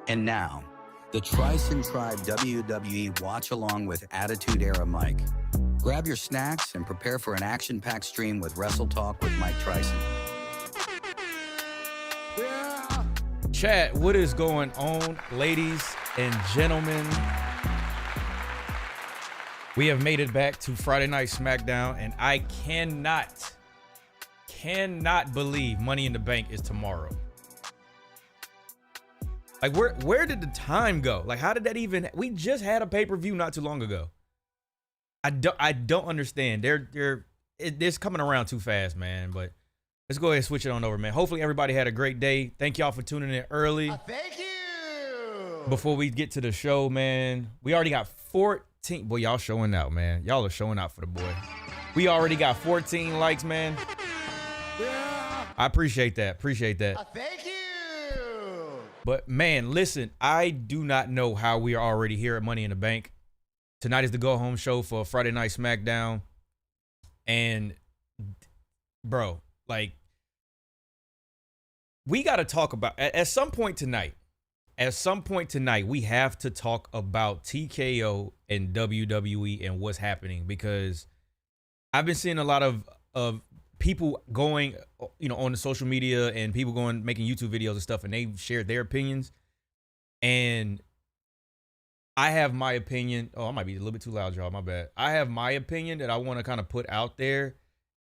And now, the Tricen Tribe WWE Watch-Along with Attitude Era Mike. Grab your snacks and prepare for an action-packed stream with Wrestle Talk with Mike Tricen. Yeah. Chat, what is going on, ladies and gentlemen? We have made it back to Friday Night SmackDown, and I cannot believe Money in the Bank is tomorrow. Like, where did the time go? Like, how did that even? We just had a pay-per-view not too long ago. I don't understand. It's coming around too fast, man. But let's go ahead and switch it on over, man. Hopefully everybody had a great day. Thank y'all for tuning in early. Thank you. Before we get to the show, man, we already got 14. Boy, y'all showing out, man. Y'all are showing out for the boy. We already got 14 likes, man. Yeah. I appreciate that. Appreciate that. Thank you. But man, listen, I do not know how we are already here at Money in the Bank. Tonight is the go-home show for Friday Night SmackDown. And, bro, like, we got to talk about, at some point tonight, we have to talk about TKO and WWE and what's happening, because I've been seeing a lot of people going, you know, on the social media and people going, making YouTube videos and stuff, and they shared their opinions. And I have my opinion. Oh, I might be a little bit too loud, y'all. My bad. I have my opinion that I want to kind of put out there.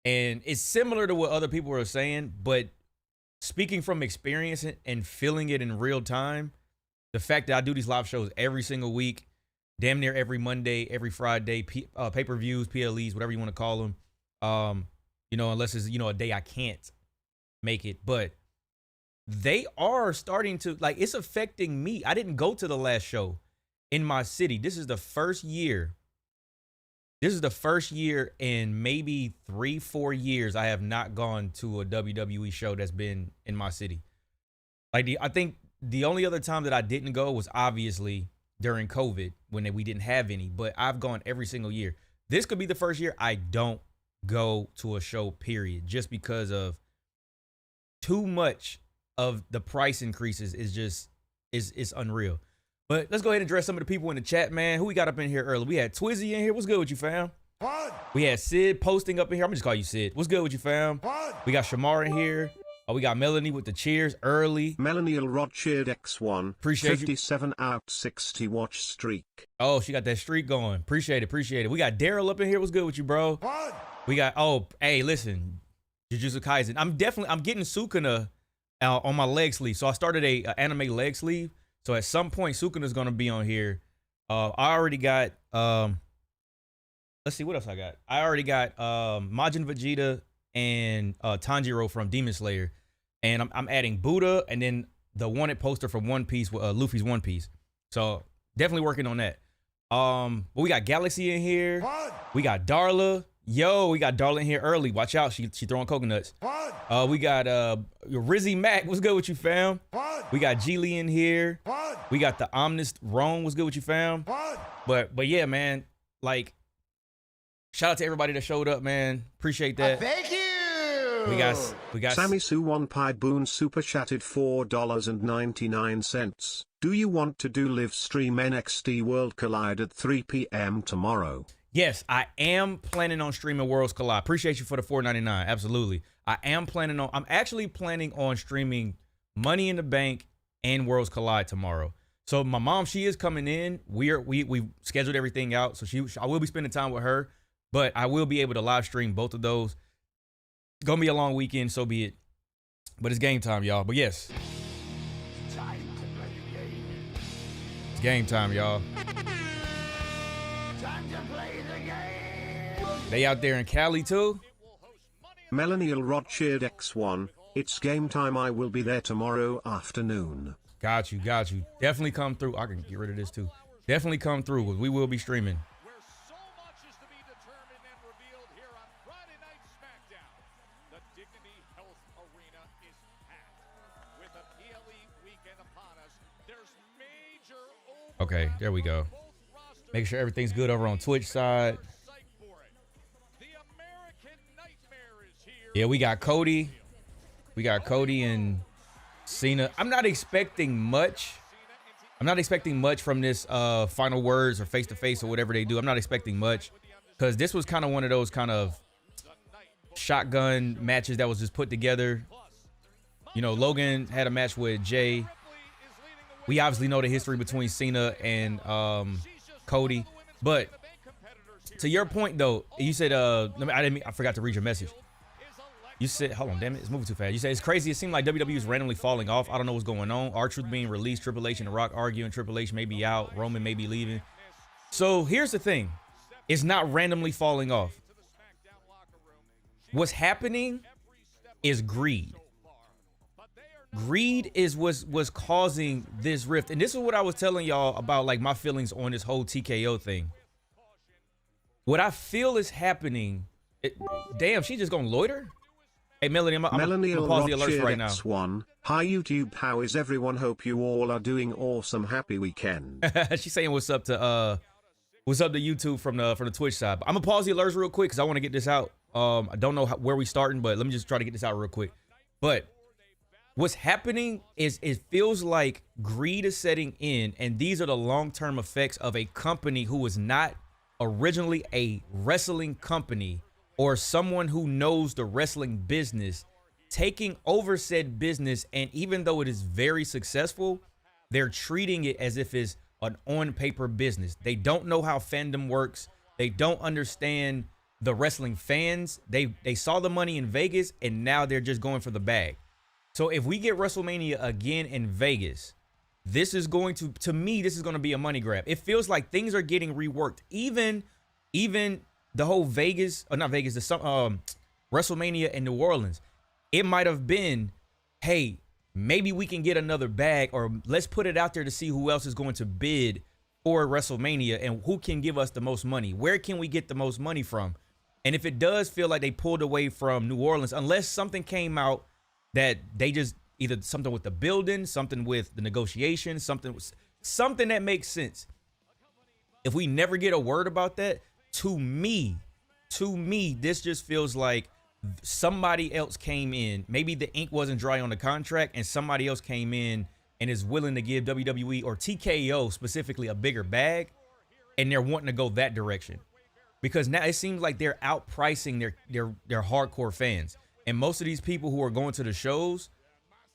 And it's similar to what other people are saying, but speaking from experience and feeling it in real time, the fact that I do these live shows every single week, damn near every Monday, every Friday, pay-per-views, PLEs, whatever you want to call them. You know, unless it's, you know, a day I can't make it. But they are starting to, like, it's affecting me. I didn't go to the last show in my city. This is the first year. This is the first year in maybe 3-4 years I have not gone to a WWE show that's been in my city. Like, I think the only other time that I didn't go was obviously during COVID when we didn't have any. But I've gone every single year. This could be the first year I don't go to a show, period, just because of too much of the price increases is unreal. But let's go ahead and address some of the people in the chat, man. Who we got up in here early? We had Twizzy in here. What's good with you, fam? Fun. We had Sid posting up in here. I'm just call you Sid. What's good with you, fam? Fun. We got Shamar in here. Oh, we got Melanie with the cheers early. Melanie Rod cheered X1. Appreciate 57 out 60 watch streak. Oh, she got that streak going. Appreciate it. We got Daryl up in here. What's good with you, bro? Fun. We got, oh, hey, listen, Jujutsu Kaisen. I'm getting Sukuna on my leg sleeve. So I started a anime leg sleeve. So at some point, Sukuna's going to be on here. I already got, let's see, what else I got? I already got Majin Vegeta and Tanjiro from Demon Slayer. And I'm adding Buddha and then the wanted poster from One Piece, Luffy's One Piece. So definitely working on that. But we got Galaxy in here. Fun. We got Darla. Yo, we got Darla in here early. Watch out, she throwing coconuts. Fun. We got Rizzy Mac. What's good with you, fam? Fun. We got Geely in here. Fun. We got the Omnist Rome. What's good with you, fam? Fun. But yeah, man. Like, shout out to everybody that showed up, man. Appreciate that. Thank you. We got Sammy Sue One Pie Boon super chatted $4.99. Do you want to do live stream NXT World Collide at 3 p.m. tomorrow? Yes, I am planning on streaming Worlds Collide. Appreciate you for the $4.99. Absolutely. I'm actually planning on streaming Money in the Bank and Worlds Collide tomorrow. So my mom, she is coming in. We scheduled everything out. So I will be spending time with her, but I will be able to live stream both of those. Gonna be a long weekend, so be it. But it's game time, y'all. But yes. It's game time, y'all. They out there in Cali too? Melanie Rod cheered X1. It's game time. I will be there tomorrow afternoon. Got you. Definitely come through. I can get rid of this too. Definitely come through. We will be streaming. Where so much is to be determined and revealed here on Friday Night SmackDown. The Dignity Health Arena is packed. With a PLE weekend upon us, there's major Okay, there we go. Make sure everything's good over on Twitch side. Yeah, we got Cody. We got Cody and Cena. I'm not expecting much I'm not expecting much from this final words or face-to-face or whatever they do. I'm not expecting much because this was kind of one of those kind of shotgun matches that was just put together. You know, Logan had a match with Jay. We obviously know the history between Cena and Cody. But to your point, though, you said, I forgot to read your message. You said, hold on, damn it, it's moving too fast. You said, it's crazy. It seemed like WWE is randomly falling off. I don't know what's going on. R-Truth being released, Triple H and The Rock arguing, Triple H may be out, Roman may be leaving. So here's the thing. It's not randomly falling off. What's happening is greed. Greed is what's causing this rift. And this is what I was telling y'all about, like, my feelings on this whole TKO thing. What I feel is happening. Damn, she just gonna loiter? Hey, Melanie, I'm gonna pause the alerts right now. X1. Hi, YouTube. How is everyone? Hope you all are doing awesome. Happy weekend. She's saying what's up to YouTube from the Twitch side. I'm gonna pause the alerts real quick because I want to get this out. I don't know where we starting, but let me just try to get this out real quick. But what's happening is it feels like greed is setting in, and these are the long-term effects of a company who was not originally a wrestling company or someone who knows the wrestling business taking over said business. And even though it is very successful, they're treating it as if it's an on-paper business. They don't know how fandom works. They don't understand the wrestling fans. They saw the money in Vegas, and now they're just going for the bag. So if we get WrestleMania again in Vegas, this is going to me, this is going to be a money grab. It feels like things are getting reworked. Even the whole Vegas, or not Vegas, the WrestleMania in New Orleans, it might have been, hey, maybe we can get another bag, or let's put it out there to see who else is going to bid for WrestleMania and who can give us the most money. Where can we get the most money from? And if it does feel like they pulled away from New Orleans, unless something came out that they just either something with the building, something with the negotiation, something that makes sense. If we never get a word about that, to me, this just feels like somebody else came in. Maybe the ink wasn't dry on the contract, and somebody else came in and is willing to give WWE or TKO specifically a bigger bag, and they're wanting to go that direction. Because now it seems like they're outpricing their hardcore fans. And most of these people who are going to the shows,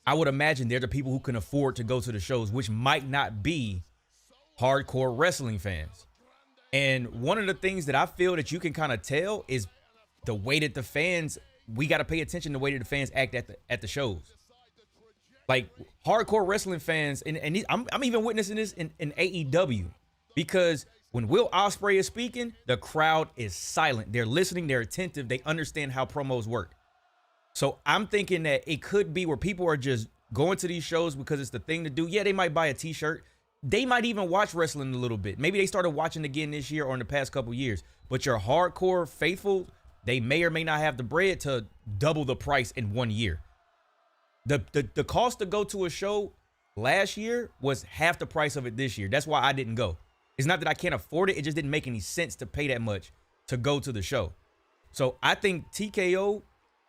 I would imagine they're the people who can afford to go to the shows, which might not be hardcore wrestling fans. And one of the things that I feel that you can kind of tell is the way that the fans, we got to pay attention to the way that the fans act at the shows. Like hardcore wrestling fans, and I'm even witnessing this in AEW, because when Will Ospreay is speaking, the crowd is silent. They're listening, they're attentive, they understand how promos work. So I'm thinking that it could be where people are just going to these shows because it's the thing to do. Yeah, they might buy a t-shirt. They might even watch wrestling a little bit. Maybe they started watching again this year or in the past couple years. But your hardcore faithful, they may or may not have the bread to double the price in 1 year. The cost to go to a show last year was half the price of it this year. That's why I didn't go. It's not that I can't afford it. It just didn't make any sense to pay that much to go to the show. So I think TKO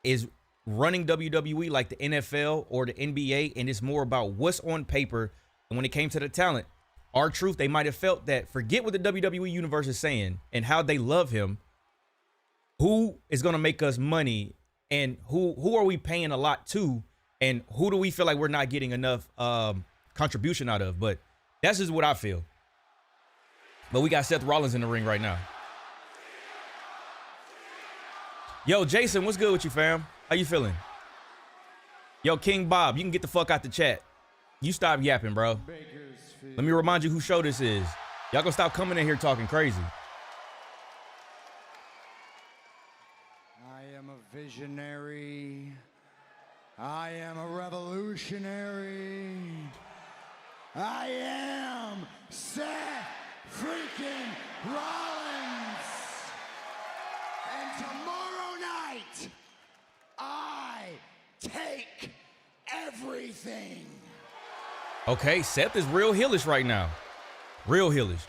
is running WWE like the NFL or the NBA, and it's more about what's on paper. And when it came to the talent, R-Truth, they might have felt that, forget what the WWE universe is saying and how they love him. Who is going to make us money, and who are we paying a lot to, and who do we feel like we're not getting enough contribution out of? But that's just what I feel. But we got Seth Rollins in the ring right now. Yo, Jason, what's good with you, fam? How you feeling? Yo, King Bob, you can get the fuck out the chat. You stop yapping, bro. Let me remind you who show this is. Y'all gonna stop coming in here talking crazy. I am a visionary. I am a revolutionary. I am Seth freaking Rollins. And tomorrow night, I take everything. Okay, Seth is real heelish right now. Real heelish.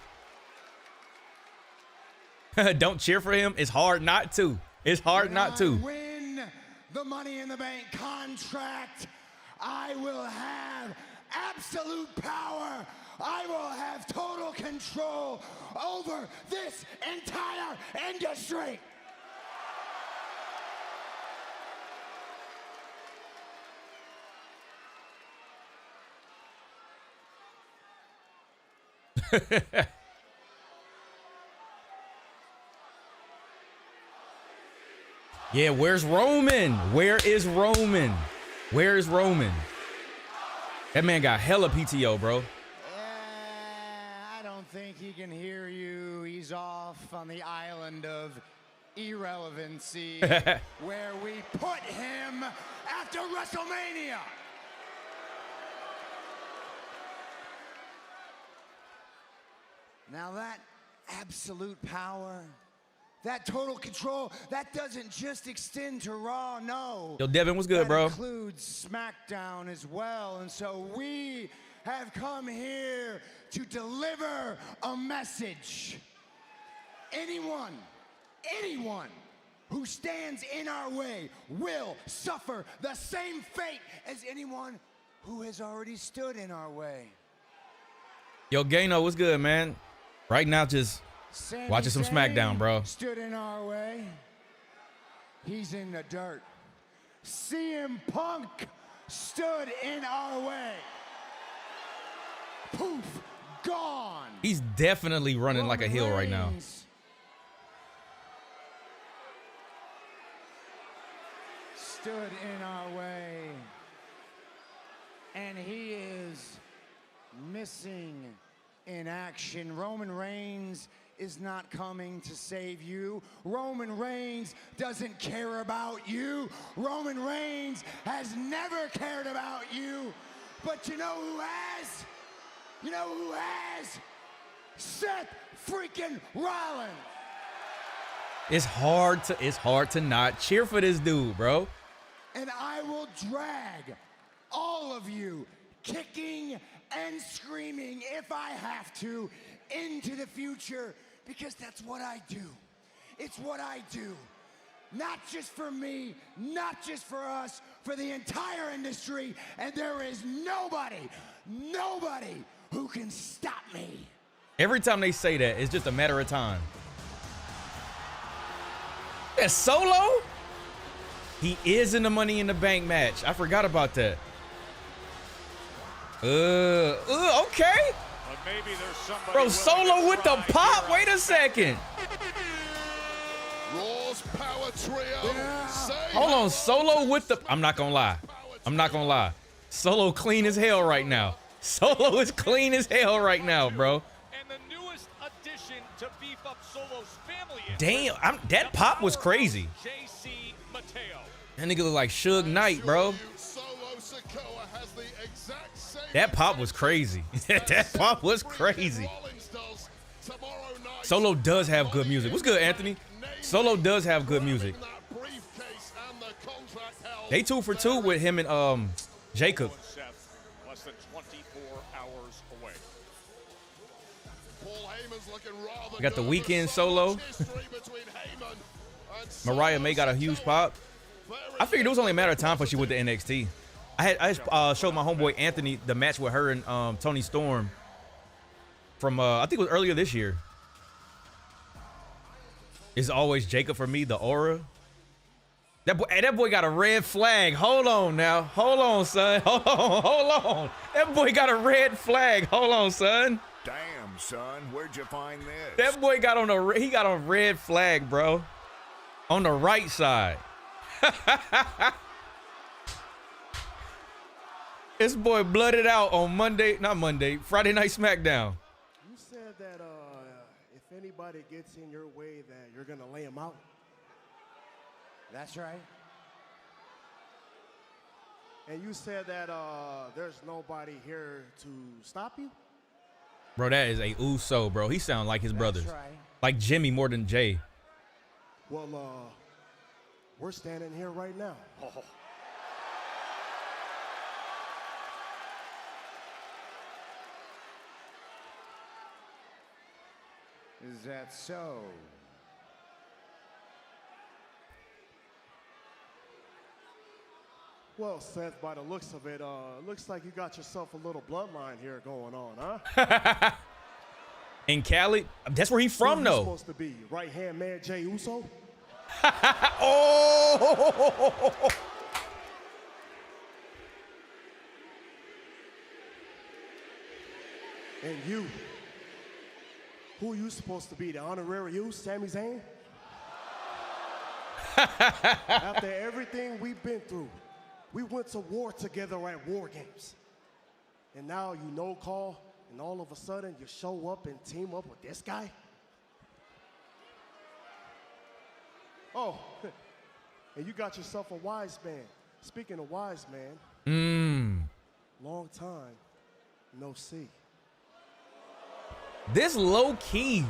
Don't cheer for him. It's hard not to. It's hard not to. Win the Money in the Bank contract. I will have absolute power I will have total control over this entire industry. Yeah, where's Roman? Where is Roman? Where is Roman? That man got hella PTO, bro. I don't think he can hear you. He's off on the island of irrelevancy where we put him after WrestleMania. Now that absolute power, that total control, that doesn't just extend to Raw, no. Yo, Devin, what's good, bro? That includes SmackDown as well. And so we have come here to deliver a message. Anyone who stands in our way will suffer the same fate as anyone who has already stood in our way. Yo, Gano, what's good, man? Right now, just watching some SmackDown, bro. Stood in our way. He's in the dirt. CM Punk stood in our way. Poof, gone. He's definitely running like a heel right now. Stood in our way. And he is missing in action. Roman Reigns is not coming to save you. Roman Reigns doesn't care about you. Roman Reigns has never cared about you. But you know who has? You know who has? Seth freaking Rollins. It's hard to not cheer for this dude, bro. And I will drag all of you kicking and screaming if I have to into the future, because that's what I do. It's what I do. Not just for me, not just for us, for the entire industry, and there is nobody who can stop me. Every time they say that, it's just a matter of time. Yeah, Solo? He is in the Money in the Bank match. I forgot about that. Okay. Maybe there's somebody Bro, Solo with the pop. Wait a second. Raw's power trio. Hold on, Solo with the. I'm not gonna lie. Solo clean as hell right now. Solo is clean as hell right now, bro. And the newest addition to beef up Solo's family. Damn, that pop was crazy. JC Mateo. That nigga look like Suge Knight, bro. That pop was crazy. That pop was crazy. Solo does have good music. What's good, Anthony? Solo does have good music. They 2 for 2 with him and Jacob. Less than 24 hours away. We got the Weekend Solo. Mariah May got a huge pop. I figured it was only a matter of time before she went to NXT. I showed my homeboy Anthony the match with her and Tony Storm from I think it was earlier this year. It's always Jacob for me, the aura. That boy got a red flag. Hold on now. Hold on, son. Hold on. That boy got a red flag. Hold on, son. Damn, son, where'd you find this? That boy got on a red flag, bro. On the right side. This boy blooded out on Friday Night SmackDown. You said that if anybody gets in your way, that you're gonna lay him out. That's right. And you said that there's nobody here to stop you. Bro, that is a Uso, bro. He sound like his brothers. That's right. Like Jimmy more than Jay. Well, we're standing here right now. Is that so? Well, Seth, by the looks of it, looks like you got yourself a little bloodline here going on, huh? In Cali, that's where he's from, Who you though. supposed to be right-hand man Jey Uso? Oh! And you, who are you supposed to be? The honorary you, Sami Zayn? After everything we've been through, we went to war together at War Games. And now you no call, and all of a sudden you show up and team up with this guy? Oh, and you got yourself a wise man. Speaking of wise man, long time, no see. This low key.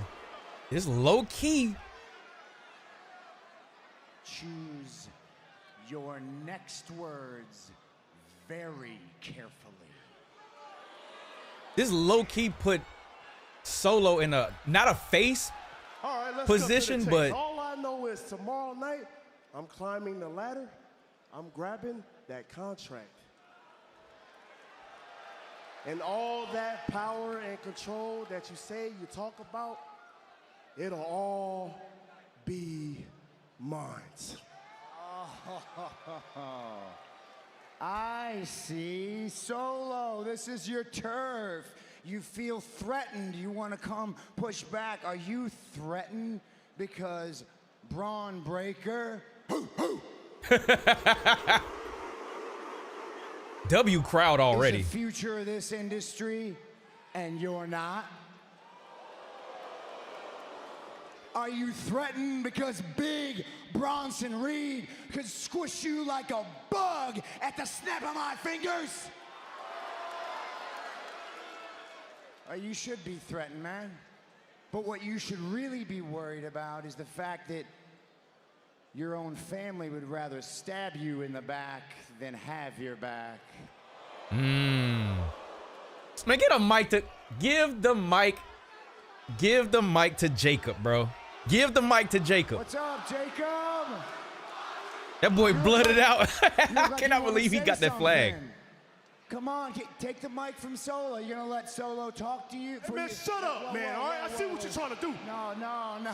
Choose your next words very carefully. This low key put Solo in a not a face All right, let's position, cut to the chase. but all I know is tomorrow night, I'm climbing the ladder, I'm grabbing that contract. And all that power and control that you say you talk about, it'll all be mine. I see. Solo, this is your turf. You feel threatened. You want to come push back. Are you threatened because Braun Breaker? W crowd already. Is the future of this industry, and you're not? Are you threatened because big Bronson Reed could squish you like a bug at the snap of my fingers? You should be threatened, man. But what you should really be worried about is the fact that your own family would rather stab you in the back than have your back. Man, get a mic to give the mic to Jacob, bro. Give the mic to Jacob. What's up, Jacob? That boy blooded out. I Like cannot you wanna believe he say got that flag. something. Come on, take the mic from Solo. You're gonna let Solo talk to you? Hey, man, shut up, man, all right? I see what you're trying to do. No.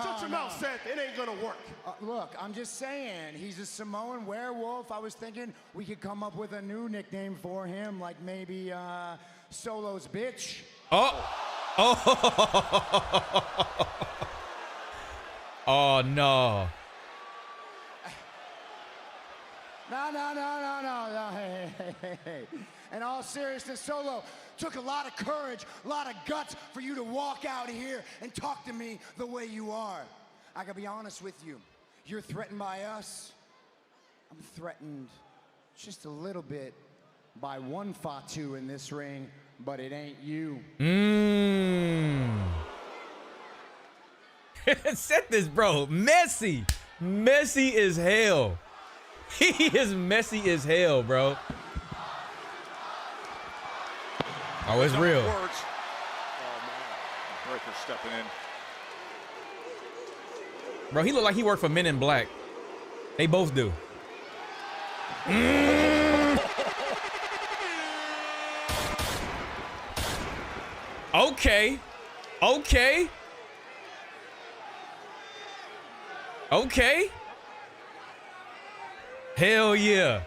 Shut your mouth, Seth. It ain't gonna work. Look, I'm just saying, he's a Samoan werewolf. I was thinking we could come up with a new nickname for him, like maybe Solo's bitch. Oh no. No. Hey. In all seriousness, Solo, took a lot of courage, a lot of guts for you to walk out here and talk to me the way you are. I gotta be honest with you. You're threatened by us. I'm threatened just a little bit by one Fatu in this ring, but it ain't you. Set this, bro. Messy as hell. He is messy as hell, bro. Oh, it's real. Words. Oh, man. Breaker stepping in. Bro, he look like he worked for Men in Black. They both do. Okay. Hell yeah.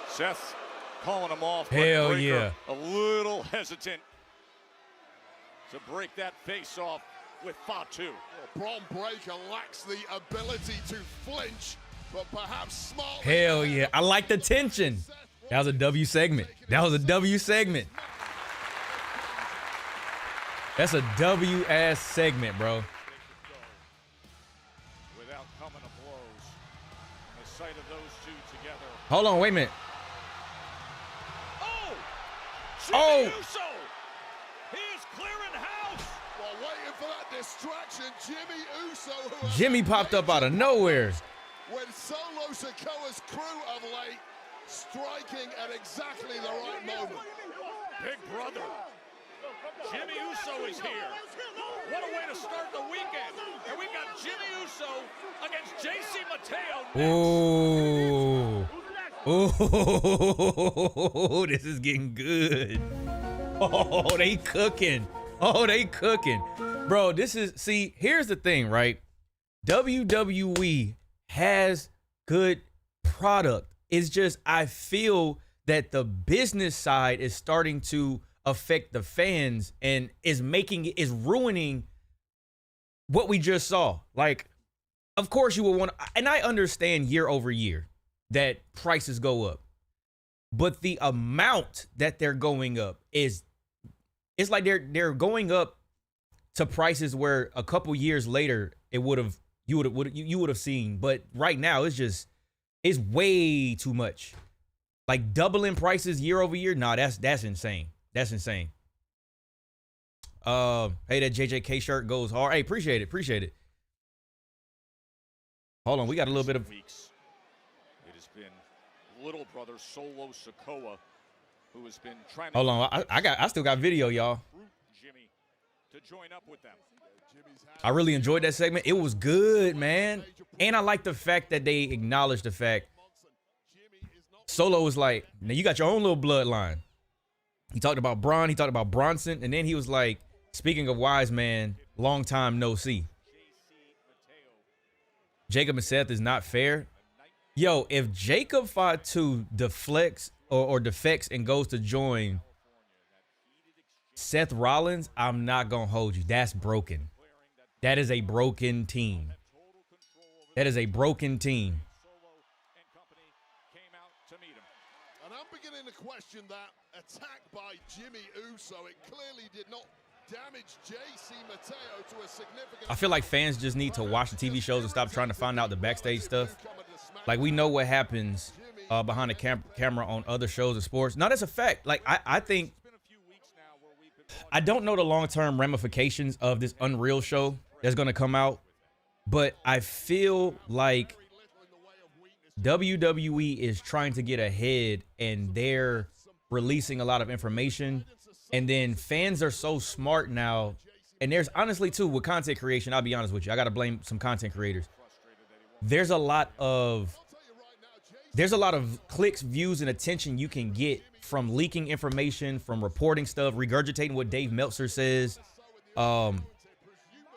Seth calling him off. but Hell Breaker yeah. A little hesitant to break that face off with Fatu. Braun Breaker lacks the ability to flinch, but perhaps smartly. Hell yeah. I like the tension. That was a W segment. That's a W ass segment, bro. Without coming to blows. The sight of those two together. Hold on, wait a minute. Oh! Jimmy Uso! He is clearing house! While waiting for that distraction, Jimmy Uso, who Jimmy popped up out of nowhere. when Solo Sikoa's crew of late striking at exactly the right moment. Big brother. Jimmy Uso is here. What a way to start the weekend. And we got Jimmy Uso against JC Mateo next. Oh, this is getting good. Oh, they cooking. Oh, they cooking. Bro, see, here's the thing, right? WWE has good product. It's just, I feel that the business side is starting to affect the fans and is ruining what we just saw. Like, of course you would want to, and I understand year over year that prices go up, but the amount that they're going up it's like they're going up to prices where a couple years later you would have seen, but right now it's way too much. Like doubling prices year over year, nah, that's insane. That's insane. Hey, that JJK shirt goes hard. Hey, appreciate it. Hold on, we got a little bit of weeks. It has been little brother Solo Sikoa who has been trying to. Hold on, I still got video, y'all. Jimmy to join up with them. I really enjoyed that segment. It was good, man. And I like the fact that they acknowledged the fact Solo was like, now you got your own little bloodline. He talked about Braun, he talked about Bronson, and then he was like, speaking of wise man, long time no see. Jacob and Seth is not fair. Yo, if Jacob Fatu deflects or defects and goes to join Seth Rollins, I'm not going to hold you. That's broken. That is a broken team. That is a broken team. And I'm beginning to question that attack by Jimmy Uso. It clearly did not damage JC Mateo to a significant. I feel like fans just need to watch the TV shows and stop trying to find out the backstage stuff. Like, we know what happens behind the camera on other shows of sports. No, that's a fact. Like, I think I don't know the long-term ramifications of this Unreal show that's going to come out, but I feel like WWE is trying to get ahead and they're releasing a lot of information, and then fans are so smart now, and there's honestly too with content creation, I'll be honest with you, I gotta blame some content creators. There's a lot of clicks, views, and attention you can get from leaking information, from reporting stuff, regurgitating what Dave Meltzer says,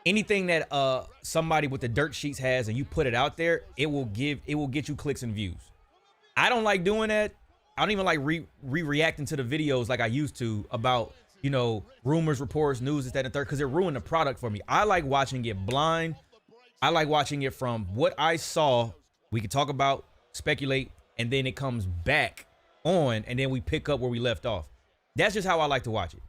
anything that somebody with the dirt sheets has, and you put it out there, it will get you clicks and views. I don't like doing that. I don't even like reacting to the videos like I used to about, you know, rumors, reports, news, this, that, and third, because it ruined the product for me. I like watching it blind. I like watching it from what I saw. We can talk about, speculate, and then it comes back on, and then we pick up where we left off. That's just how I like to watch it.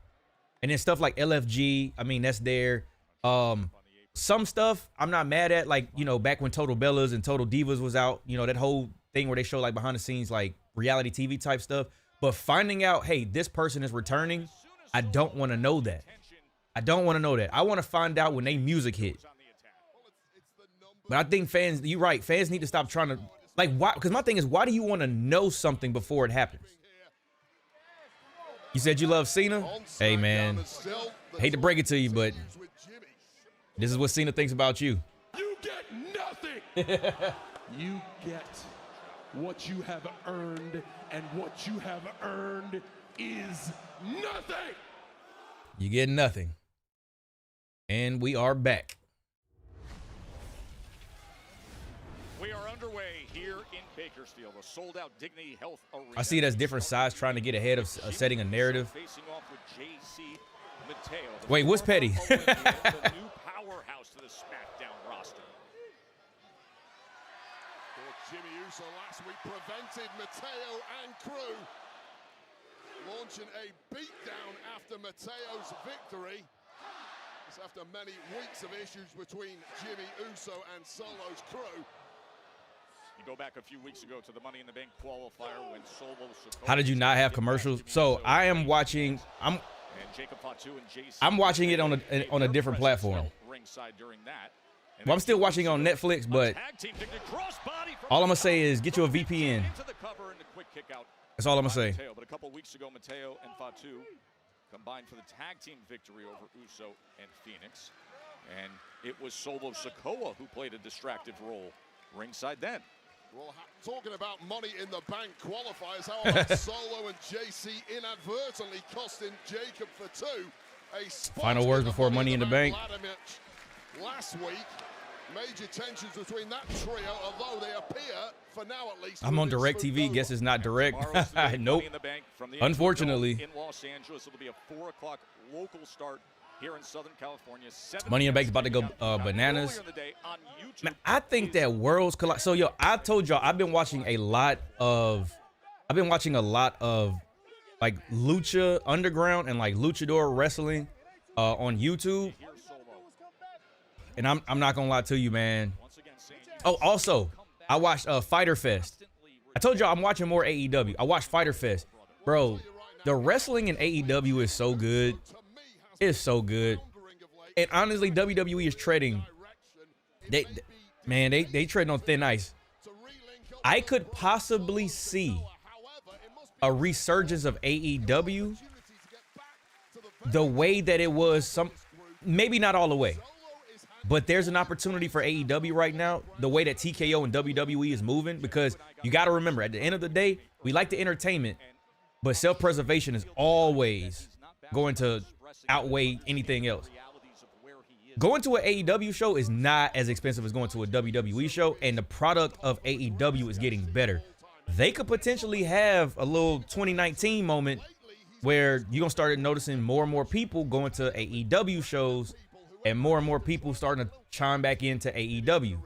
And then stuff like LFG, I mean, that's there. Some stuff I'm not mad at, like, you know, back when Total Bellas and Total Divas was out, you know, that whole thing where they show like behind the scenes, like reality TV type stuff. But finding out, hey, this person is returning, I don't want to know that. I don't want to know that. I want to find out when they music hit. But I think fans, you're right, fans need to stop trying to, like, why? Because my thing is, why do you want to know something before it happens? You said you love Cena? Hey, man, hate to break it to you, but this is what Cena thinks about you. You get nothing. You get what you have earned, and what you have earned is nothing. You get nothing. And we are back. We are underway here in Bakersfield, a sold-out Dignity Health Arena. I see it as different sides trying to get ahead of setting a narrative. Facing off with JC Mateo. Wait, what's petty? The new powerhouse to the SmackDown roster. Jimmy Uso last week prevented Mateo and crew launching a beatdown after Mateo's victory. It's after many weeks of issues between Jimmy Uso and Solo's crew. You go back a few weeks ago to the Money in the Bank qualifier when Solo. How did you not have commercials? So I am watching. I'm watching it on a different platform. Ringside during that. Well, I'm still watching on Netflix, but all I'm gonna say is get you a VPN. That's all I'm gonna say. But a couple weeks ago, Mateo and Fatu combined for the tag team victory over Uso and Phoenix. And it was Solo Sikoa who played a distracted role ringside then. Well, talking about money in the bank qualifiers, how about Solo and JC inadvertently costing Jacob Fatu a spot? Final words before Money in the Bank. Last week, major tensions between that trio, although they appear, for now at least. I'm on DirecTV. Guess it's not direct. Nope. Unfortunately. In Los Angeles, it'll be a 4 o'clock local start here in Southern California. Money in the Bank is about to go bananas. Man, I think that Worlds collide. So yo, I told y'all I've been watching a lot of like Lucha Underground and like Luchador wrestling on YouTube. And I'm not gonna lie to you, man. Oh, also, I watched Fighter Fest. I told y'all I'm watching more AEW. I watched Fighter Fest. Bro, the wrestling in AEW is so good. It's so good. And honestly, WWE is treading. They treading on thin ice. I could possibly see a resurgence of AEW the way that it was maybe not all the way. But there's an opportunity for AEW right now, the way that TKO and WWE is moving, because you got to remember, at the end of the day, we like the entertainment, but self-preservation is always going to outweigh anything else. Going to an AEW show is not as expensive as going to a WWE show, and the product of AEW is getting better. They could potentially have a little 2019 moment where you're going to start noticing more and more people going to AEW shows, and more people starting to chime back into AEW.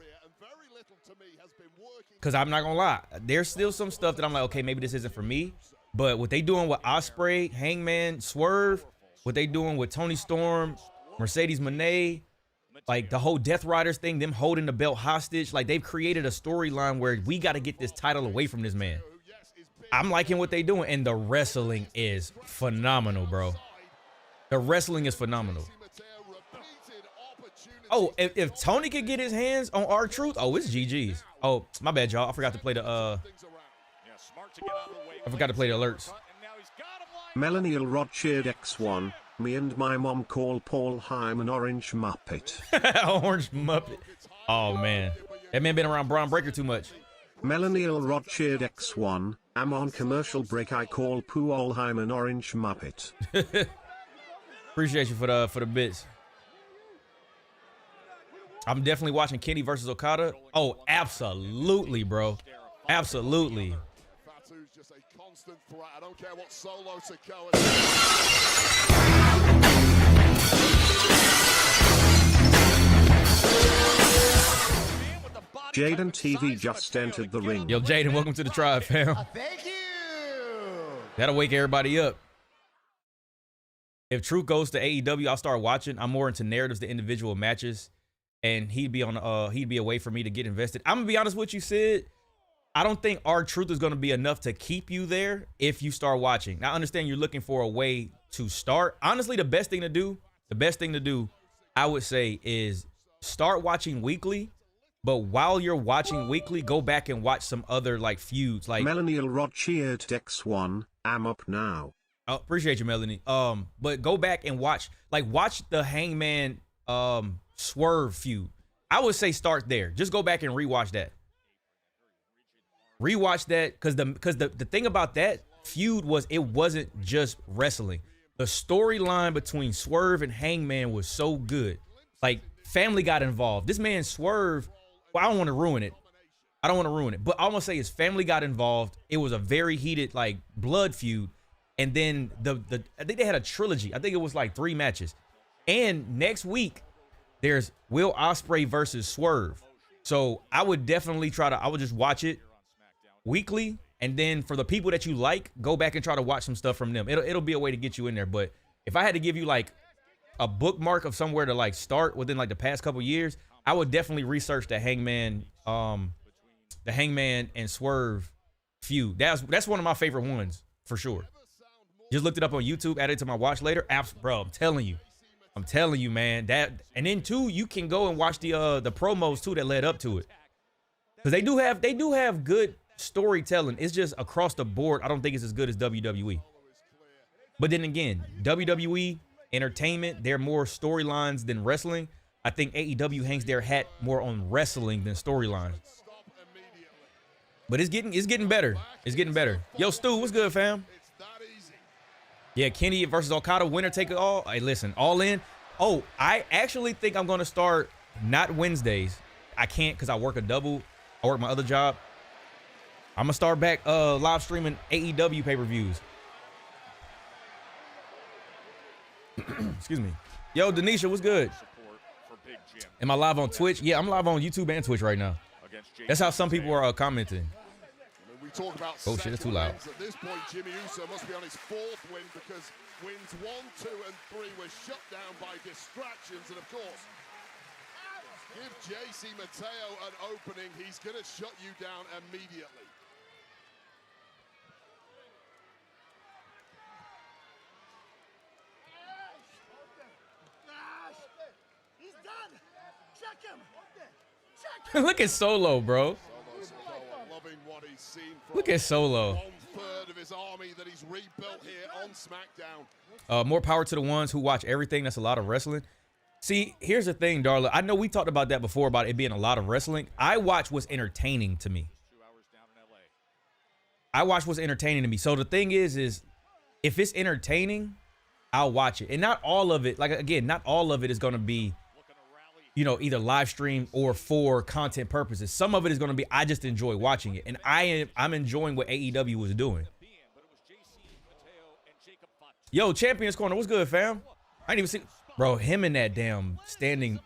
Because I'm not going to lie, there's still some stuff that I'm like, okay, maybe this isn't for me. But what they doing with Ospreay, Hangman, Swerve, what they doing with Tony Storm, Mercedes Moné, like the whole Death Riders thing, them holding the belt hostage, like they've created a storyline where we got to get this title away from this man. I'm liking what they doing, and the wrestling is phenomenal, bro. The wrestling is phenomenal. Oh, if Tony could get his hands on R-Truth, oh, it's GG's. Oh, my bad, y'all. I forgot to play the alerts. Melanie Rod cheered X1. Me and my mom call Paul Hyman Orange Muppet. Orange Muppet. Oh, man. That man been around Braun Breaker too much. Melanie Rod cheered X1. I'm on commercial break. I call Paul Hyman Orange Muppet. Appreciate you for the bits. I'm definitely watching Kenny versus Okada. Oh, absolutely, bro. Absolutely. Fatu's just a constant threat. I don't care what Solo Sikoa. Jaden TV just entered the ring. Yo, Jaden, welcome to the tribe, fam. Thank you. That'll wake everybody up. If Truth goes to AEW, I'll start watching. I'm more into narratives than individual matches. And he'd be a way for me to get invested. I'm gonna be honest with you, Sid. I don't think R-Truth is gonna be enough to keep you there if you start watching. Now, I understand you're looking for a way to start. Honestly, the best thing to do, I would say, is start watching weekly. But while you're watching weekly, go back and watch some other like feuds. Like Melanie Rod cheered X1. I'm up now. Oh, appreciate you, Melanie. But go back and watch the Hangman Swerve feud. I would say start there. Just go back and rewatch that. Rewatch that, because the thing about that feud was it wasn't just wrestling. The storyline between Swerve and Hangman was so good. Like, family got involved. This man Swerve, well, I don't want to ruin it. But I'm gonna say his family got involved. It was a very heated like blood feud. And then I think they had a trilogy. I think it was like 3 matches. And next week, there's Will Ospreay versus Swerve. So I would definitely I would just watch it weekly. And then for the people that you like, go back and try to watch some stuff from them. It'll be a way to get you in there. But if I had to give you like a bookmark of somewhere to like start within like the past couple years, I would definitely research the Hangman and Swerve feud. That's one of my favorite ones for sure. Just looked it up on YouTube, added it to my watch later. Bro, I'm telling you, I'm telling you, man. That, and then too, you can go and watch the promos too that led up to it, because they do have good storytelling. It's just across the board, I don't think it's as good as WWE. But then again, WWE entertainment, they're more storylines than wrestling. I think AEW hangs their hat more on wrestling than storylines. But it's getting better. It's getting better. Yo, Stu, what's good, fam? Yeah, Kenny versus Okada, winner take it all. Hey, listen, All In. Oh, I actually think I'm gonna start not Wednesdays. I can't because I work a double. I work my other job. I'm gonna start back live streaming AEW pay-per-views. Excuse me. Yo, Denisha, what's good? Am I live on Twitch? Yeah, I'm live on YouTube and Twitch right now. That's how some people are commenting. Talk about oh shit, it's too loud. At this point, Jimmy Uso must be on his 4th win, because wins 1, 2, and 3 were shut down by distractions. And of course, give JC Mateo an opening, he's going to shut you down immediately. He's done. Check him. Check him. Look at Solo, bro. Look at Solo. 1/3 of his army that he's rebuilt here on SmackDown. More power to the ones who watch everything. That's a lot of wrestling. See, here's the thing, Darla. I know we talked about that before, about it being a lot of wrestling. I watch what's entertaining to me. I watch what's entertaining to me. So the thing is if it's entertaining, I'll watch it. And not all of it, like, again, not all of it is going to be, you know, either live stream or for content purposes. Some of it is going to be, I just enjoy watching it. And I'm enjoying what AEW was doing. Yo, Champions Corner, what's good, fam? I didn't even see, bro, him in that damn standing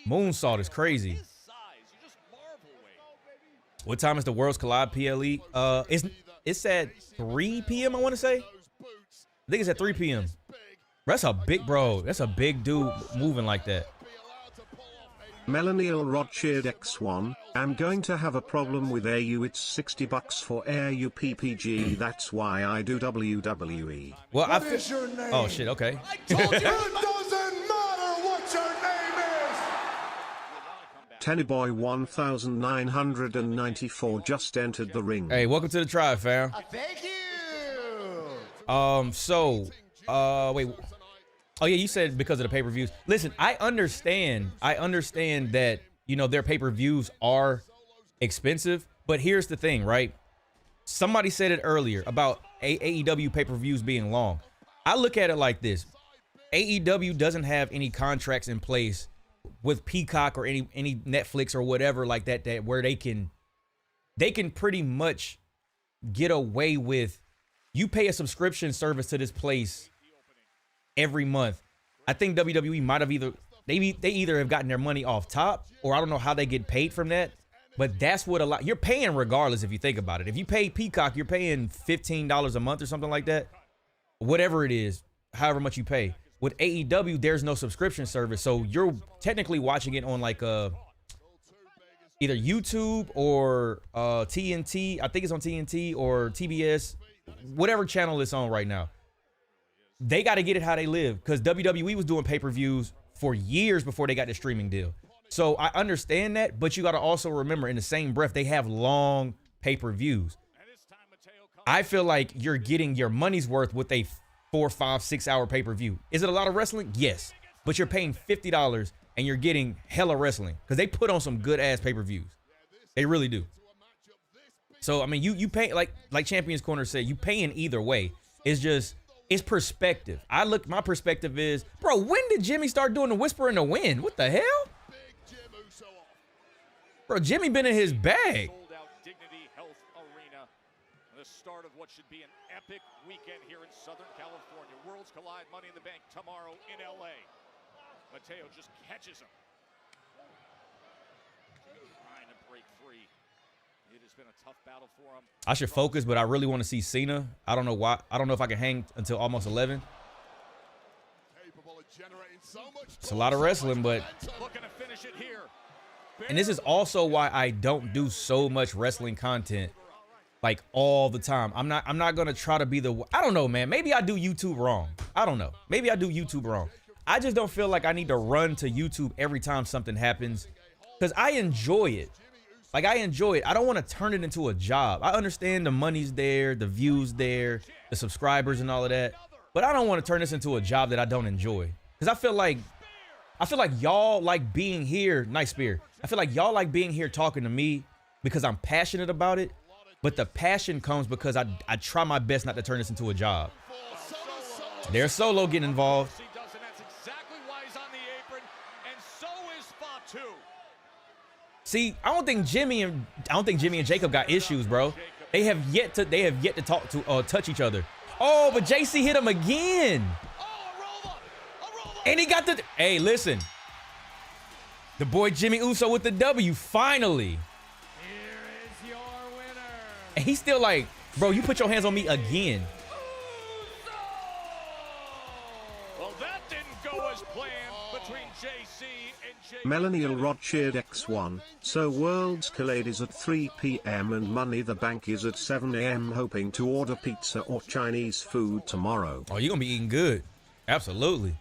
moonsault is crazy. What time is the Worlds Collide PLE? It's at 3 p.m. I want to say. I think it's at 3 p.m. That's a big, bro. That's a big dude moving like that. Melanie L. Rothschild X1, I'm going to have a problem with AU. It's $60 for AU PPG. That's why I do WWE. Well, what is your name? Oh shit, okay. I told you it doesn't matter what your name is. Tennyboy 1994 just entered the ring. Hey, welcome to the tribe, fam. Thank you. Wait. Oh yeah, you said because of the pay-per-views. Listen, I understand that, you know, their pay-per-views are expensive, but here's the thing, right? Somebody said it earlier about AEW pay-per-views being long. I look at it like this. AEW doesn't have any contracts in place with Peacock or any Netflix or whatever like that where they can pretty much get away with, you pay a subscription service to this place every month. I think WWE might have they either have gotten their money off top, or I don't know how they get paid from that, but that's what a lot, you're paying regardless if you think about it. If you pay Peacock, you're paying $15 a month or something like that, whatever it is, however much you pay. With AEW, there's no subscription service, so you're technically watching it on like either YouTube or TNT. I think it's on TNT or TBS, whatever channel it's on right now. They got to get it how they live, because WWE was doing pay-per-views for years before they got the streaming deal. So I understand that, but you got to also remember, in the same breath, they have long pay-per-views. I feel like you're getting your money's worth with a 4, 5, 6 hour pay-per-view. Is it a lot of wrestling? Yes, but you're paying $50 and you're getting hella wrestling, because they put on some good ass pay-per-views. They really do. So I mean, you pay, like Champions Corner said, you paying either way. It's just, it's perspective. My perspective is, bro, when did Jimmy start doing the whisper in the wind? What the hell? Bro, Jimmy been in his bag. Dignity Health Arena. The start of what should be an epic weekend here in Southern California. Worlds Collide, Money in the Bank tomorrow in LA. Mateo just catches him. Trying to break free. It has been a tough battle for him. I should focus, but I really want to see Cena. I don't know why. I don't know if I can hang until almost 11. It's a lot of wrestling, but Looking to finish it here. and this is also why I don't do so much wrestling content like all the time. I'm not gonna try to be the, I don't know, man. Maybe I do YouTube wrong. I don't know. Maybe I do YouTube wrong. I just don't feel like I need to run to YouTube every time something happens, because I enjoy it. Like, I enjoy it. I don't want to turn it into a job. I understand the money's there, the views there, the subscribers and all of that, but I don't want to turn this into a job that I don't enjoy. Because I feel like y'all like being here. Nice spear. I feel like y'all like being here talking to me because I'm passionate about it, but the passion comes because I try my best not to turn this into a job. There's Solo getting involved. That's exactly why he's on the apron, and so is Fatu. See, I don't think Jimmy and Jacob got issues, bro. They have yet to talk to touch each other. Oh, but JC hit him again. And he got the, hey, listen. The boy Jimmy Uso with the W, finally. Here is your winner. And he's still like, bro, you put your hands on me again. Well, that didn't go as planned between JC and JC. Millennial Rothschild X1, so Worlds Collide is at 3 p.m. and Money the Bank is at 7 a.m. hoping to order pizza or Chinese food tomorrow. Oh, you're going to be eating good. Absolutely.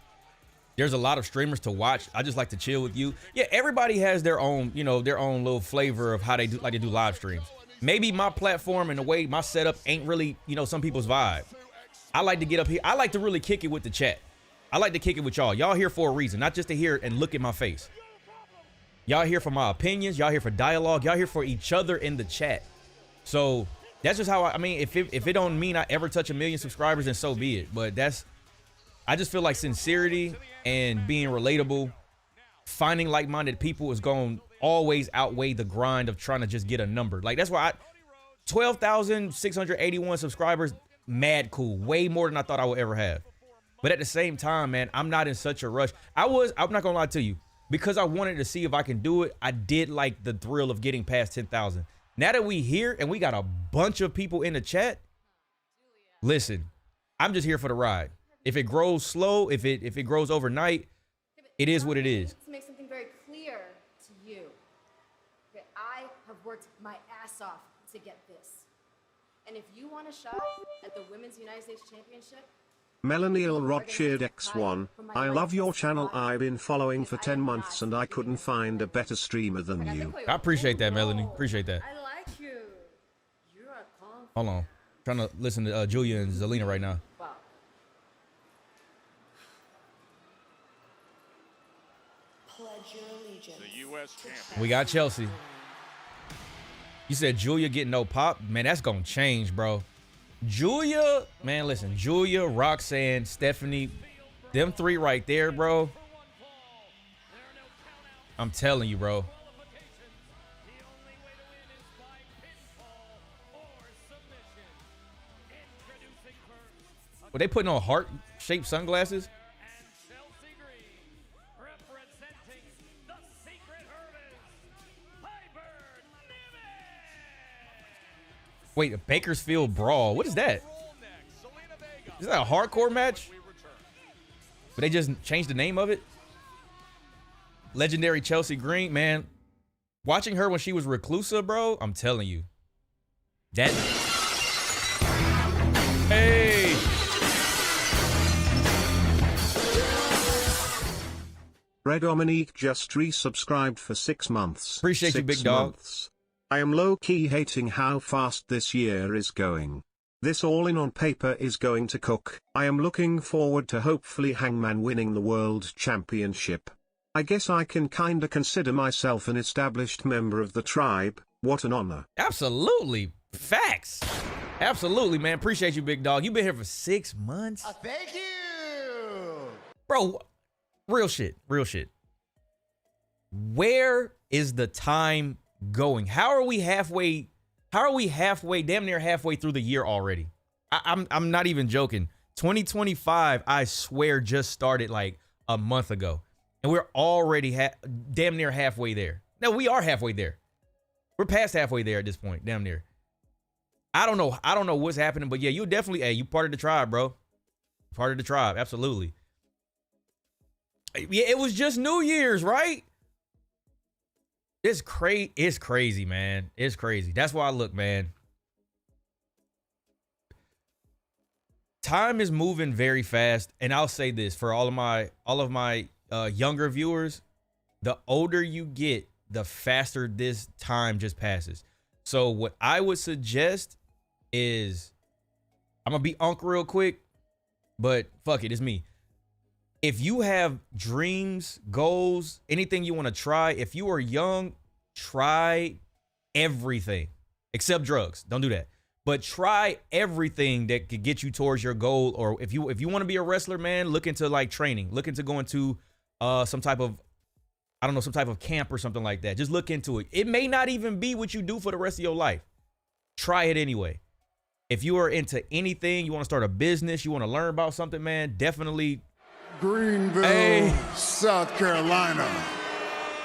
There's a lot of streamers to watch. I just like to chill with you. Yeah, everybody has their own, their own little flavor of how they do live streams. Maybe my platform and the way my setup ain't really, some people's vibe. I like to get up here. I like to really kick it with the chat. I like to kick it with y'all. Y'all here for a reason, not just to hear and look at my face. Y'all here for my opinions. Y'all here for dialogue. Y'all here for each other in the chat. So that's just how if it don't mean I ever touch 1 million subscribers, then so be it. But I just feel like sincerity and being relatable, finding like-minded people is going to always outweigh the grind of trying to just get a number. Like, that's why 12,681 subscribers, mad cool. Way more than I thought I would ever have. But at the same time, man, I'm not in such a rush. I'm not going to lie to you. Because I wanted to see if I can do it, I did like the thrill of getting past 10,000. Now that we here and we got a bunch of people in the chat, listen, I'm just here for the ride. If it grows slow, if it grows overnight, it is what it is. To make something very clear to you, that I have worked my ass off to get this. And if you want a shot at the Women's United States Championship, Millennial Rothschild X1, I love your channel. I've been following for 10 months and I couldn't find a better streamer than you. I appreciate that, Melanie. Appreciate that. I like you. You're a confident. Hold on. Trying to listen to Giulia and Zelina right now. Wow. Pledge your allegiance. The U.S. champion. We got Chelsea. You said Giulia getting no pop? Man, that's going to change, bro. Giulia, man, listen, Giulia, Roxanne, Stephanie, them three right there, bro. I'm telling you, bro. Were they putting on heart-shaped sunglasses? Wait, a Bakersfield Brawl. What is that? Is that a hardcore match? But they just changed the name of it? Legendary Chelsea Green, man. Watching her when she was Reclusa, bro, I'm telling you. That. Hey. Red Dominique just resubscribed for 6 months. Appreciate you, big dog. I am low-key hating how fast this year is going. This all-in on paper is going to cook. I am looking forward to hopefully Hangman winning the World Championship. I guess I can kinda consider myself an established member of the tribe. What an honor. Absolutely. Facts. Absolutely, man. Appreciate you, big dog. You've been here for 6 months. Thank you. Bro, real shit. Real shit. Where is the time going? How are we halfway, damn near halfway through the year already? I'm not even joking. 2025, I swear, just started like a month ago. And we're already damn near halfway there. No, we are halfway there. We're past halfway there at this point, damn near. I don't know what's happening, but yeah, you definitely, hey, you part of the tribe, bro. Part of the tribe, absolutely. Yeah, it was just New Year's, right? It's crazy, man. It's crazy. That's why I look, man. time is moving very fast, and I'll say this for all of my younger viewers: the older you get, the faster this time just passes. So what I would suggest is, I'm gonna be unk real quick, but fuck it, it's me. If you have dreams, goals, anything you want to try, if you are young, try everything except drugs. Don't do that. But try everything that could get you towards your goal. Or if you want to be a wrestler, man, look into like training. Look into going to some type of, I don't know, some type of camp or something like that. Just look into it. It may not even be what you do for the rest of your life. Try it anyway. If you are into anything, you want to start a business, you want to learn about something, man, definitely. Greenville, South Carolina,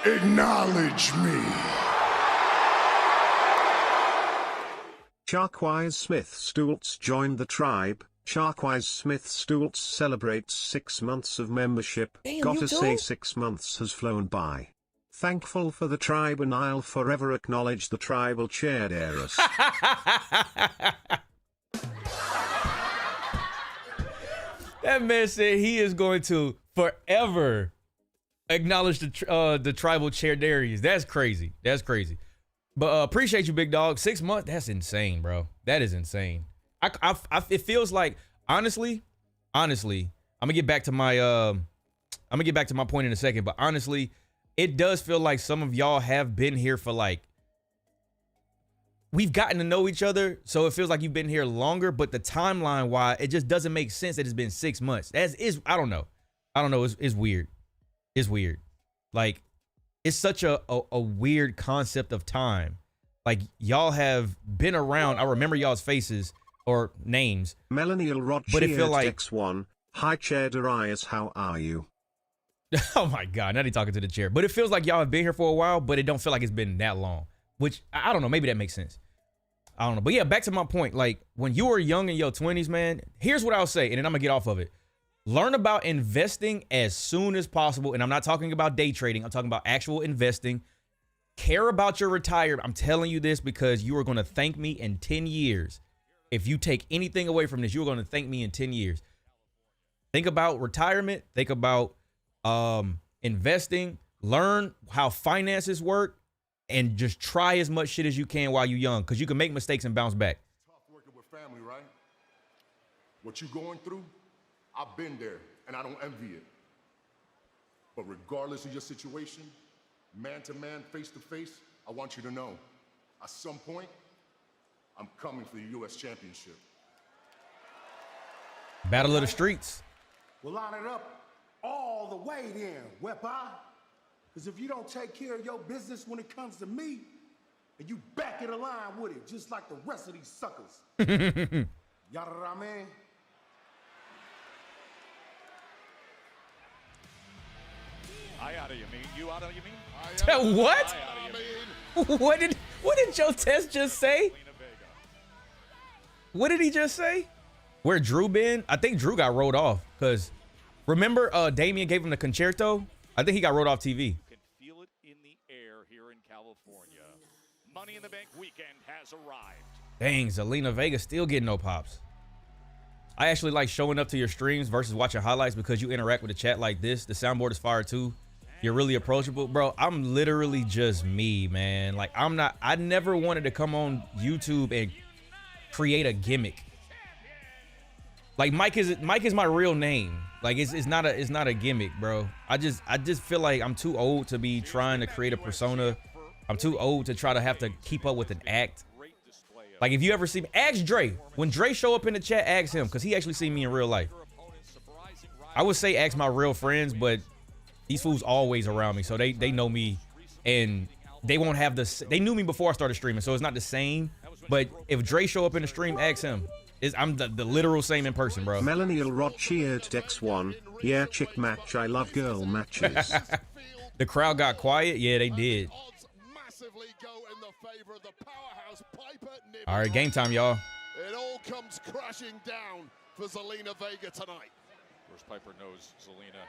acknowledge me. Sharkwise Smith Stultz joined the tribe. Sharkwise Smith Stultz celebrates 6 months of membership. Damn, Gotta say 6 months has flown by. Thankful for the tribe, and I'll forever acknowledge the tribal chair heiress. That man said he is going to forever acknowledge the tribal chair Darius. That's crazy. That's crazy. But appreciate you, big dog. 6 months. That's insane, bro. That is insane. It feels like, honestly, I'm gonna get back to my point in a second. But honestly, it does feel like some of y'all have been here for like, we've gotten to know each other, so it feels like you've been here longer, but the timeline wise, it just doesn't make sense that it's been 6 months. I don't know. It's weird. It's weird. Like, it's such a weird concept of time. Like, y'all have been around. I remember y'all's faces or names. Melanial Rod, but it feel like X1. Hi, Chair Darius, how are you? Oh my God, now they talking to the chair. But it feels like y'all have been here for a while, but it don't feel like it's been that long. Which, I don't know, maybe that makes sense. I don't know. But yeah, back to my point. Like, when you were young in your 20s, man, here's what I'll say, and then I'm going to get off of it. Learn about investing as soon as possible. And I'm not talking about day trading. I'm talking about actual investing. Care about your retirement. I'm telling you this because you are going to thank me in 10 years. If you take anything away from this, you're going to thank me in 10 years. Think about retirement. Think about investing. Learn how finances work. And just try as much shit as you can while you're young, because you can make mistakes and bounce back. Tough working with family, right? What you going through, I've been there, and I don't envy it. But regardless of your situation, man to man, face to face, I want you to know, at some point, I'm coming for the U.S. Championship. Battle of the streets. We'll line it up all the way then, Wepa. Because if you don't take care of your business when it comes to me, and you back in the line with it, just like the rest of these suckers. Yada man. I oughta, you mean? You oughta, you mean? What? What did Joe Test just say? What did he just say? Where Drew been? I think Drew got rolled off. Because remember Damian gave him the concerto? I think he got rolled off TV. You can feel it in the air here in California. Money in the Bank weekend has arrived. Dang, Zelina Vega still getting no pops. I actually like showing up to your streams versus watching highlights because you interact with the chat like this. The soundboard is fire too. You're really approachable. Bro, I'm literally just me, man. Like, I never wanted to come on YouTube and create a gimmick. Like, Mike is my real name. Like, it's not a gimmick, bro. I just feel like I'm too old to be trying to create a persona. I'm too old to try to have to keep up with an act. Like, if you ever see me, ask Dre. When Dre show up in the chat, ask him, because he actually seen me in real life. I would say ask my real friends, but these fools always around me, so they know me, and they won't have the. They knew me before I started streaming, so it's not the same. But if Dre show up in the stream, ask him. I'm the literal same in person, bro. Melanial Rod cheered X1. Yeah, chick match. I love girl matches. The crowd got quiet. Yeah, they did. All right, game time, y'all. It all comes crashing down for Zelina Vega tonight. Of course, Piper knows Zelina.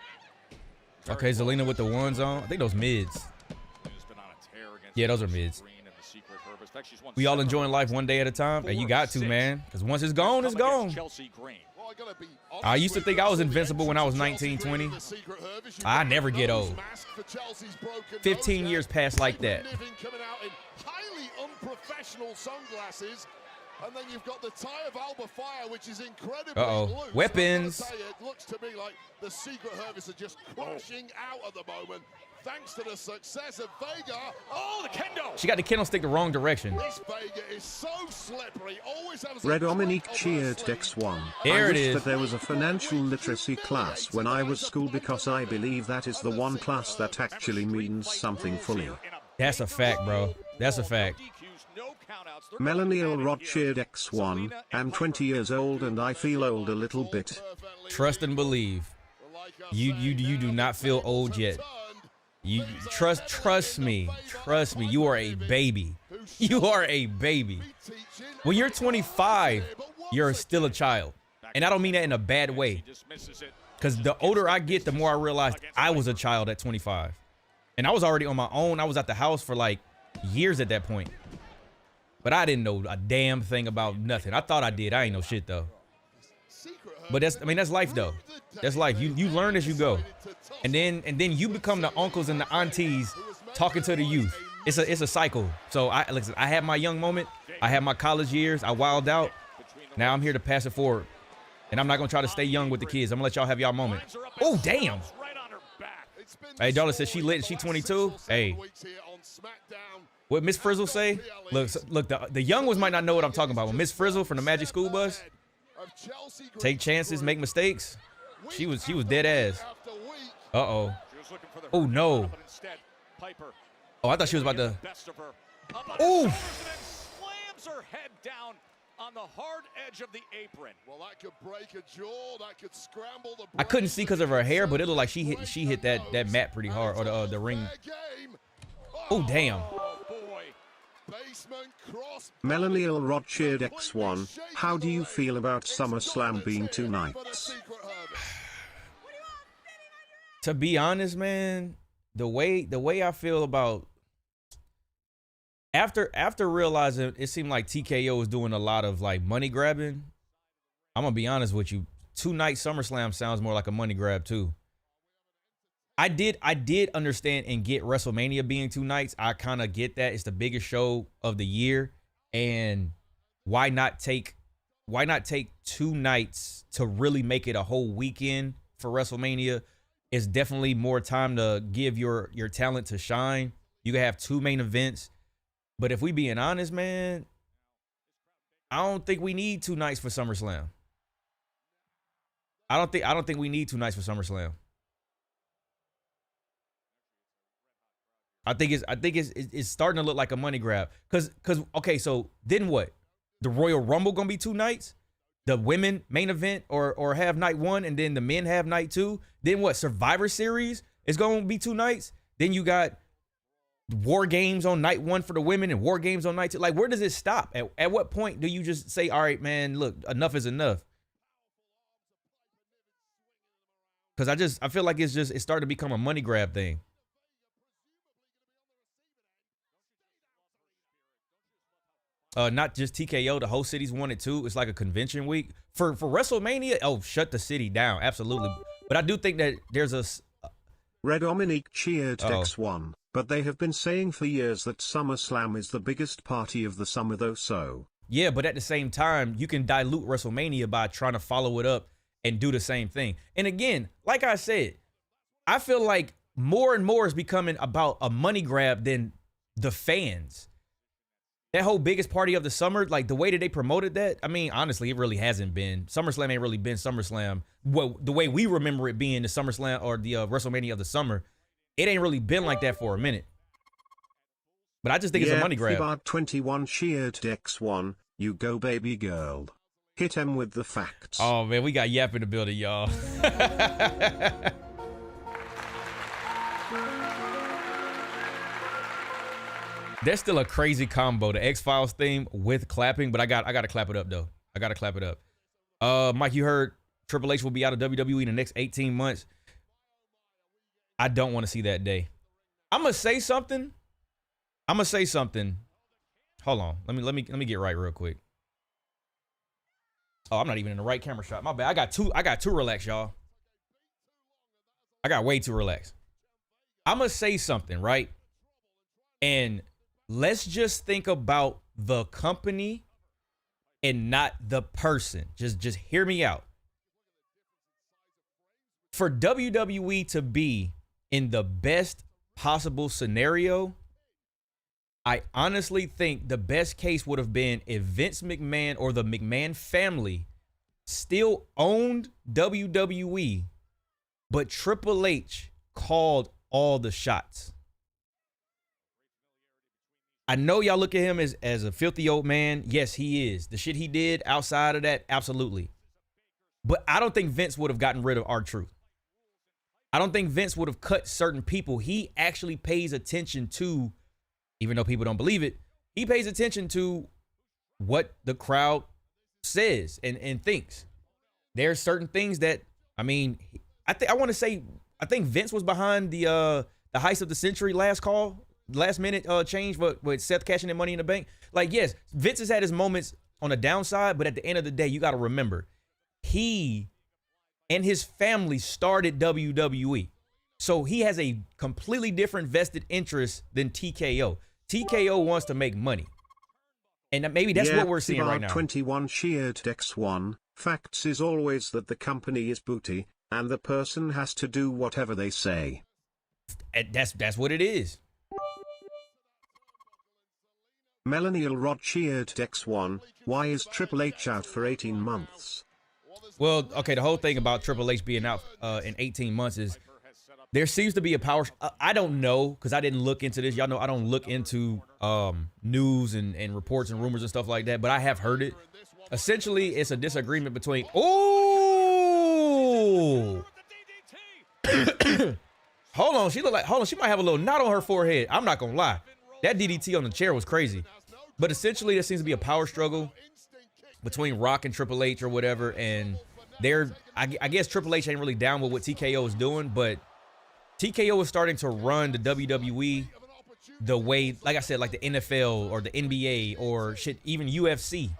Okay, Zelina with the ones on. I think those mids. Yeah, those are mids. We all enjoying life one day at a time. And you got to, man. Because once it's gone, it's gone. I used to think I was invincible when I was 19, 20. I never get old. 15 years passed like that. Coming out in highly unprofessional sunglasses. And then you've got the tie of Alba Fire, which is incredibly loose. Weapons. It looks to me like the Secret Service are just crashing out at the moment, thanks to the success of Vega. Oh, the kendo! She got the kendo stick the wrong direction. This Vega is so slippery. Always has Red Dominique cheered X1. There I it wish is. that there was a financial literacy class when I was school, because I believe that is the one class that actually means something fully. That's a fact, bro. That's a fact. Melanie Elrod cheered X1. I'm 20 years old and I feel old a little bit. Trust and believe. You do not feel old yet. You trust me. Trust me. You are a baby. You are a baby. When you're 25, you're still a child. And I don't mean that in a bad way. Because the older I get, the more I realize I was a child at 25. And I was already on my own. I was at the house for like years at that point. But I didn't know a damn thing about nothing. I thought I did. I ain't know shit though. But that's life though. That's life. You learn as you go. And then you become the uncles and the aunties talking to the youth. It's a cycle. So listen, I had my young moment. I had my college years. I wilded out. Now I'm here to pass it forward. And I'm not gonna try to stay young with the kids. I'm gonna let y'all have y'all moment. Oh damn. Hey, Dollar says she lit. She 22. Hey. What Miss Frizzle say? Look, the young ones might not know what I'm talking about. When Miss Frizzle from the Magic School Bus, take chances, make mistakes. She was dead ass. Uh-oh. Oh no. Oh, I thought she was about to. Oh. Slams her head down on the hard edge of the apron. Well, that could break a jaw. That could scramble the. I couldn't see because of her hair, but it looked like she hit that mat pretty hard, or the ring. Oh damn. Melanie Elrod cheered X1. How do you feel about SummerSlam being 2 nights? To be honest, man, the way I feel about after realizing it seemed like TKO was doing a lot of like money grabbing, I'm gonna be honest with you. 2-night SummerSlam sounds more like a money grab too. I did understand and get WrestleMania being 2 nights. I kind of get that. It's the biggest show of the year. And why not take 2 nights to really make it a whole weekend for WrestleMania? It's definitely more time to give your talent to shine. You can have 2 main events. But if we being honest, man, I don't think we need 2 nights for SummerSlam. I don't think we need 2 nights for SummerSlam. I think it's starting to look like a money grab. Cause okay, so then what? The Royal Rumble gonna be 2 nights? The women main event or have night 1 and then the men have night 2? Then what? Survivor Series is gonna be 2 nights? Then you got War Games on night 1 for the women and War Games on night 2. Like, where does it stop? At what point do you just say, all right, man, look, enough is enough? Cause I feel like it's starting to become a money grab thing. Not just TKO, the whole city's wanted too. It's like a convention week for WrestleMania. Oh, shut the city down, absolutely. But I do think that there's a Red Dominique cheered X1, but they have been saying for years that SummerSlam is the biggest party of the summer, though. So yeah, but at the same time, you can dilute WrestleMania by trying to follow it up and do the same thing. And again, like I said, I feel like more and more is becoming about a money grab than the fans. That whole biggest party of the summer, like the way that they promoted that, I mean, honestly, it really hasn't been. SummerSlam ain't really been SummerSlam. Well, the way we remember it being the SummerSlam or the WrestleMania of the summer, it ain't really been like that for a minute. But I just think it's a money grab. About 21 cheered X1. You go, baby girl. Hit him with the facts. Oh man, we got Yap in the building, y'all. That's still a crazy combo, the X-Files theme with clapping, but I gotta clap it up though. I gotta clap it up. Mike, you heard Triple H will be out of WWE in the next 18 months. I don't want to see that day. I'm gonna say something. Hold on. Let me get right real quick. Oh, I'm not even in the right camera shot. My bad. I got too relaxed, y'all. I got way too relaxed. I'm going to say something, right? And let's just think about the company and not the person. Just hear me out. For WWE to be in the best possible scenario, I honestly think the best case would have been if Vince McMahon or the McMahon family still owned WWE, but Triple H called all the shots. I know y'all look at him as a filthy old man. Yes, he is. The shit he did outside of that, absolutely. But I don't think Vince would have gotten rid of R-Truth. I don't think Vince would have cut certain people. He actually pays attention to, even though people don't believe it, he pays attention to what the crowd says and thinks. There's certain things that, I mean, I think Vince was behind the heist of the century last minute change with Seth cashing in Money in the Bank. Like, yes, Vince has had his moments on the downside, but at the end of the day, you got to remember, he and his family started WWE. So he has a completely different vested interest than TKO. TKO wants to make money. And maybe that's what we're seeing right now. 21 sheared X1. Facts is always that the company is booty, and the person has to do whatever they say. That's what it is. Melanie Rod cheered X1. Why is Triple H out for 18 months? Well, okay, the whole thing about Triple H being out in 18 months is there seems to be a power. I don't know, because I didn't look into this. Y'all know I don't look into news and reports and rumors and stuff like that, but I have heard it. Essentially, it's a disagreement between. Oh! Hold on, she might have a little knot on her forehead. I'm not gonna lie. That DDT on the chair was crazy. But essentially, there seems to be a power struggle between Rock and Triple H or whatever. And I guess Triple H ain't really down with what TKO is doing, but TKO is starting to run the WWE the way, like I said, like the NFL or the NBA or shit, even UFC.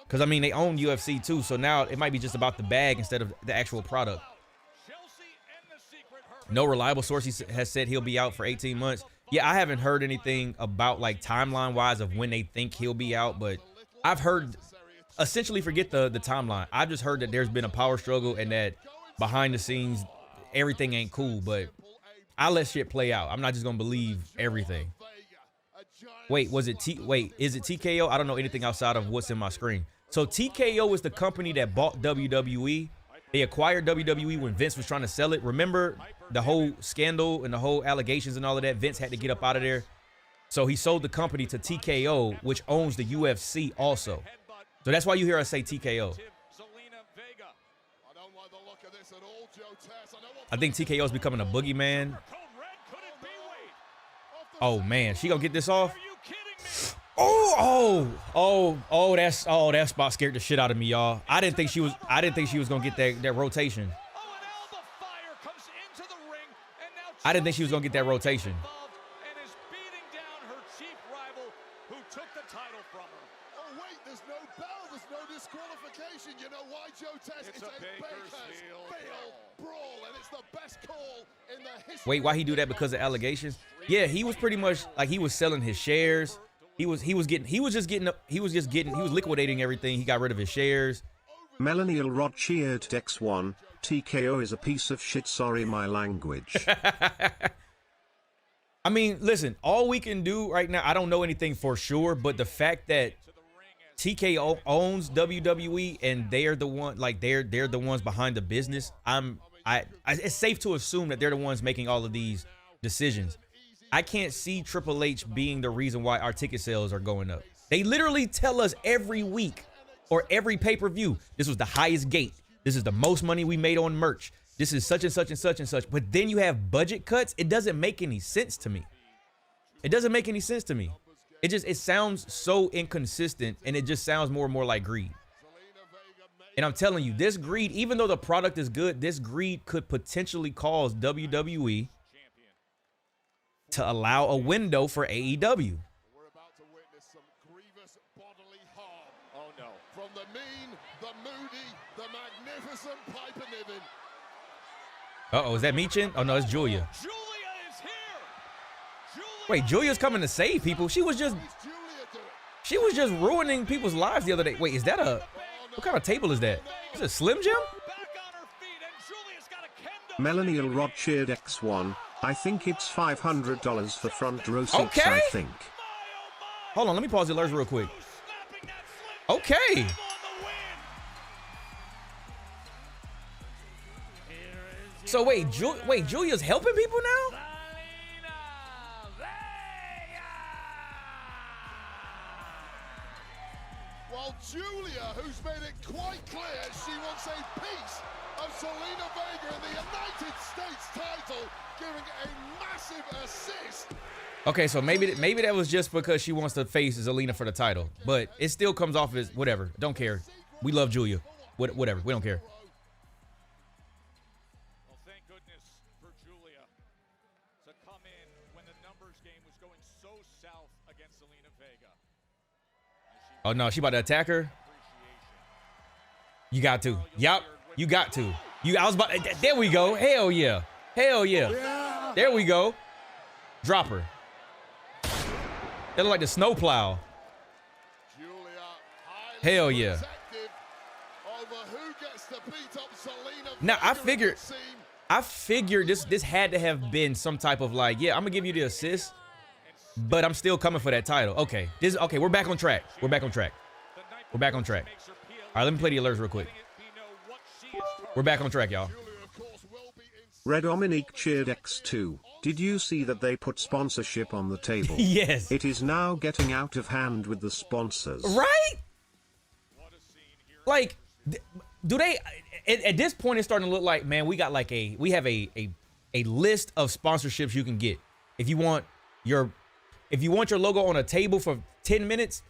Because, I mean, they own UFC too. So now it might be just about the bag instead of the actual product. No reliable source has said he'll be out for 18 months. Yeah, I haven't heard anything about like timeline wise of when they think he'll be out, but I've heard, essentially forget the timeline. I've just heard that there's been a power struggle and that behind the scenes, everything ain't cool, but I'll let shit play out. I'm not just gonna believe everything. Wait, is it TKO? I don't know anything outside of what's in my screen. So TKO is the company that bought WWE. They acquired WWE when Vince was trying to sell it. Remember the whole scandal and the whole allegations and all of that? Vince had to get up out of there. So he sold the company to TKO, which owns the UFC also. So that's why you hear us say TKO. I think TKO is becoming a boogeyman. Oh, man. She gonna get this off? That spot scared the shit out of me, y'all. I didn't think she was gonna get that rotation. I didn't think she was gonna get that rotation. Wait, why he do that? Because of allegations? Yeah, he was pretty much like he was selling his shares. He was liquidating everything. He got rid of his shares. Melanie Rod cheered X1. TKO is a piece of shit. Sorry, my language. I mean, listen, all we can do right now, I don't know anything for sure, but the fact that TKO owns WWE and they're the ones behind the business, it's safe to assume that they're the ones making all of these decisions. I can't see Triple H being the reason why our ticket sales are going up. They literally tell us every week or every pay-per-view, this was the highest gate. This is the most money we made on merch. This is such and such and such and such. But then you have budget cuts. It doesn't make any sense to me. It doesn't make any sense to me. It sounds so inconsistent, and it just sounds more and more like greed. And I'm telling you, this greed, even though the product is good, this greed could potentially cause WWE to allow a window for AEW. bodily harm. Oh no. From the mean, the moody, the magnificent Piper Niven. Uh-oh, is that Michin? Oh, no, it's Giulia. Giulia is here. Wait, Julia's coming to save people? She was just ruining people's lives the other day. Wait, is that what kind of table is that? Is it a Slim Jim? Melanie Elrod cheered X1. I think it's $500 for front row seats, I think. Hold on, let me pause the alerts real quick. Okay. So wait, Julia's helping people now? While Giulia, who's made it quite clear she wants a piece of Zelina Vega in the United States title, giving a massive assist. Okay, so maybe that was just because she wants to face Zelina for the title, but it still comes off as whatever. Don't care. We love Giulia. Whatever. We don't care. Well, thank goodness for Giulia to come in when the numbers game was going so south against Zelina Vega. Oh no, she about to attack her. You got to. Yup. You got to. I was about. There we go. Hell yeah. Hell yeah. There we go. Drop her. That look like the snowplow. Hell yeah. Now I figured this had to have been some type of like, yeah, I'm gonna give you the assist, but I'm still coming for that title. Okay. Okay, we're back on track. We're back on track. All right, let me play the alerts real quick. We're back on track, y'all. Red Dominique cheered X2. Did you see that they put sponsorship on the table? Yes. It is now getting out of hand with the sponsors. Right? Like, do they, at this point, it's starting to look like, man, we have a list of sponsorships you can get. If you want your logo on a table for 10 minutes,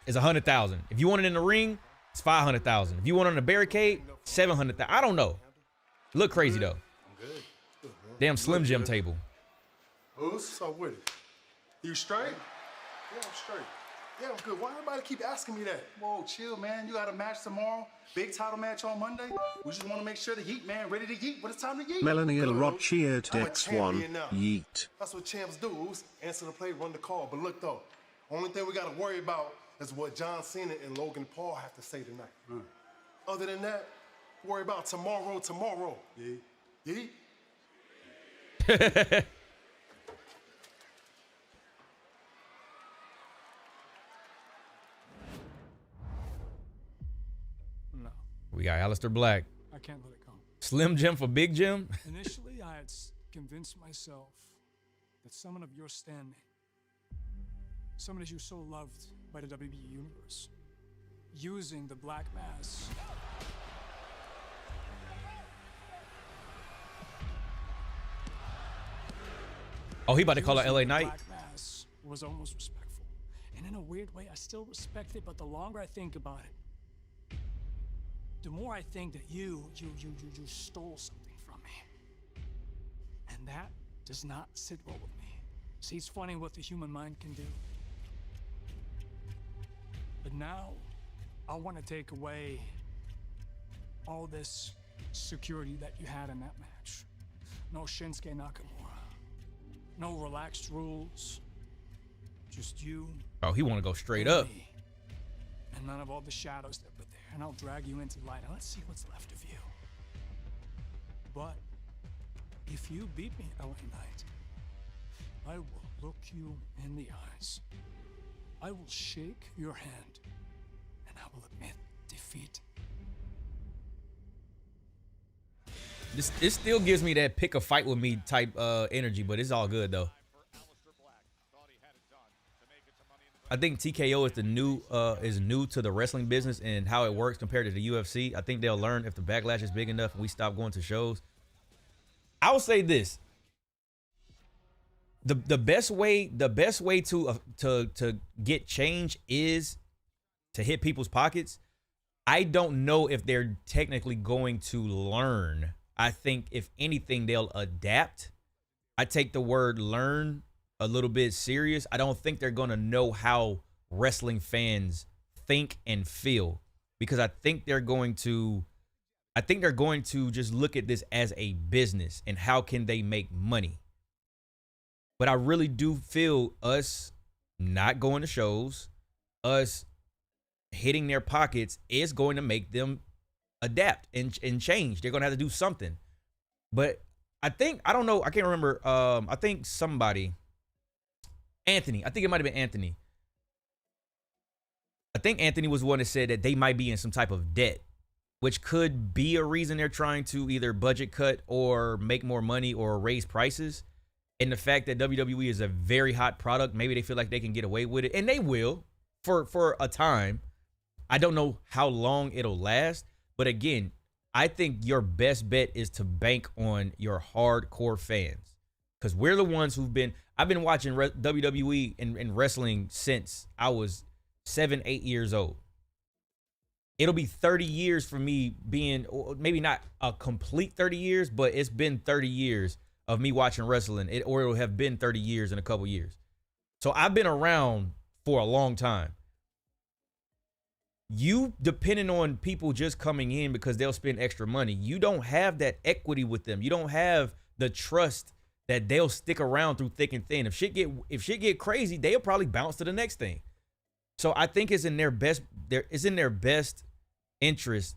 it's 100,000. If you want it in the ring, it's 500,000. If you want it on a barricade, 700,000. I don't know. Look crazy though. Damn Slim Jim table. What's up with it? You straight? Yeah, I'm straight. Yeah, I'm good. Why everybody keep asking me that? Whoa, chill, man. You got a match tomorrow. Big title match on Monday. We just want to make sure the Heat, man, ready to yeet. But it's time to yeet. Melanie Elrod cheered X1. Yeet. That's what champs do. Answer the play, run the call. But look, though, only thing we got to worry about is what John Cena and Logan Paul have to say tonight. Other than that, worry about tomorrow. Yeet. No. We got Aleister Black. I can't let it go. Slim Jim for Big Jim. Initially, I had convinced myself that someone of your standing, someone that you so loved by the WWE Universe, using the Black Mass Oh, he about to call it LA Knight. Black Mass was almost respectful. And in a weird way, I still respect it, but the longer I think about it, the more I think that you stole something from me. And that does not sit well with me. See, it's funny what the human mind can do. But now, I want to take away all this security that you had in that match. No Shinsuke Nakamura. No relaxed rules. Just you. Oh, he want to go straight up. Me. And none of all the shadows that were there. And I'll drag you into light. And let's see what's left of you. But if you beat me, LA Knight, I will look you in the eyes. I will shake your hand. And I will admit defeat. This still gives me that pick a fight with me type energy, but it's all good though. I think TKO is new to the wrestling business and how it works compared to the UFC. I think they'll learn if the backlash is big enough and we stop going to shows. I will say this: the best way to get change is to hit people's pockets. I don't know if they're technically going to learn. I think if anything, they'll adapt. I take the word learn a little bit serious. I don't think they're going to know how wrestling fans think and feel, because I think they're going to just look at this as a business and how can they make money. But I really do feel us not going to shows, us hitting their pockets is going to make them adapt and change. They're going to have to do something. But I don't know, I can't remember. I think Anthony, I think it might have been Anthony. I think Anthony was the one that said that they might be in some type of debt, which could be a reason they're trying to either budget cut or make more money or raise prices. And the fact that WWE is a very hot product, maybe they feel like they can get away with it, and they will for a time. I don't know how long it'll last, but again, I think your best bet is to bank on your hardcore fans, because we're the ones I've been watching WWE and wrestling since I was 7-8 years old. It'll be 30 years for me being, maybe not a complete 30 years, but it's been 30 years of me watching wrestling, or it'll have been 30 years in a couple years. So I've been around for a long time. You depending on people just coming in because they'll spend extra money, you don't have that equity with them. You don't have the trust that they'll stick around through thick and thin. If shit get crazy, they'll probably bounce to the next thing. So I think it's in their best interest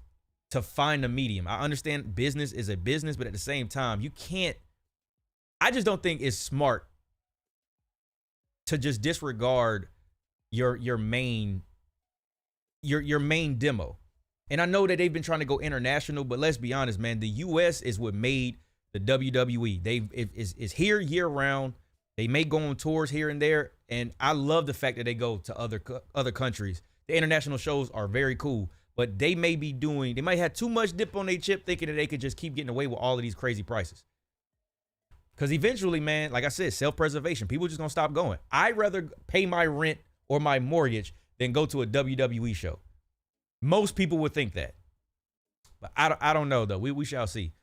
to find a medium. I understand business is a business, but at the same time, I just don't think it's smart to just disregard your main demo. And I know that they've been trying to go international, but let's be honest, man, the US is what made the WWE. Is here year round. They may go on tours here and there, and I love the fact that they go to other countries. The international shows are very cool, but they might have too much dip on their chip thinking that they could just keep getting away with all of these crazy prices. Because eventually, man, like I said, self-preservation, people just gonna stop going. I'd rather pay my rent or my mortgage than go to a WWE show. Most people would think that, but I don't know though. We shall see.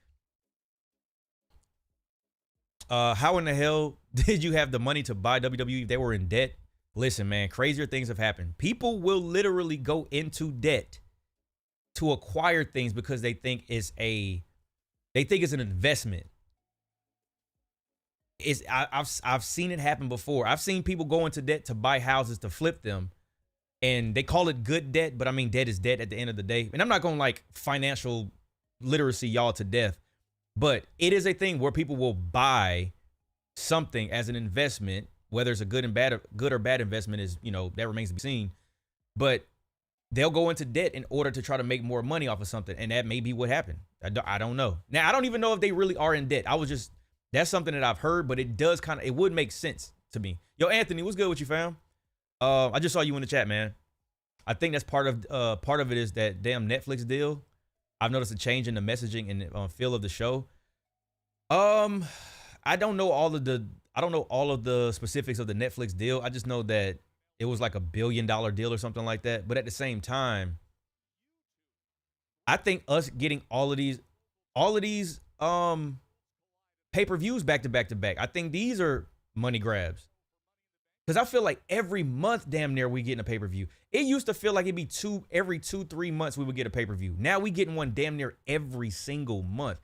How in the hell did you have the money to buy WWE if they were in debt? Listen, man, crazier things have happened. People will literally go into debt to acquire things because they think it's an investment. I've seen it happen before. I've seen people go into debt to buy houses to flip them, and they call it good debt, but I mean, debt is debt at the end of the day. And I'm not going to financial literacy y'all to death, but it is a thing where people will buy something as an investment, whether it's a good or bad investment is, that remains to be seen. But they'll go into debt in order to try to make more money off of something. And that may be what happened. I don't know. Now, I don't even know if they really are in debt. That's something that I've heard, but it would make sense to me. Yo, Anthony, what's good with you, fam? I just saw you in the chat, man. I think that's part of it is that damn Netflix deal. I've noticed a change in the messaging and feel of the show. I don't know all of the specifics of the Netflix deal. I just know that it was like $1 billion deal or something like that. But at the same time, I think us getting all of these pay-per-views back to back to back, I think these are money grabs. Because I feel like every month, damn near, we getting a pay-per-view. It used to feel like it'd be every 2-3 months we would get a pay-per-view. Now we getting one damn near every single month.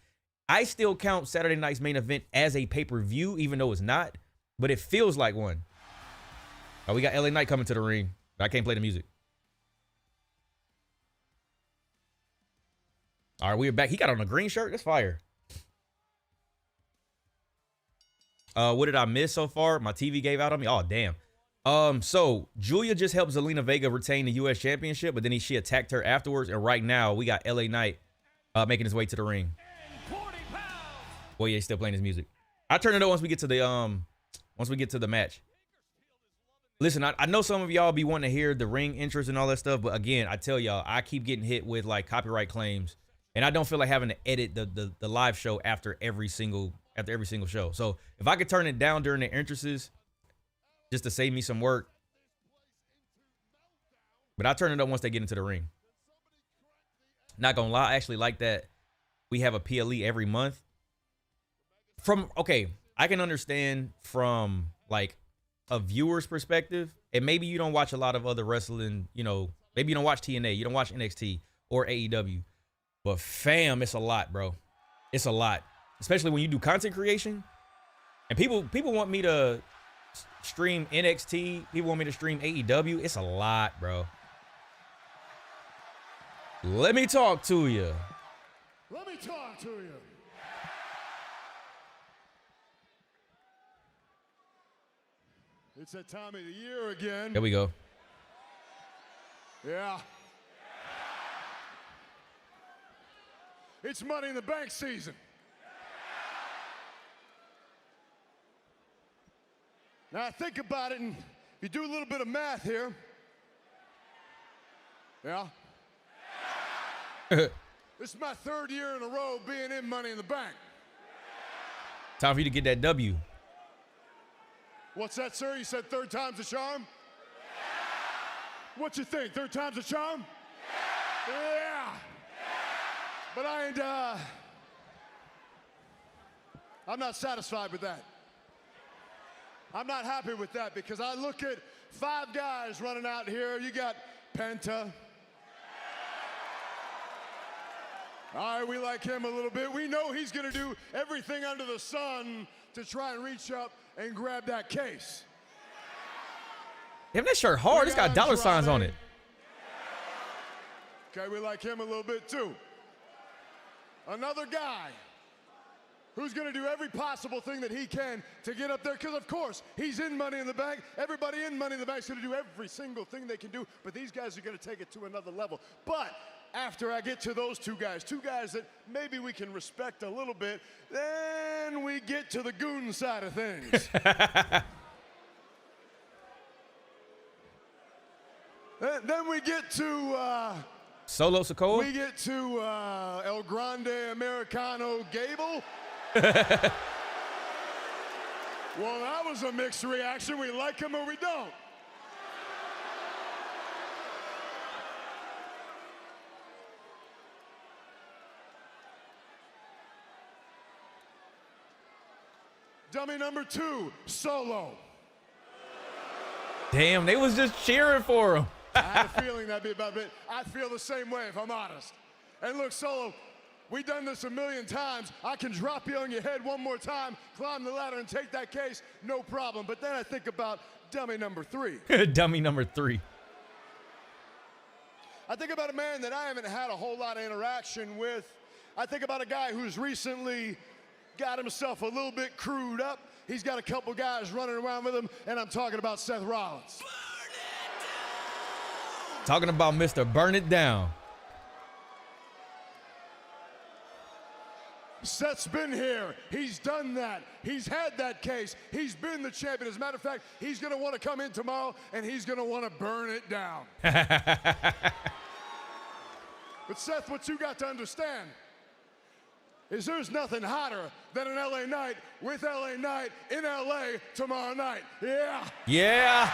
I still count Saturday night's main event as a pay-per-view, even though it's not, but it feels like one. Oh, we got LA Knight coming to the ring, but I can't play the music. All right, we're back. He got on a green shirt. That's fire. What did I miss so far? My TV gave out on me. Oh, damn. So Giulia just helped Zelina Vega retain the U.S. Championship, but then she attacked her afterwards. And right now we got LA Knight making his way to the ring. Well, yeah, he's still playing his music. I'll turn it on once we get to the match. Listen, I know some of y'all be wanting to hear the ring entrance and all that stuff, but again, I tell y'all, I keep getting hit with copyright claims, and I don't feel like having to edit the live show after every single show. So if I could turn it down during the entrances, just to save me some work, but I turn it up once they get into the ring. Not gonna lie, I actually like that we have a PLE every month. I can understand from a viewer's perspective and maybe you don't watch a lot of other wrestling, you know, maybe you don't watch TNA, you don't watch NXT or AEW, but fam, it's a lot, bro. It's a lot, especially when you do content creation. And people want me to stream NXT. People want me to stream AEW. It's a lot, bro. Let me talk to you. Let me talk to you. It's that time of the year again. There we go. Yeah. It's Money in the Bank season. Now think about it, and if you do a little bit of math here. Yeah. This is my 3rd year in a row being in Money in the Bank. Time for you to get that W. What's that, sir? You said 3rd time's a charm? What you think? 3rd time's a charm? Yeah. But I'm not satisfied with that. I'm not happy with that because I look at 5 guys running out here. You got Penta. All right, we like him a little bit. We know he's going to do everything under the sun to try and reach up and grab that case. Damn, that shirt hard. It's got dollar signs on it. Okay, we like him a little bit too. Another guy who's going to do every possible thing that he can to get up there, because of course he's in Money in the Bank. Everybody in Money in the Bank is going to do every single thing they can do, but these guys are going to take it to another level. But after I get to those 2 guys that maybe we can respect a little bit, then we get to the goon side of things. Then we get to Solo Sikoa. We get to El Grande Americano Gable. Well, that was a mixed reaction. We like him or we don't. Dummy number 2, Solo. Damn, they was just cheering for him. I had a feeling that'd be about it. I feel the same way, if I'm honest. And look, Solo, we've done this a million times. I can drop you on your head one more time, climb the ladder, and take that case, no problem. But then I think about dummy number 3. Dummy number 3. I think about a man that I haven't had a whole lot of interaction with. I think about a guy who's recently got himself a little bit crewed up. He's got a couple guys running around with him, and I'm talking about Seth Rollins. Talking about Mr. Burn It Down. Seth's been here. He's done that. He's had that case. He's been the champion. As a matter of fact, he's going to want to come in tomorrow, and he's going to want to burn it down. But Seth, what you got to understand is there's nothing hotter than an LA night with LA Knight in LA tomorrow night. Yeah. Yeah.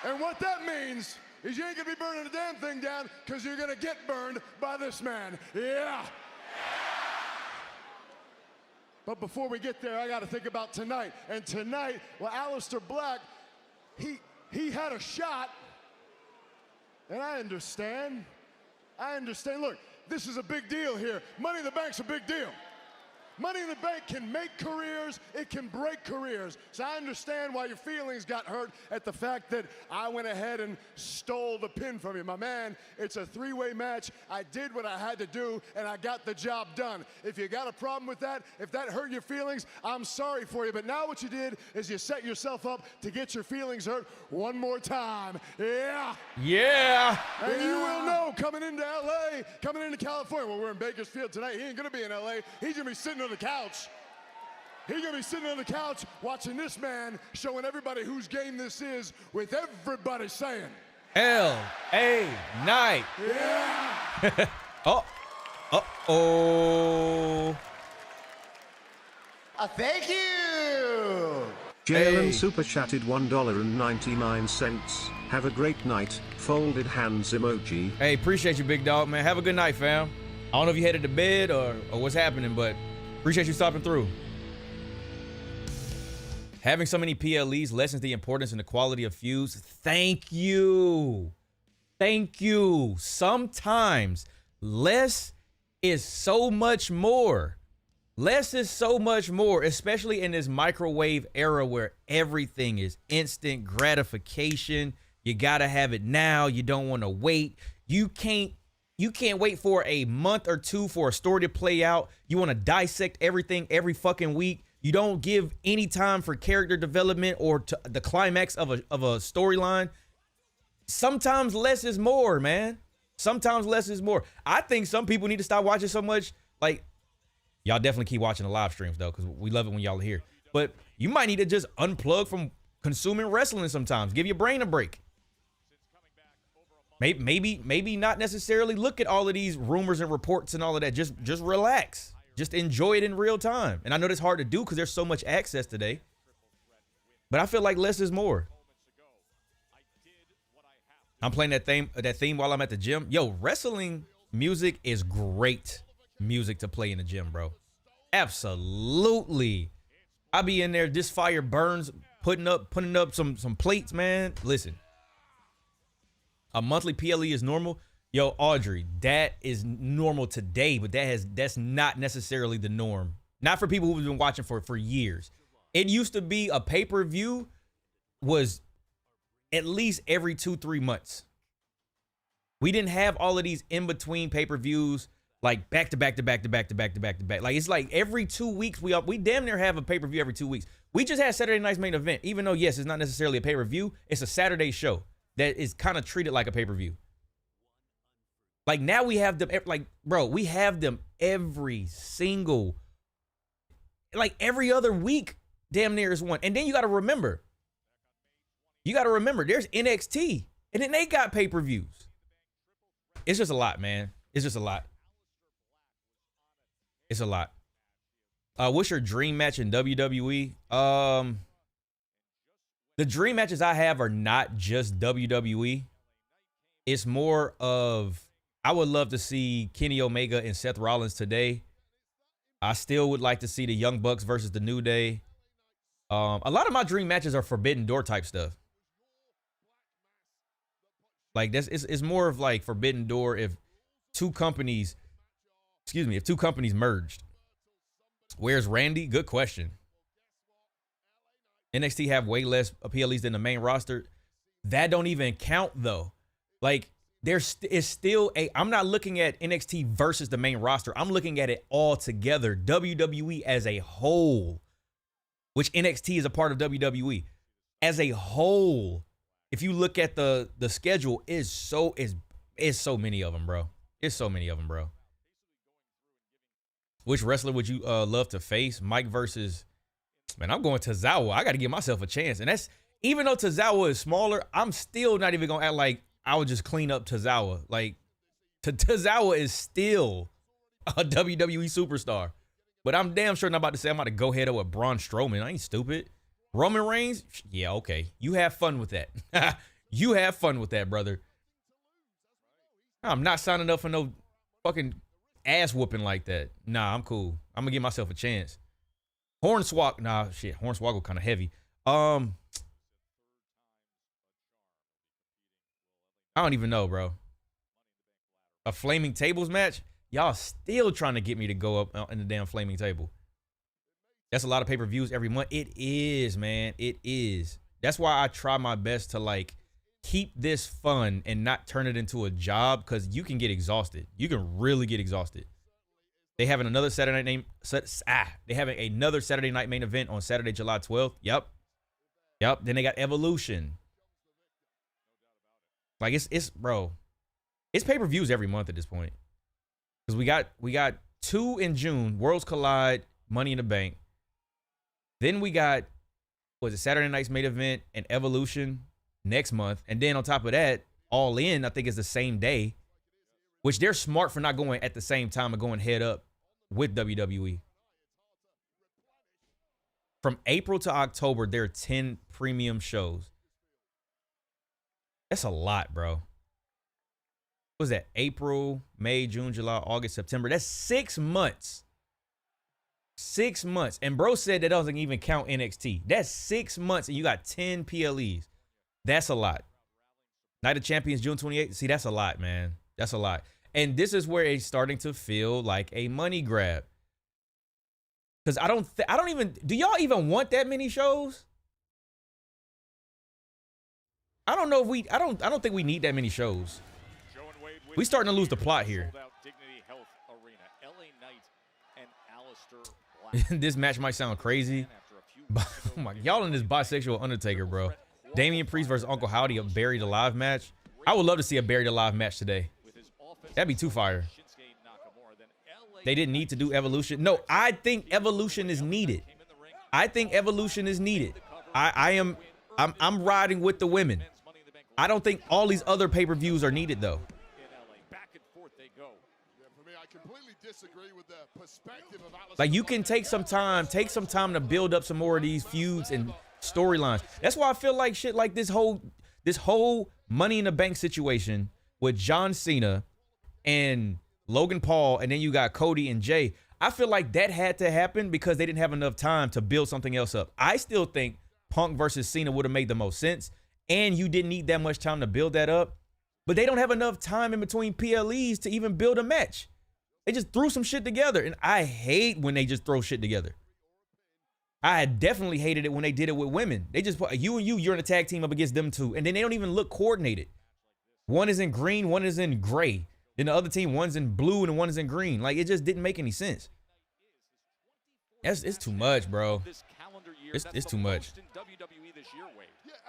And what that means is you ain't gonna be burning the damn thing down because you're gonna get burned by this man. Yeah. But before we get there, I gotta think about tonight. And tonight, well, Aleister Black, he had a shot. And I understand. Look, this is a big deal here. Money in the Bank's a big deal. Money in the Bank can make careers, it can break careers. So I understand why your feelings got hurt at the fact that I went ahead and stole the pin from you. My man, it's a 3-way match. I did what I had to do, and I got the job done. If you got a problem with that, if that hurt your feelings, I'm sorry for you. But now what you did is you set yourself up to get your feelings hurt one more time. Yeah. Yeah. And you will know coming into LA, coming into California, well, we're in Bakersfield tonight. He ain't going to be in LA. He's going to be sitting on the couch. He's going to be sitting on the couch watching this man showing everybody whose game this is with everybody saying, L.A. Knight. Yeah. Uh-oh. Thank you. Jalen Hey. super chatted $1.99. Have a great night. Folded hands emoji. Hey, appreciate you, big dog, man. Have a good night, fam. I don't know if you headed to bed or what's happening, but appreciate you stopping through. Having so many PLEs lessens the importance and the quality of feuds. Thank you. Thank you. Sometimes less is so much more. Less is so much more, especially in this microwave era where everything is instant gratification. You got to have it now. You don't want to wait. You can't wait for a month or two for a story to play out. You want to dissect everything every fucking week. You don't give any time for character development or to the climax of a storyline. Sometimes less is more, man. Sometimes less is more. I think some people need to stop watching so much. Like, y'all definitely keep watching the live streams, though, because we love it when y'all are here. But you might need to just unplug from consuming wrestling sometimes. Give your brain a break. Maybe not necessarily look at all of these rumors and reports and all of that. Just relax. Just enjoy it in real time. And I know that's hard to do because there's so much access today. But I feel like less is more. I'm playing that theme while I'm at the gym. Yo, wrestling music is great music to play in the gym, bro. Absolutely. I be in there, this fire burns, putting up some plates, man. Listen. A monthly PLE is normal. Yo, Audrey, that is normal today, but that's not necessarily the norm. Not for people who've been watching for years. It used to be a pay-per-view was at least every 2-3 months. We didn't have all of these in-between pay-per-views like back to back. Like it's like every 2 weeks we damn near have a pay-per-view every 2 weeks. We just had Saturday night's main event, even though yes, it's not necessarily a pay-per-view. It's a Saturday show that is kind of treated like a pay-per-view. Like now we have them, like, bro, we have them every single, like every other week, damn near is one. And then you got to remember, there's NXT, and then they got pay-per-views. It's just a lot, man. It's just a lot. It's a lot. What's your dream match in WWE? The dream matches I have are not just WWE. It's more of, I would love to see Kenny Omega and Seth Rollins today. I still would like to see the Young Bucks versus the New Day. A lot of my dream matches are Forbidden Door type stuff. Like this, it's more of like Forbidden Door if two companies merged. Where's Randy? Good question. NXT have way less PLEs than the main roster. That don't even count though. Like there's still I'm not looking at NXT versus the main roster. I'm looking at it all together. WWE as a whole, which NXT is a part of WWE as a whole. If you look at the schedule, is so many of them, bro. It's so many of them, bro. Which wrestler would you love to face? Mike versus, man, I'm going to Tozawa. I got to give myself a chance. And that's, even though Tozawa is smaller, I'm still not even going to act like I would just clean up Tozawa. Like, Tozawa is still a WWE superstar. But I'm damn sure not about to say I'm about to go head up with Braun Strowman. I ain't stupid. Roman Reigns? Yeah, okay. You have fun with that. You have fun with that, brother. I'm not signing up for no fucking ass whooping like that. Nah, I'm cool. I'm gonna give myself a chance. Hornswoggle. Nah, shit. Hornswoggle kind of heavy. I don't even know, bro. A Flaming Tables match? Y'all still trying to get me to go up in the damn Flaming Table. That's a lot of pay-per-views every month. It is, man. It is. That's why I try my best to like keep this fun and not turn it into a job, because you can get exhausted. You can really get exhausted. They having another Saturday night main event on Saturday, July 12th. Yep. Then they got Evolution. Like it's bro, it's pay-per-views every month at this point. Because we got 2 in June, Worlds Collide, Money in the Bank. Then we got, was it Saturday night's main event and Evolution next month. And then on top of that, All In, I think, is the same day, which they're smart for not going at the same time and going head up with WWE. From April to October, there are 10 premium shows. That's a lot, bro. What was that? April, May, June, July, August, September. That's 6 months. 6 months. And bro said that doesn't even count NXT. That's 6 months and you got 10 PLEs. That's a lot. Night of Champions, June 28th. See, that's a lot, man. That's a lot. And this is where it's starting to feel like a money grab. Because I don't even, do y'all even want that many shows? I don't know if we, I don't think we need that many shows. We starting to lose the plot here. This match might sound crazy, but oh my, y'all in this bisexual Undertaker, bro. Damian Priest versus Uncle Howdy, a buried alive match. I would love to see a buried alive match today. That'd be too fire. They didn't need to do Evolution. No, I think Evolution is needed. I think Evolution is needed. I'm riding with the women. I don't think all these other pay-per-views are needed though. Like, you can take some time to build up some more of these feuds and storylines. That's why I feel like shit like this whole Money in the Bank situation with John Cena and Logan Paul, and then you got Cody and Jay. I feel like that had to happen because they didn't have enough time to build something else up. I still think Punk versus Cena would have made the most sense, and you didn't need that much time to build that up. But they don't have enough time in between PLEs to even build a match. They just threw some shit together, and I hate when they just throw shit together. I definitely hated it when they did it with women. They just put you and you're in a tag team up against them two, and then they don't even look coordinated. One is in green, one is in gray. Then the other team, one's in blue and one is in green. Like, it just didn't make any sense. It's too much, bro. It's too much. Yeah,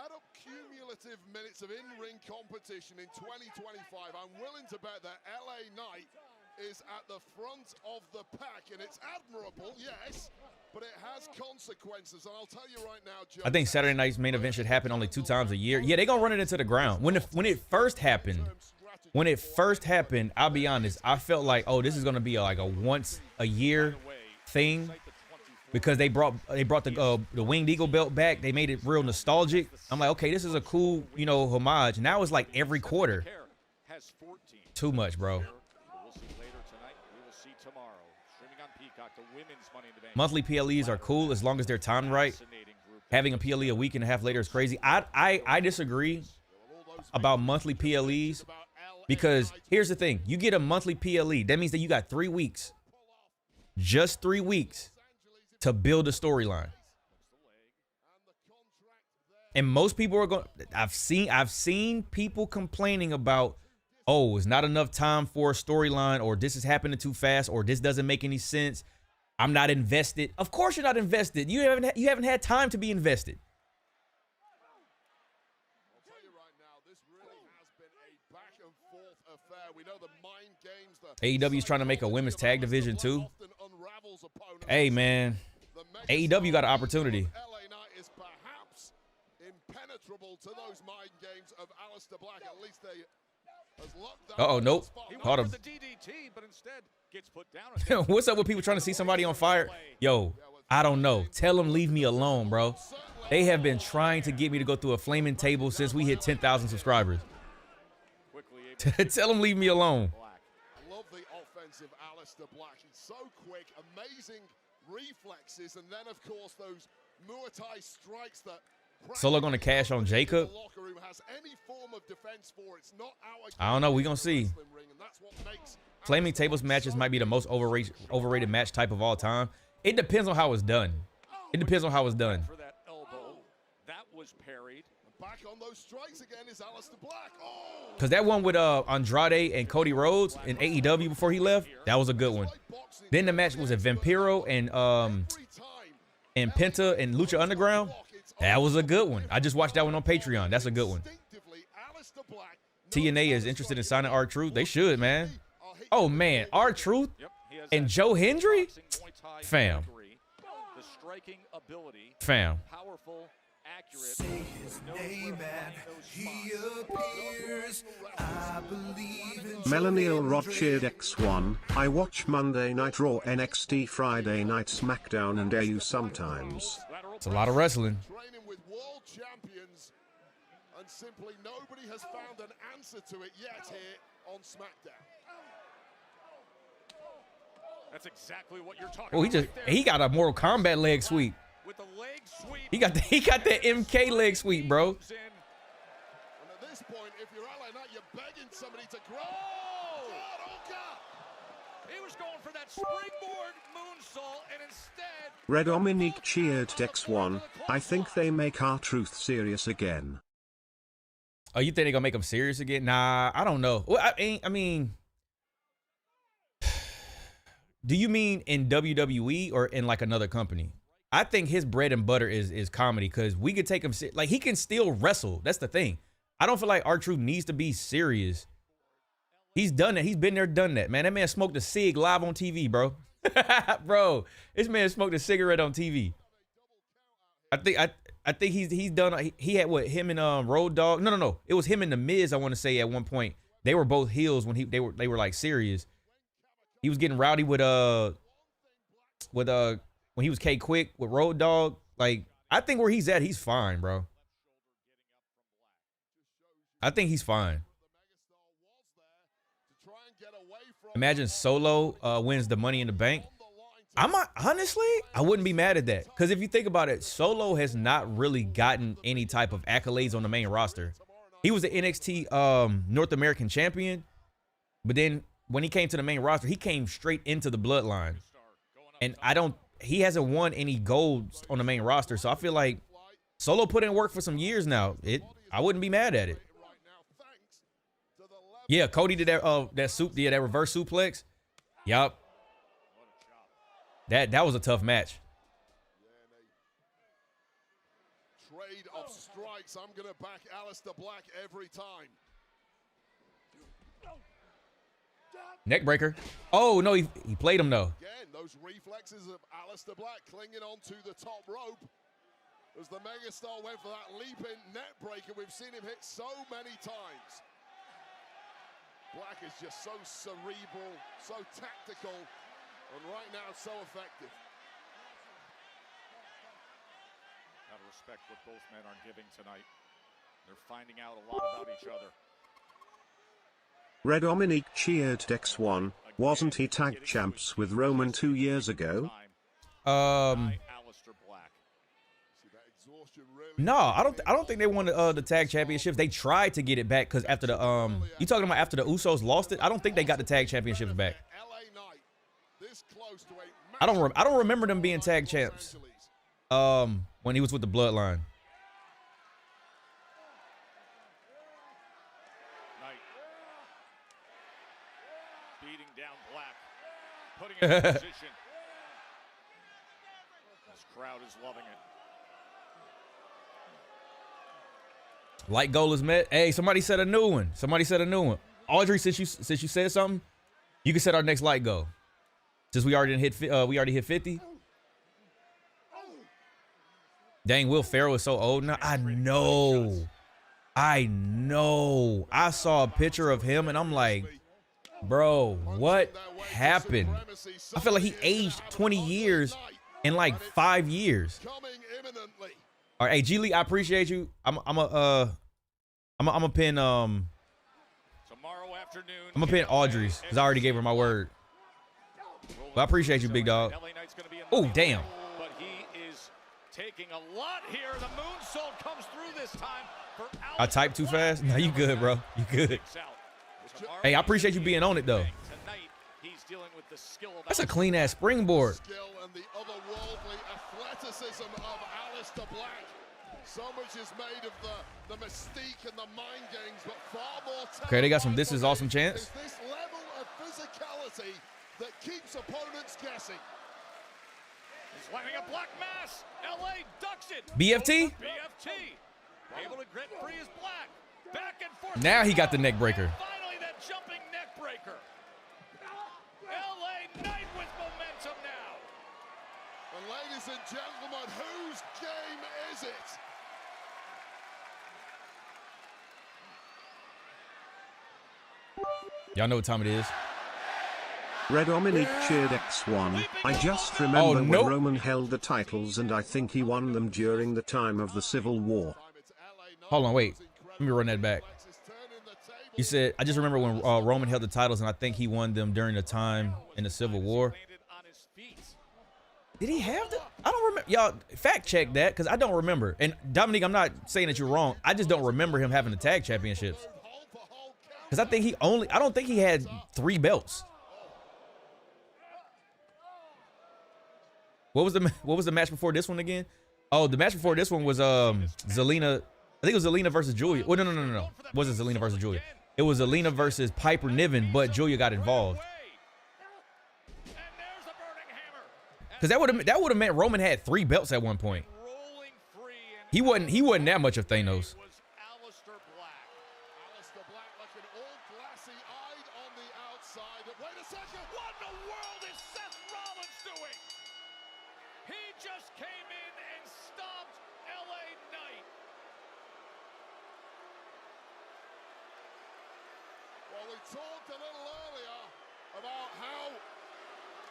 add up cumulative minutes of in-ring competition in 2025. I'm willing to bet that LA Knight is at the front of the pack, and it's admirable, yes, but it has consequences. And I'll tell you right now, Joe, I think Saturday night's main event should happen only 2 times a year. Yeah, they're gonna run it into the ground. When it first happened, I'll be honest, I felt like, oh, this is gonna be like a once a year thing, because they brought the Winged Eagle belt back. They made it real nostalgic. I'm like, okay, this is a cool, homage. Now it's like every quarter. Too much, bro. Monthly PLEs are cool as long as they're timed right. Having a PLE a week and a half later is crazy. I disagree about monthly PLEs, because here's the thing. You get a monthly PLE. That means that you got 3 weeks. Just 3 weeks to build a storyline. And most people are going, I've seen people complaining about, oh, it's not enough time for a storyline, or this is happening too fast, or this doesn't make any sense. I'm not invested. Of course you're not invested. You haven't had time to be invested. I'll tell you right now, this really has been a back and forth affair. We know the mind games. AEW is trying to make a women's tag division too. Hey man, AEW got an opportunity. LA Knight is perhaps impenetrable to those mind games of Aleister Black. At least they. Uh-oh, nope. Caught him. What's up with people trying to see somebody on fire? Yo, I don't know. Tell them leave me alone, bro. They have been trying to get me to go through a flaming table since we hit 10,000 subscribers. Tell them leave me alone. I love the offensive Aleister Black. He's so quick, amazing reflexes, and then, of course, those Muay Thai strikes that Solo gonna cash on Jacob. I don't know. We gonna see. Flaming tables matches might be the most overrated match type of all time. It depends on how it's done. It depends on how it's done. Because that one with Andrade and Cody Rhodes in AEW before he left, that was a good one. Then the match was at Vampiro and Penta and Lucha Underground. That was a good one. I just watched that one on Patreon. That's a good one. TNA is interested in signing R-Truth. They should, man. Oh, man. R-Truth and Joe Hendry? Fam. Fam. Say his name and he appears. I believe in Melanie Rothschild X1. I watch Monday Night Raw, NXT, Friday Night SmackDown, and AU sometimes. It's a lot of wrestling. Training with world champions, and simply nobody has found an answer to it yet here on SmackDown. That's exactly what you're talking Oh, he got a Mortal Kombat leg sweep. With the leg sweep. He got the MK leg sweep, bro. And at this point, if you're LA Knight, you're begging somebody to grow. He was going for that springboard moonsault, and instead. Red Dominique cheered X1. I think they make R-Truth serious again. Oh, you think they're gonna make him serious again? Nah, I don't know. Well, I mean, do you mean in WWE or in like another company? I think his bread and butter is comedy, because we could take him like he can still wrestle. That's the thing. I don't feel like R-Truth needs to be serious. He's done that. He's been there, done that, man. That man smoked a cig live on TV, bro. Bro, this man smoked a cigarette on TV. I think he's done. He had what, him and Road Dogg. No. It was him and The Miz. I want to say at one point they were both heels when they were like serious. He was getting rowdy with when he was K Quick with Road Dogg. Like, I think where he's at, he's fine, bro. I think he's fine. Imagine Solo wins the Money in the Bank. Honestly, I wouldn't be mad at that. Because if you think about it, Solo has not really gotten any type of accolades on the main roster. He was the NXT North American champion. But then when he came to the main roster, he came straight into the Bloodline. And he hasn't won any golds on the main roster. So I feel like Solo put in work for some years now. I wouldn't be mad at it. Yeah, Cody did that reverse suplex. Yup. That was a tough match. Trade of strikes. I'm gonna back Aleister Black every time. Neckbreaker. Oh no, he played him though. Again, those reflexes of Aleister Black clinging onto the top rope. As the megastar went for that leaping neckbreaker, we've seen him hit so many times. Black is just so cerebral, so tactical, and right now so effective. Gotta respect what both men are giving tonight. They're finding out a lot about each other. Red Dominique cheered X1. Wasn't he tag champs with Roman 2 years ago? No, I don't think they won the tag championships. They tried to get it back because after the you talking about after the Usos lost it? I don't think they got the tag championships back. I don't remember them being tag champs when he was with the Bloodline. Beating down Black, putting him in position. This crowd is loving it. Light goal is met. Hey, somebody said a new one. Audrey, since you said something, you can set our next light goal. Since we already hit 50. Dang, Will Ferrell is so old now. I know. I saw a picture of him and I'm like, bro, what happened? I feel like he aged 20 years in like 5 years. All right, hey, Giulia, I appreciate you. I'm a pin tomorrow afternoon. I'm gonna pin Audrey's because I already gave her my word. Well, I appreciate you, big dog. Oh, damn. But he is taking a lot here. The moonsault comes through this time for I typed too fast. No, you good, bro. You good. Hey, I appreciate you being on it though. Tonight, he's dealing with the skill of That's a clean ass springboard. Skill and the otherworldly athleticism of Aleister Black. So much is made of the mystique and the mind games, but far more. Okay, they got some This Is Awesome chants. This level of physicality that keeps opponents guessing. He's slamming a black mass. LA ducks it. BFT? BFT. Able to grit free his Black. Back and forth. Now he got the neck breaker. Finally, that jumping neck breaker. LA Knight with momentum now. And ladies and gentlemen, whose game is it? Y'all know what time it is. Red Dominique cheered X1. I just remember when nope. Roman held the titles and I think he won them during the time of the Civil War. Hold on, wait. Let me run that back. You said, I just remember when Roman held the titles and I think he won them during the time in the Civil War. Did he have the? I don't remember. Y'all fact check that because I don't remember. And Dominique, I'm not saying that you're wrong. I just don't remember him having the tag championships. Because I think I don't think he had 3 belts. What was the match before this one again? Oh, the match before this one was Zelina. I think it was Zelina versus Giulia. Well, no. It wasn't Zelina versus Giulia. It was Zelina versus Piper Niven, but Giulia got involved. Because that would have meant Roman had 3 belts at one point. He wasn't that much of Thanos. Aleister Black. Aleister Black looking all glassy-eyed on the outside. But wait a second. What in the world is Seth Rollins doing? He just came in and stomped LA Knight. Well, we talked a little earlier about how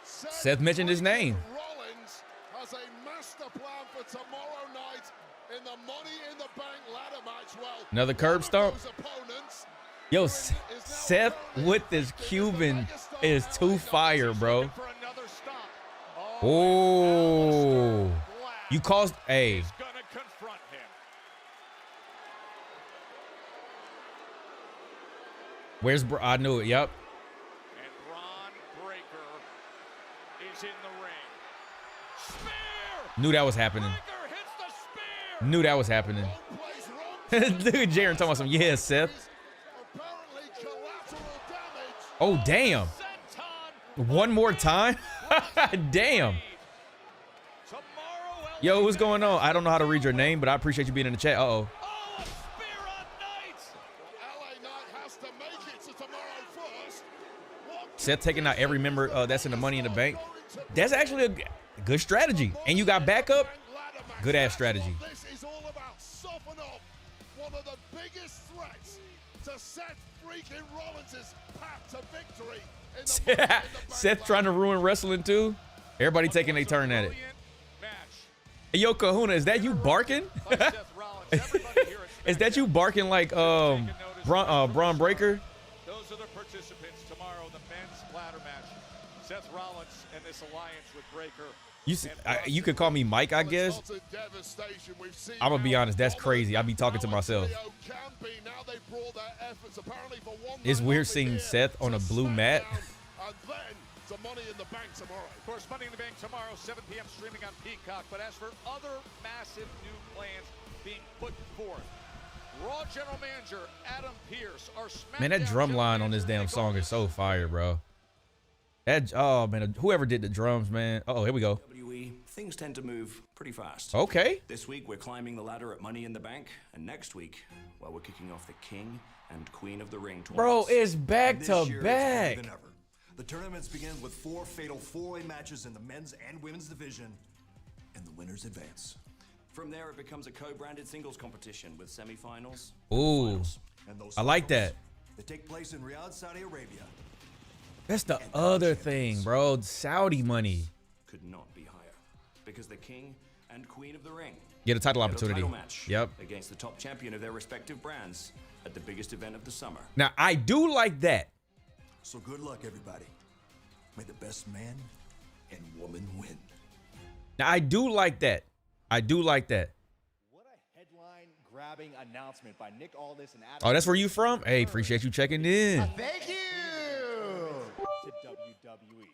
Seth mentioned his name. Rollins has a master plan for tomorrow night in the Money in the Bank ladder match. Well, Another curb stomp. Yo, Seth with this Cuban is too fire, bro. Oh, you caused a. Where's I knew it. Yep. And Braun Breaker is in the ring. Spear! Knew that was happening. Knew that was happening. Dude, Jaren talking about some, yeah, Seth. Oh, damn. One more time? Damn. Yo, what's going on? I don't know how to read your name, but I appreciate you being in the chat. Uh-oh. Seth taking out every member that's in the Money in the Bank. That's actually a good strategy. And you got backup. Good ass strategy. This is all about soften up one of the biggest threats to Seth freaking Rollins' path to victory. In the Seth trying to ruin wrestling too. Everybody taking a turn at it. Hey, yo, Kahuna, is that you barking? Is that you barking like Braun Breaker? Those are the participants tomorrow, the men's ladder match. Seth Rollins and this alliance with Breaker. You could call me Mike, I guess. I'm gonna be honest, that's crazy. I be talking to myself. It's weird seeing Seth on a blue mat. Money in the Bank tomorrow. Of course, Money in the Bank tomorrow, 7 p.m. streaming on Peacock. But as for other massive new plans being put forth, Raw General Manager Adam Pearce, our SmackDown Man, that drum line on this damn song is so fire, bro. Oh man, whoever did the drums, man. Oh, here we go. Things tend to move pretty fast. Okay. This week we're climbing the ladder at Money in the Bank, and next week, well, we're kicking off the King and Queen of the Ring tournaments. Bro, it's back to back. The tournaments begin with 4 fatal 4-way matches in the men's and women's division, and the winners advance. From there, it becomes a co-branded singles competition with semifinals. Ooh, I like that. They take place in Riyadh, Saudi Arabia. That's the other thing, bro. Saudi money. Could not be higher, because the King and Queen of the Ring get a title opportunity. Match yep. Against the top champion of their respective brands at the biggest event of the summer. Now, I do like that. So good luck, everybody. May the best man and woman win. Now, I do like that. I do like that. What a headline-grabbing announcement by Nick Aldis and Adam. Oh, that's where you from? Hey, appreciate you checking in. Thank you. To WWE.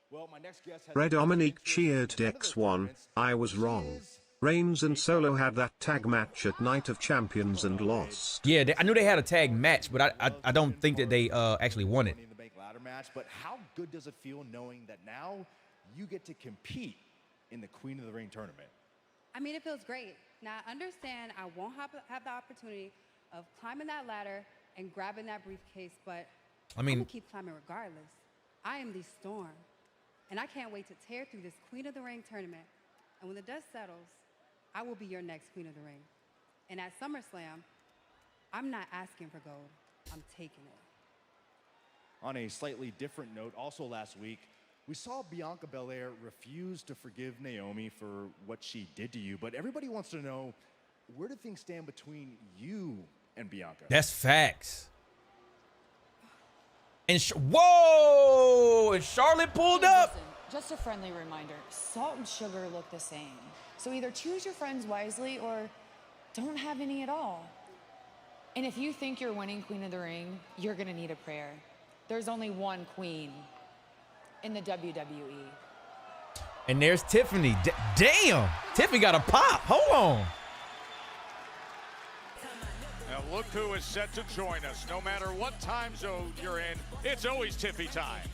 Well, my next guest has Red Dominique cheered Dex1. I was wrong. Reigns and Solo had that tag match at Night of Champions and lost. Yeah, I knew they had a tag match, but I don't think that they actually won it. In the Bank ladder match, but how good does it feel knowing that now you get to compete in the Queen of the Ring tournament? I mean, it feels great. Now, I understand I won't have the opportunity of climbing that ladder and grabbing that briefcase, but I mean, I'm gonna keep climbing regardless. I am the Storm, and I can't wait to tear through this Queen of the Ring tournament. And when the dust settles, I will be your next Queen of the Ring. And at SummerSlam, I'm not asking for gold. I'm taking it. On a slightly different note, also last week, we saw Bianca Belair refuse to forgive Naomi for what she did to you. But everybody wants to know, where do things stand between you and Bianca? That's facts. And whoa! And Charlotte pulled up. Just a friendly reminder, salt and sugar look the same. So either choose your friends wisely or don't have any at all. And if you think you're winning Queen of the Ring, you're gonna need a prayer. There's only one queen in the WWE. And there's Tiffany. Damn, Tiffany got a pop. Hold on. Now look who is set to join us. No matter what time zone you're in, it's always Tiffy time.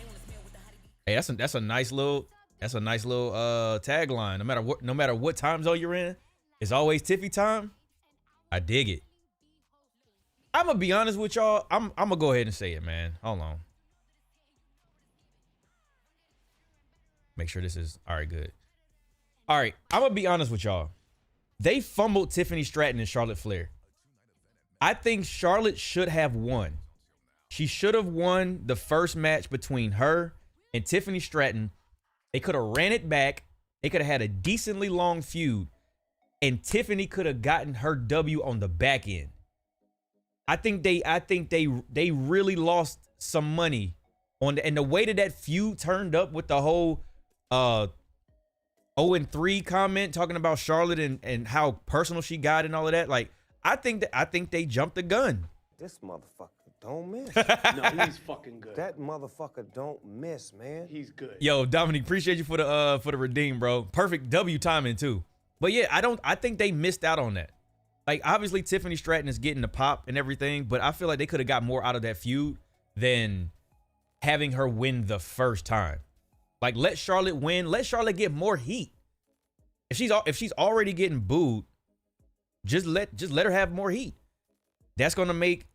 Hey, that's a nice little tagline. No matter what time zone you're in, it's always Tiffy time. I dig it. I'm gonna be honest with y'all. I'm gonna go ahead and say it, man. Hold on. Make sure this is all right. Good. All right. I'm gonna be honest with y'all. They fumbled Tiffany Stratton and Charlotte Flair. I think Charlotte should have won. She should have won the first match between her and Tiffany Stratton. They could have ran it back. They could have had a decently long feud, and Tiffany could have gotten her W on the back end. I think they really lost some money on and the way that feud turned up with the whole 0-3 comment talking about Charlotte and how personal she got and all of that. Like, I think they jumped the gun. This motherfucker don't miss. No, he's fucking good. That motherfucker don't miss, man. He's good. Yo, Dominic, appreciate you for the redeem, bro. Perfect W timing too. But yeah, I think they missed out on that. Like, obviously Tiffany Stratton is getting the pop and everything, but I feel like they could have got more out of that feud than having her win the first time. Like, let Charlotte win. Let Charlotte get more heat. If she's already getting booed, just let her have more heat. That's gonna make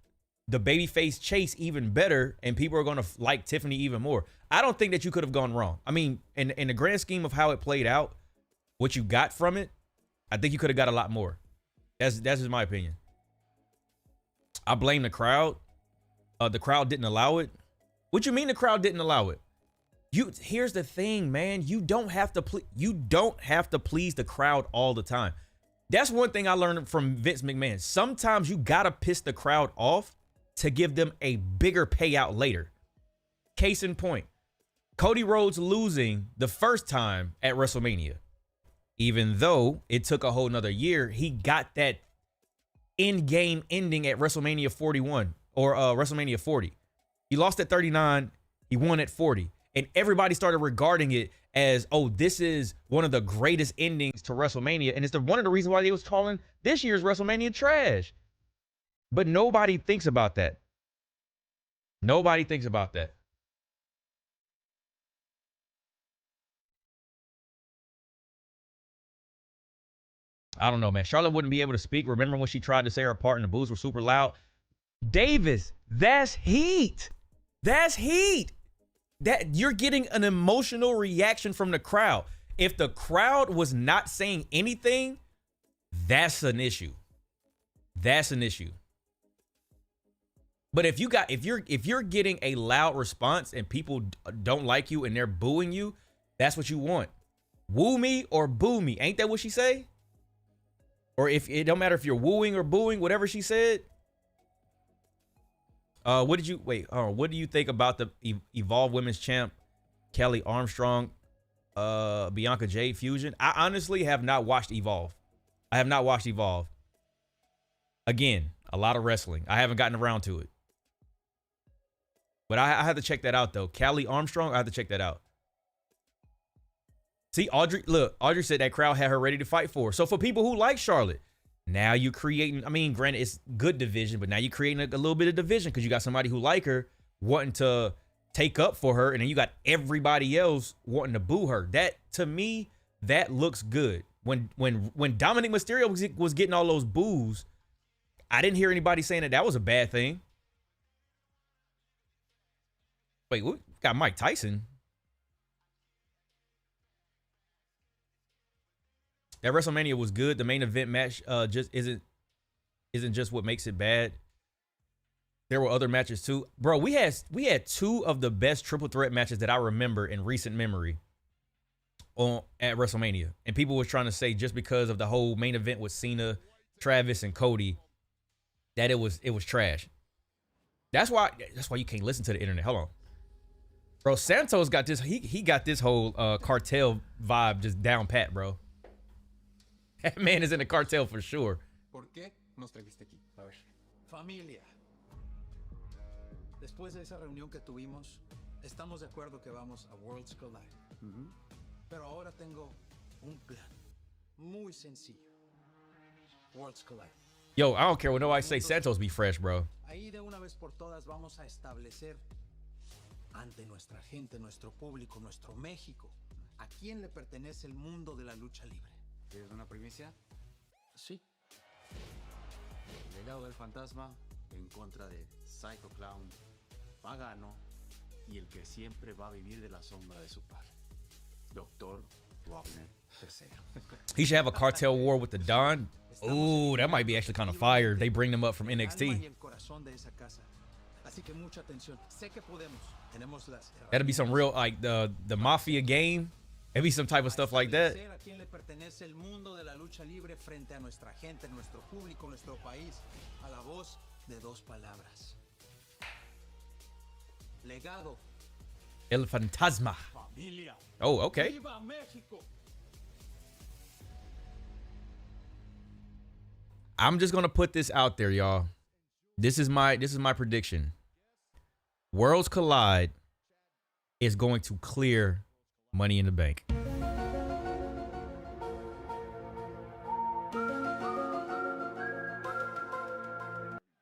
the babyface chase even better, and people are gonna like Tiffany even more. I don't think that you could have gone wrong. I mean, in the grand scheme of how it played out, what you got from it, I think you could have got a lot more. That's just my opinion. I blame the crowd. The crowd didn't allow it. What you mean the crowd didn't allow it? Here's the thing, man. You don't have to please the crowd all the time. That's one thing I learned from Vince McMahon. Sometimes you gotta piss the crowd off to give them a bigger payout later. Case in point, Cody Rhodes losing the first time at WrestleMania. Even though it took a whole nother year, he got that in-game ending at WrestleMania 41 or WrestleMania 40. He lost at 39, he won at 40. And everybody started regarding it as, oh, this is one of the greatest endings to WrestleMania. And it's one of the reasons why they was calling this year's WrestleMania trash. But nobody thinks about that. Nobody thinks about that. I don't know, man. Charlotte wouldn't be able to speak. Remember when she tried to say her part and the boos were super loud? Davis, that's heat. That's heat. That you're getting an emotional reaction from the crowd. If the crowd was not saying anything, that's an issue. That's an issue. But if you're getting a loud response and people don't like you and they're booing you, that's what you want. Woo me or boo me. Ain't that what she say? Or if it don't matter if you're wooing or booing, whatever she said. What do you think about the Evolve Women's Champ, Kelly Armstrong, Bianca Jade fusion? I honestly have not watched Evolve. I have not watched Evolve. Again, a lot of wrestling. I haven't gotten around to it. But I have to check that out, though. Kelly Armstrong, I have to check that out. See, Audrey said that crowd had her ready to fight for her. So for people who like Charlotte, now you're creating, I mean, granted, it's good division, but now you're creating a little bit of division because you got somebody who like her wanting to take up for her, and then you got everybody else wanting to boo her. That, to me, that looks good. When Dominic Mysterio was getting all those boos, I didn't hear anybody saying that was a bad thing. Wait, we got Mike Tyson. That WrestleMania was good. The main event match just isn't just what makes it bad. There were other matches too. Bro, we had two of the best triple threat matches that I remember in recent memory at WrestleMania. And people were trying to say just because of the whole main event with Cena, Travis, and Cody, that it was trash. That's why you can't listen to the internet. Hold on. Bro, Santos got this. He got this whole cartel vibe just down pat, bro. That man is in the cartel for sure. ¿Por qué nos trajiste aquí? A ver. Familia. Después de esa reunión que tuvimos, estamos de acuerdo que vamos a Worlds Collide. Pero ahora tengo un plan muy sencillo. Worlds Collide. Yo, I don't care what nobody say. Santos be fresh, bro. Ahí de una vez por todas vamos a establecer ante nuestra gente, nuestro público, nuestro México, a quién le pertenece el mundo de la lucha libre. ¿Es una primicia? Sí. El legado del fantasma en contra de Psycho Clown, Pagano y el que siempre va a vivir de la sombra de su padre, Dr. Wagner III. He should have a cartel war with the Don. Ooh, that might be actually kind of fire. They bring them up from NXT. That'd be some real, like, the Mafia game. It'd be some type of stuff like that. El Fantasma. Oh, okay. I'm just gonna put this out there, y'all. This is my prediction. Worlds Collide is going to clear Money in the Bank.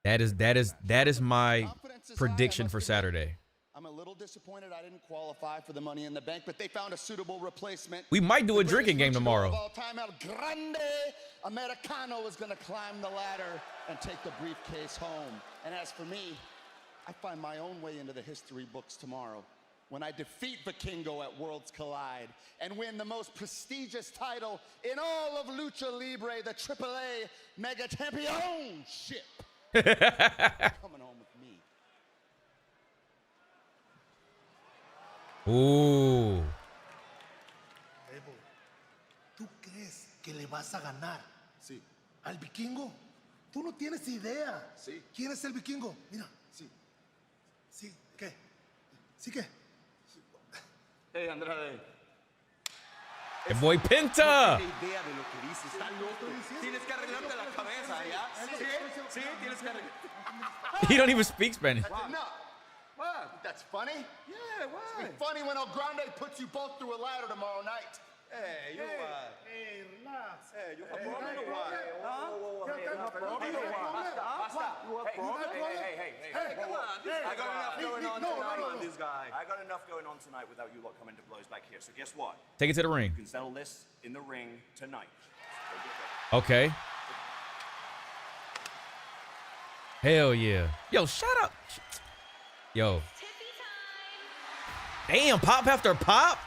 That is my prediction for Saturday. I'm a little disappointed I didn't qualify for the Money in the Bank, but they found a suitable replacement. We might do a drinking game tomorrow. All time, El Grande Americano is going to climb the ladder and take the briefcase home. And as for me, I find my own way into the history books tomorrow when I defeat Vikingo at Worlds Collide and win the most prestigious title in all of Lucha Libre, the AAA Mega Championship. Coming home with me. Ooh. Evo, ¿tú crees que le vas a ganar? Sí. ¿Al Vikingo? Tú no tienes idea. Sí. ¿Quién es el Vikingo? Mira. Sí. Sí, ¿qué? ¿Sí qué? Hey, Andrade. El boy Penta. Idea de lo que dices, está loco. Tienes que arreglarte la cabeza, ¿ya? Sí, tienes que arreglar. He don't even speak Spanish. No. What? That's funny? Yeah, why? It's funny when El Grande puts you both through a ladder tomorrow night. Hey, you what? Hey, relax. Hey, you have a problem or what? Whoa, hey, you have a problem or what? Hey, come on. I got enough going on tonight with this guy. I got enough going on tonight without you lot coming to blows back here. So guess what? Take it to the ring. You can settle this in the ring tonight. Okay. Hell yeah. Yo, shut up. Yo. Damn, pop after pop.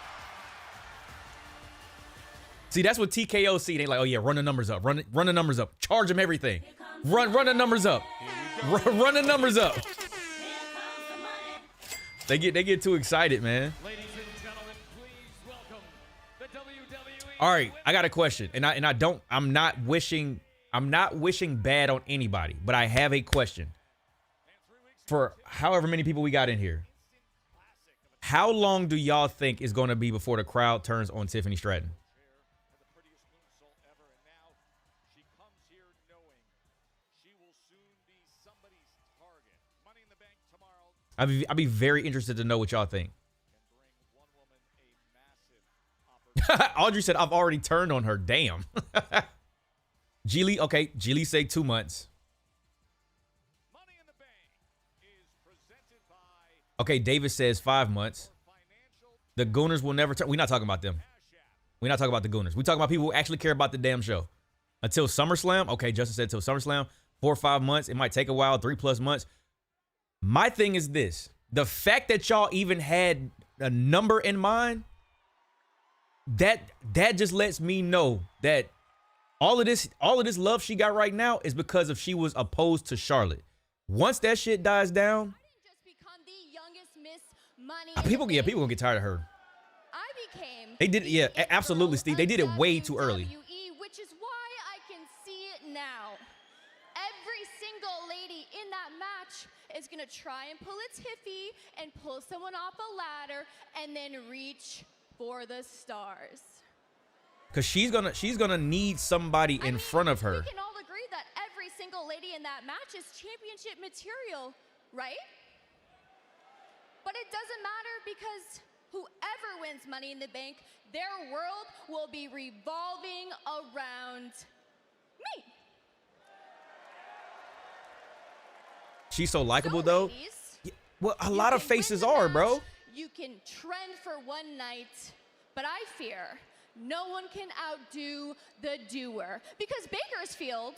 See, that's what TKO see. They like, oh yeah, run the numbers up. Run the numbers up. Charge them everything. Run the numbers up. Run the numbers up. They get too excited, man. Ladies and gentlemen, please welcome the WWE. All right, I got a question. I'm not wishing bad on anybody, but I have a question. For however many people we got in here, how long do y'all think is going to be before the crowd turns on Tiffany Stratton? I'd be very interested to know what y'all think. Audrey said, I've already turned on her. Damn. Giulia, okay. Giulia say 2 months. Okay, David says 5 months. The Gooners will never turn. We're not talking about them. We're not talking about the Gooners. We're talking about people who actually care about the damn show. Until SummerSlam. Okay, Justin said until SummerSlam. 4 or 5 months. It might take a while. 3+ months. My thing is this. The fact that y'all even had a number in mind, that just lets me know that all of this love she got right now is because of she was opposed to Charlotte. Once that shit dies down, people gonna get tired of her. They did, yeah, absolutely, Steve. They did it way too early. Which is why I can see it now. Every every single lady in that match is gonna try and pull a Tiffy and pull someone off a ladder and then reach for the stars. Cause she's gonna need somebody in front of her. We can all agree that every single lady in that match is championship material, right? But it doesn't matter because whoever wins Money in the Bank, their world will be revolving around me. She's so likable though. Yeah, well, a lot of faces are, bro. You can trend for one night, but I fear no one can outdo the doer. Because Bakersfield,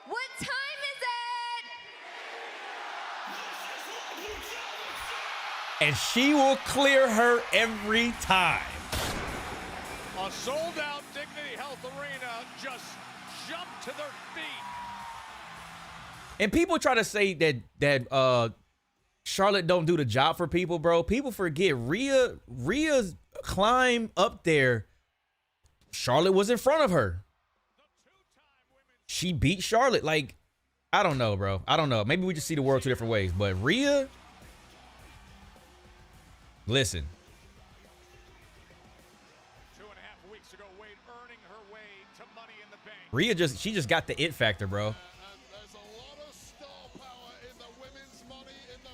what time is it? And she will clear her every time. A sold-out Dignity Health Arena just jumped to their feet. And people try to say that Charlotte don't do the job for people, bro. People forget Rhea's climb up there. Charlotte was in front of her. She beat Charlotte. Like, I don't know, bro. I don't know. Maybe we just see the world two different ways. But Rhea, listen. 2.5 weeks ago, Wade earning her way to Money in the Bank. Rhea she just got the it factor, bro.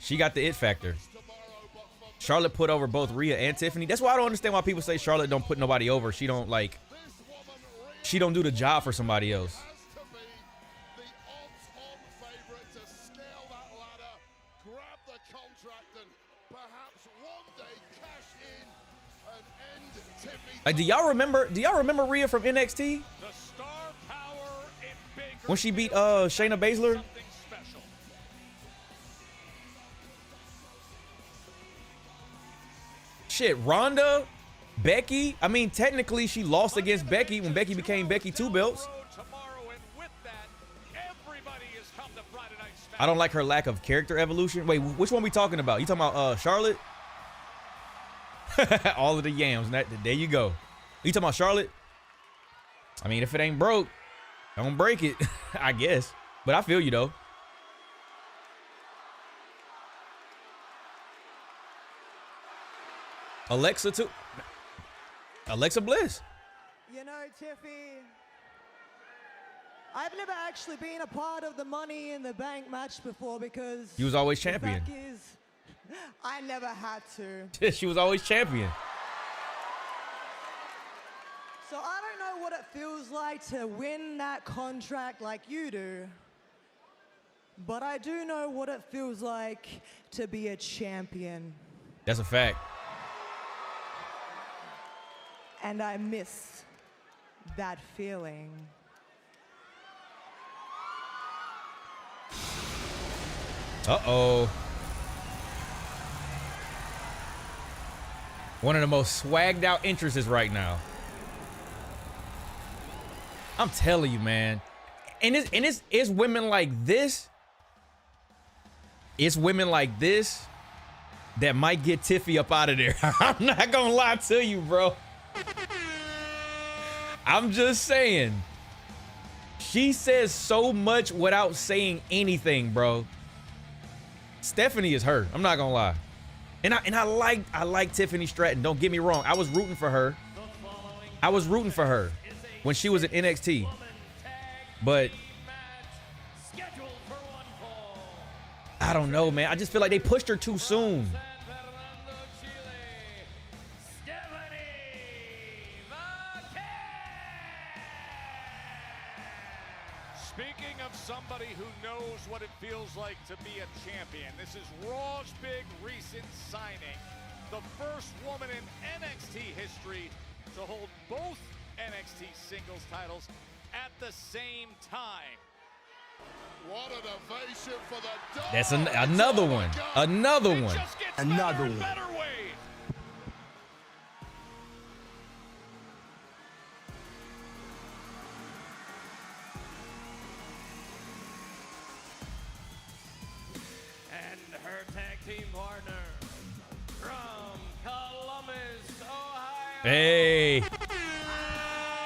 She got the it factor. Charlotte put over both Rhea and Tiffany. That's why I don't understand why people say Charlotte don't put nobody over. She don't do the job for somebody else. Like, do y'all remember Rhea from NXT? When she beat Shayna Baszler? Shit, Ronda, Becky. I mean, technically she lost against Becky when Becky became Becky 2 belts. I don't like her lack of character evolution. Wait, which one we talking about? You talking about Charlotte? All of the yams. There you go. You talking about Charlotte? I mean, if it ain't broke, don't break it, I guess. But I feel you though. Alexa Bliss. You know, Tiffy, I've never actually been a part of the Money in the Bank match before because you was always champion. The fact is, I never had to. She was always champion. So I don't know what it feels like to win that contract like you do, but I do know what it feels like to be a champion. That's a fact. And I miss that feeling. Uh-oh. One of the most swagged out entrances right now. I'm telling you, man. And it's women like this. It's women like this that might get Tiffy up out of there. I'm not gonna lie to you, bro. I'm just saying. She says so much without saying anything, bro. Stephanie is her. I'm not gonna lie. And I like Tiffany Stratton. Don't get me wrong. I was rooting for her. When she was at NXT. But I don't know, man. I just feel like they pushed her too soon. Speaking of somebody who knows what it feels like to be a champion, this is Raw's big recent signing. The first woman in NXT history to hold both NXT singles titles at the same time. What an ovation for the dog. That's another one. Another one. Another one. And her tag team partner from Columbus, Ohio. Hey.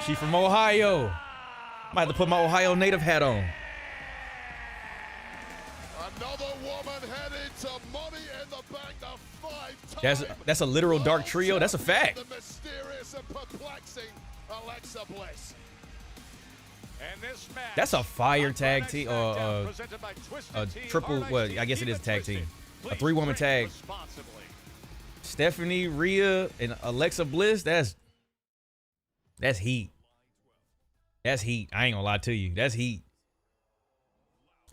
She from Ohio. Might have to put my Ohio native hat on. Another woman headed to Money in the Bank, the 5-time. That's a literal dark trio. That's a fact. The mysterious and perplexing Alexa Bliss. And this match, That's a fire tag team. A triple. Well, I guess it is a tag team. A 3-woman tag. Stephanie, Rhea, and Alexa Bliss. That's heat. That's heat. I ain't gonna lie to you. That's heat.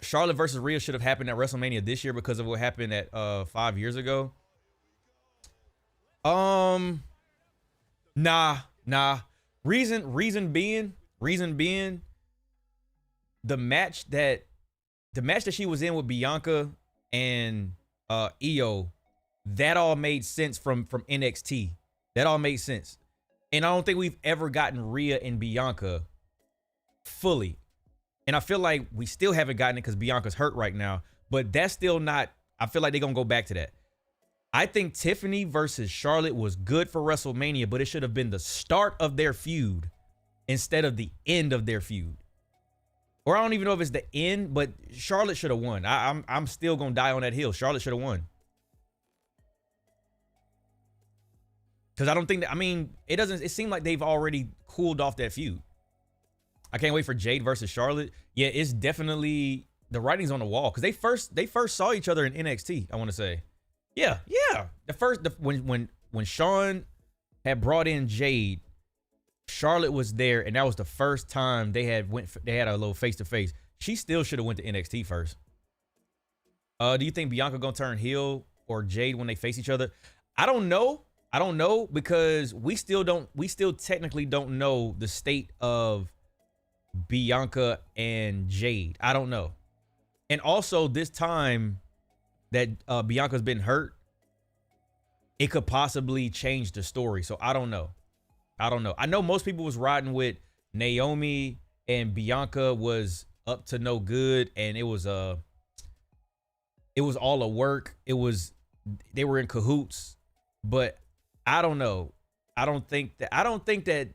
Charlotte versus Rhea should have happened at WrestleMania this year because of what happened at 5 years ago. Nah. Reason being, the match that she was in with Bianca and Io, that all made sense from NXT. That all made sense. And I don't think we've ever gotten Rhea and Bianca fully. And I feel like we still haven't gotten it because Bianca's hurt right now. But that's still not, I feel like they're going to go back to that. I think Tiffany versus Charlotte was good for WrestleMania, but it should have been the start of their feud instead of the end of their feud. Or I don't even know if it's the end, but Charlotte should have won. I'm still going to die on that hill. Charlotte should have won. Because I don't think that, I mean, it seemed like they've already cooled off that feud. I can't wait for Jade versus Charlotte. Yeah, it's definitely, the writing's on the wall. Because they first saw each other in NXT, I want to say. Yeah. When Shawn had brought in Jade, Charlotte was there, and that was the first time they had a little face-to-face. She still should have went to NXT first. Do you think Bianca gonna turn heel or Jade when they face each other? I don't know because we still technically don't know the state of Bianca and Jade. I don't know. And also this time that Bianca's been hurt, it could possibly change the story. So I don't know. I know most people was riding with Naomi and Bianca was up to no good, and it was all a work. They were in cahoots, but I don't know. I don't think that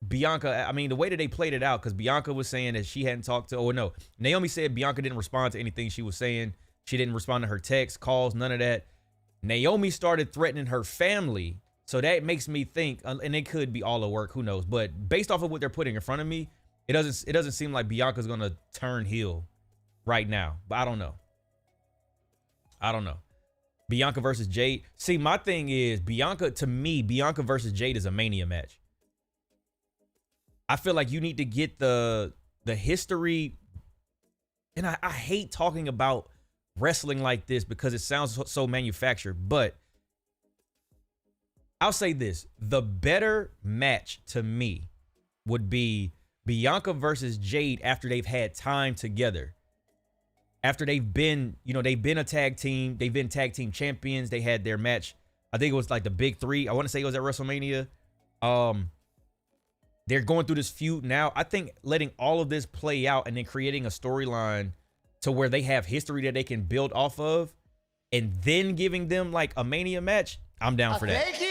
Bianca, I mean, the way that they played it out, because Bianca was saying that she hadn't talked to, oh no, Naomi said Bianca didn't respond to anything she was saying. She didn't respond to her texts, calls, none of that. Naomi started threatening her family. So that makes me think, and it could be all a work, who knows? But based off of what they're putting in front of me, it doesn't seem like Bianca's gonna turn heel right now. But I don't know. Bianca versus Jade. See, my thing is Bianca versus Jade is a Mania match. I feel like you need to get the history. And I hate talking about wrestling like this because it sounds so manufactured, but I'll say this. The better match to me would be Bianca versus Jade after they've had time together. After they've been a tag team. They've been tag team champions. They had their match. I think it was like the big three. I want to say it was at WrestleMania. They're going through this feud now. I think letting all of this play out and then creating a storyline to where they have history that they can build off of and then giving them like a Mania match, I'm down for that. Thank you.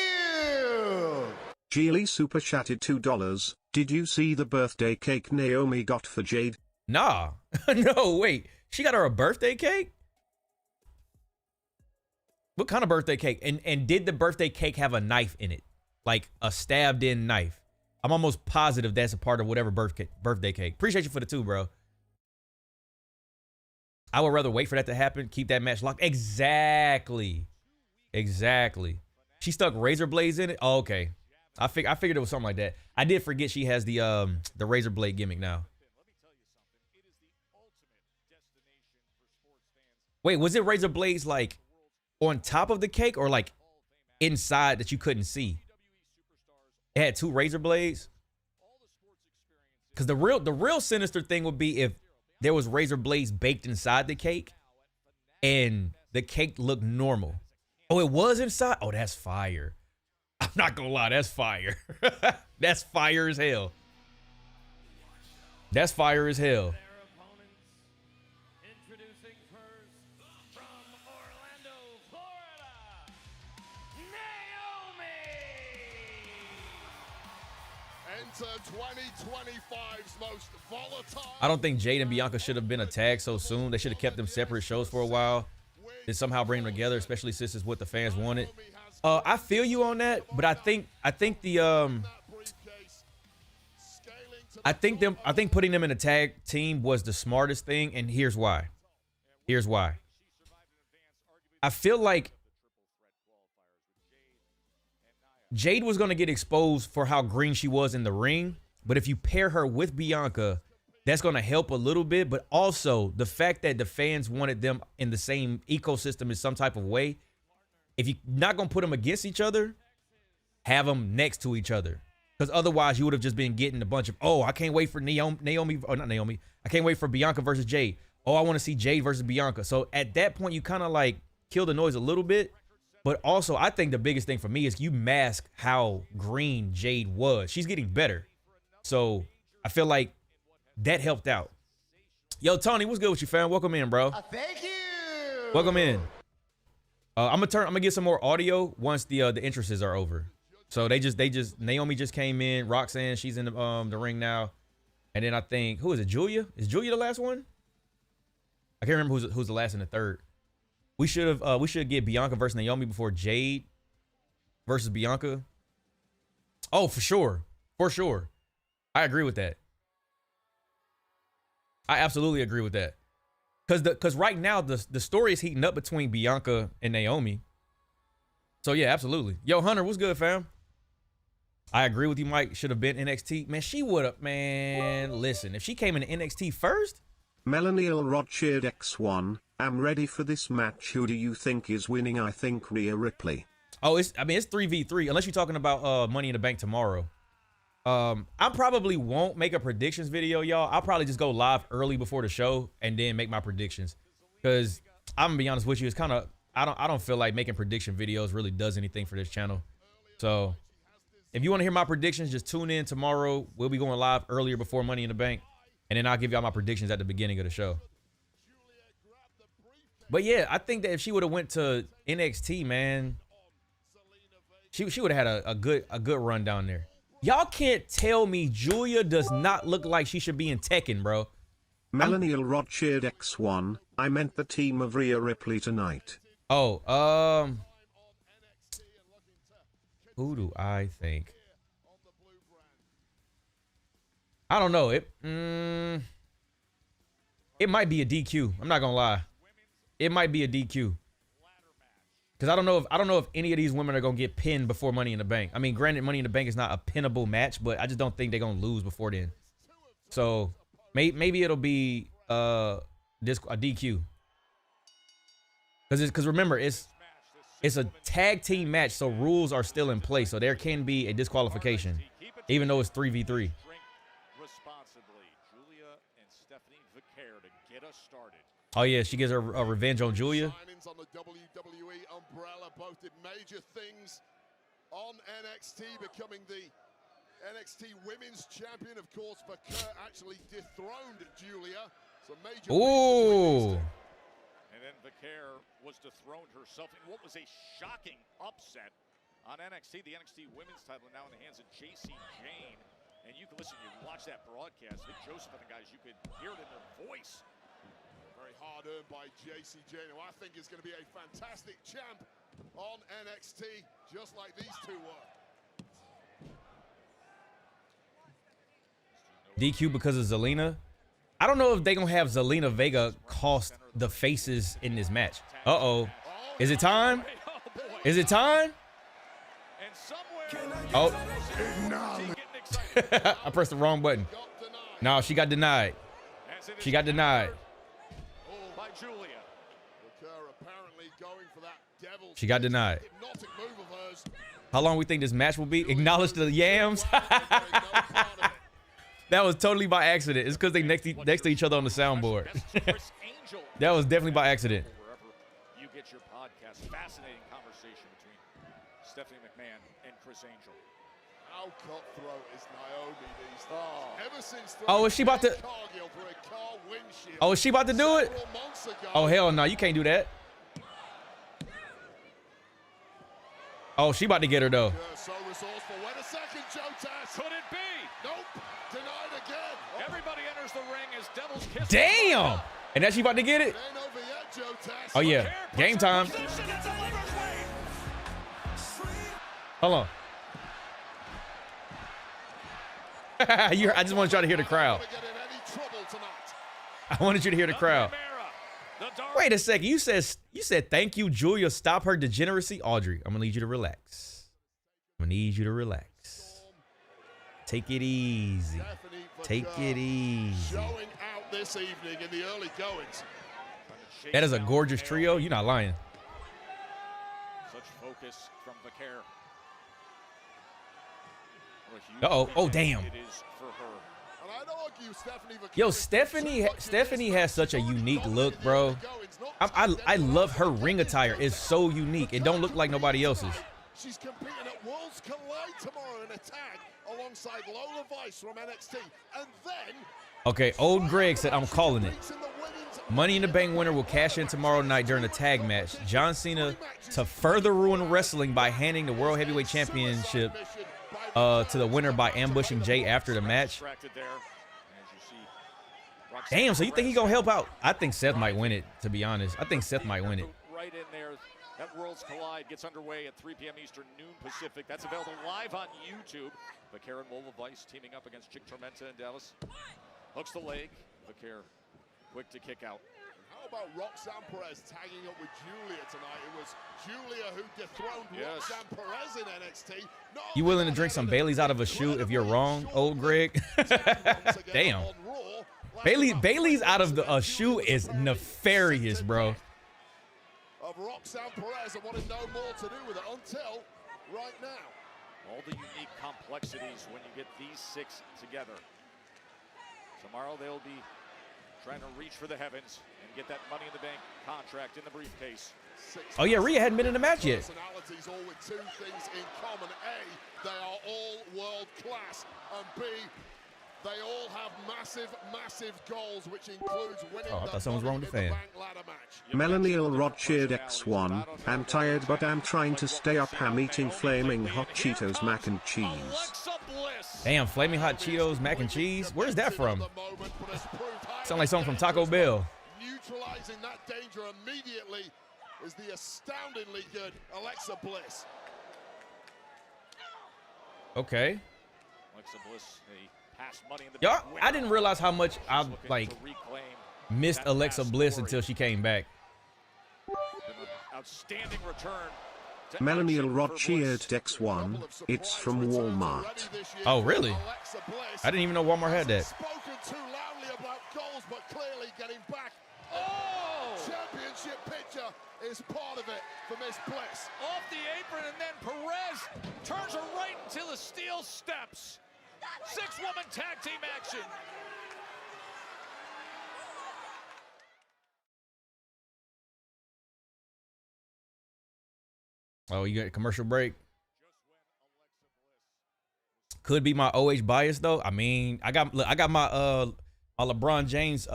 Geely super chatted $2. Did you see the birthday cake Naomi got for Jade? Nah. No, wait. She got her a birthday cake? What kind of birthday cake? And did the birthday cake have a knife in it? Like a stabbed in knife? I'm almost positive that's a part of whatever birthday cake. Appreciate you for the 2, bro. I would rather wait for that to happen. Keep that match locked. Exactly. She stuck razor blades in it. Oh, okay. I figured it was something like that. I did forget she has the razor blade gimmick now. Wait, was it razor blades like on top of the cake or like inside that you couldn't see? It had 2 razor blades. Because the real sinister thing would be if there was razor blades baked inside the cake and the cake looked normal. Oh, it was inside? Oh, that's fire. I'm not gonna lie, that's fire. That's fire as hell. That's fire as hell. Introducing first from Orlando, Florida, Naomi. Enter 2025's most volatile. I don't think Jade and Bianca should have been a tag so soon. They should have kept them separate shows for a while. Then somehow bring them together, especially since it's what the fans wanted. I feel you on that, but I think putting them in a tag team was the smartest thing, and here's why. Here's why. I feel like Jade was going to get exposed for how green she was in the ring, but if you pair her with Bianca, that's going to help a little bit. But also the fact that the fans wanted them in the same ecosystem in some type of way. If you're not going to put them against each other, have them next to each other. Because otherwise you would have just been getting a bunch of, oh, I can't wait for Naomi, or not Naomi. I can't wait for Bianca versus Jade. Oh, I want to see Jade versus Bianca. So at that point, you kind of like kill the noise a little bit. But also, I think the biggest thing for me is you mask how green Jade was. She's getting better. So I feel like that helped out. Yo, Tony, what's good with you, fam? Welcome in, bro. Thank you. Welcome in. I'm gonna get some more audio once the entrances are over. So Naomi just came in. Roxanne, she's in the ring now. And then I think, who is it? Giulia? Is Giulia the last one? I can't remember who's the last and the third. We should get Bianca versus Naomi before Jade versus Bianca. Oh, for sure. For sure. I agree with that. I absolutely agree with that. Because right now the story is heating up between Bianca and Naomi. So yeah, absolutely. Yo, Hunter, what's good, fam? I agree with you, Mike. Should have been NXT. Man, she would have, man. Listen, if she came in NXT first. Melanie L. Rothschild X1, I'm ready for this match. Who do you think is winning? I think Rhea Ripley. Oh, it's 3v3, unless you're talking about Money in the Bank tomorrow. I probably won't make a predictions video, y'all. I'll probably just go live early before the show and then make my predictions. Because I'm gonna be honest with you, it's kind of I don't feel like making prediction videos really does anything for this channel. So if you want to hear my predictions, just tune in tomorrow. We'll be going live earlier before Money in the Bank. And then I'll give y'all my predictions at the beginning of the show. But yeah, I think that if she would have went to NXT, man, she would have had a good run down there. Y'all can't tell me Giulia does not look like she should be in Tekken, bro. Melanie L. Rothschild X1, I meant the team of Rhea Ripley tonight. Oh, who do I think? I don't know. It might be a DQ. I'm not gonna lie. It might be a DQ. Because I don't know if any of these women are gonna get pinned before Money in the Bank. I mean, granted, Money in the Bank is not a pinnable match, but I just don't think they're gonna lose before then. So maybe it'll be a DQ. Because remember, it's a tag team match, so rules are still in place. So there can be a disqualification, even though it's 3v3. Responsibly, Giulia and Stephanie Vaquer to get us started. Oh yeah, she gets her revenge on Giulia. Signings on the WWE umbrella both did major things on NXT, becoming the NXT Women's Champion. Of course, Vaquer actually dethroned Giulia. So major. Ooh. And then Vaquer was dethroned herself in what was a shocking upset on NXT. The NXT Women's title now in the hands of JC Jane. And you can listen, you watch that broadcast. Vic Joseph and the guys, you could hear it in their voice. Very hard earned by JC Jane, who I think is going to be a fantastic champ on NXT, just like these two were. DQ because of Zelina. I don't know if they're going to have Zelina Vega cost the faces in this match. Uh-oh. Is it time? Is it time? Oh. I pressed the wrong button. No, she got denied. She got denied. She got denied. How long we think this match will be? Acknowledge the yams. That was totally by accident. It's because they next to each other on the soundboard. That was definitely by accident. Wherever you get your podcast, fascinating conversation between Stephanie McMahon and Chris Angel. How cutthroat is Naomi these days? Ever since Oh, is she about to? Oh, is she about to do it? Oh, hell no, you can't do that. Oh, she about to get her though. So resourceful. Wait a second, Joe Taz. Could it be? Damn. And now she about to get it. Oh, yeah. Game time. Hold on. I just wanted y'all to hear the crowd. I wanted you to hear the crowd. Wait a second. You said thank you, Giulia. Stop her degeneracy. Audrey, I'm gonna need you to relax. I'm gonna need you to relax. Take it easy. Take it easy. Showing out this evening in the early goings. That is a gorgeous trio. You're not lying. Such focus from Vaquer. Uh-oh. Oh, damn. Yo, Stephanie has such a unique look, bro. I love her ring attire. It's so unique. It don't look like nobody else's. She's competing at Worlds Collide tomorrow in a tag alongside Lola Vice from NXT. And then... Okay, old Greg said, I'm calling it. Money in the Bank winner will cash in tomorrow night during a tag match. John Cena to further ruin wrestling by handing the World Heavyweight Championship to the winner by ambushing Jay after the match. Damn, so you think he gonna help out? I think Seth might win it, to be honest. I think Seth might win it. Right in there. That Worlds Collide gets underway at 3 p.m. Eastern, noon Pacific. That's available live on YouTube. Vaquer and Lola Vice teaming up against Chick Tormenta in Dallas. Hooks the leg. Vaquer quick to kick out. How about Roxanne Perez tagging up with Giulia tonight? It was Giulia who dethroned Roxanne Perez in NXT. You willing to drink some Bailey's out of a shoe if you're wrong, old Greg? Damn. Bailey's out of a shoe is nefarious, bro. Of Roxanne Perez and wanted no more to do with it until right now. All the unique complexities when you get these six together. Tomorrow they'll be trying to reach for the heavens and get that Money in the Bank contract in the briefcase. Oh yeah, Rhea hadn't been in the match yet. Personalities all with two things in common. A, they are all world class, and B, they all have massive, massive goals, which includes winning I thought someone was wrong with the fan. Melanie Rothschild X1, I'm tired but I'm trying to stay up. I'm eating flaming hot Cheetos mac and cheese. Damn, flaming hot Cheetos mac and cheese? Where's that from? Sound like something from Taco Bell. Neutralizing that danger immediately is the astoundingly good Alexa Bliss. Okay. Alexa Bliss, Money in the Y'all, I didn't realize how much I missed Alexa Bliss until she came back. Outstanding return. Melanie Rothschild X1, it's from Walmart. Oh, really? I didn't even know Walmart had that. Spoken too loudly about goals, but clearly getting back. Oh! Championship picture is part of it for Miss Bliss. Off the apron, and then Perez turns her right into the steel steps. 6-woman tag team action. Oh, you got a commercial break? Could be my OH bias though. I mean, I got my LeBron James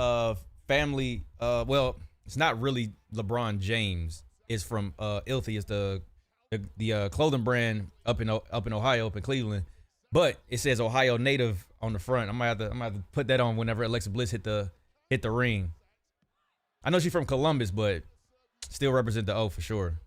family. Well, it's not really LeBron James. It's from Ilthy. It's the clothing brand up in Ohio, up in Cleveland. But it says Ohio native on the front. I'm gonna have to put that on whenever Alexa Bliss hit the ring. I know she's from Columbus, but still represent the O for sure.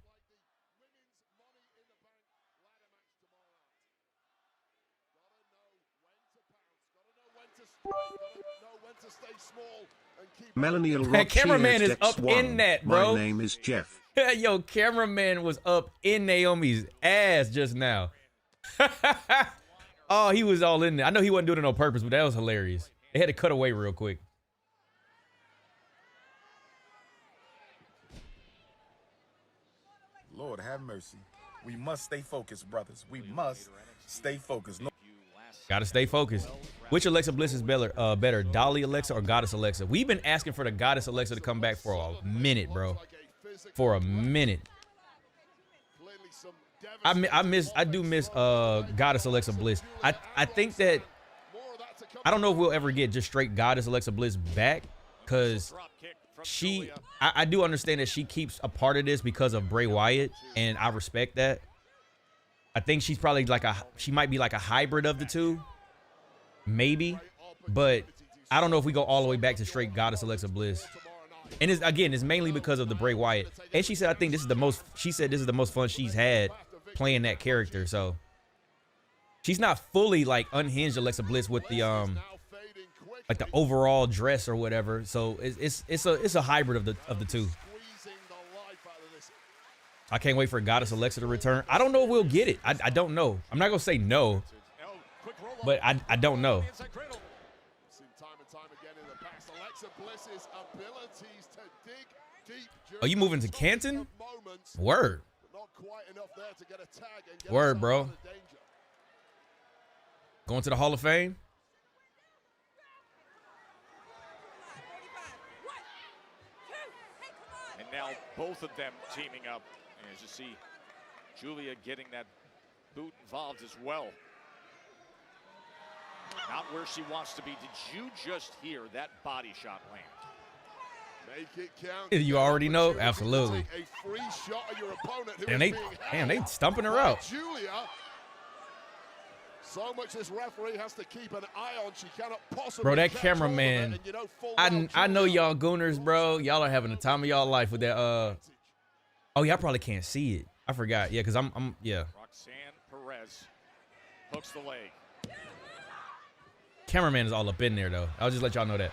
Melanie That cameraman is up X1. in that, bro. My name is Jeff. Yo, cameraman was up in Naomi's ass just now. Oh, he was all in there. I know he wasn't doing it on purpose, but that was hilarious. They had to cut away real quick. Lord have mercy. We must stay focused, brothers. We must stay focused. Gotta stay focused. Which Alexa Bliss is better, Dolly Alexa or Goddess Alexa? We've been asking for the Goddess Alexa to come back for a minute, bro. For a minute. I do miss Goddess Alexa Bliss. I think that I don't know if we'll ever get just straight Goddess Alexa Bliss back, because I do understand that she keeps a part of this because of Bray Wyatt, and I respect that. I think she's probably she might be like a hybrid of the two, maybe, but I don't know if we go all the way back to straight Goddess Alexa Bliss. And it's mainly because of the Bray Wyatt. And she said, I think this is the most, she said this is the most fun she's had playing that character. So she's not fully like unhinged Alexa Bliss with the like the overall dress or whatever. So it's a hybrid of the two. I can't wait for Goddess Alexa to return. I don't know if we'll get it. I don't know. I'm not gonna say no, but I don't know. Oh, you moving to Canton? Word. Word, bro. Going to the Hall of Fame? And now both of them teaming up. And as you see, Giulia getting that boot involved as well. Not where she wants to be. Did you just hear that body shot land? Make it count. You already know? Absolutely. A free shot at your opponent who And they stumping her out. Giulia. So much this referee has to keep an eye on. She cannot possibly. Bro, that cameraman. I know y'all gooners, bro. Y'all are having the time of y'all life with that. Oh, y'all probably can't see it. I forgot. Yeah, because I'm yeah. Roxanne Perez hooks the leg. Cameraman is all up in there though. I'll just let y'all know that.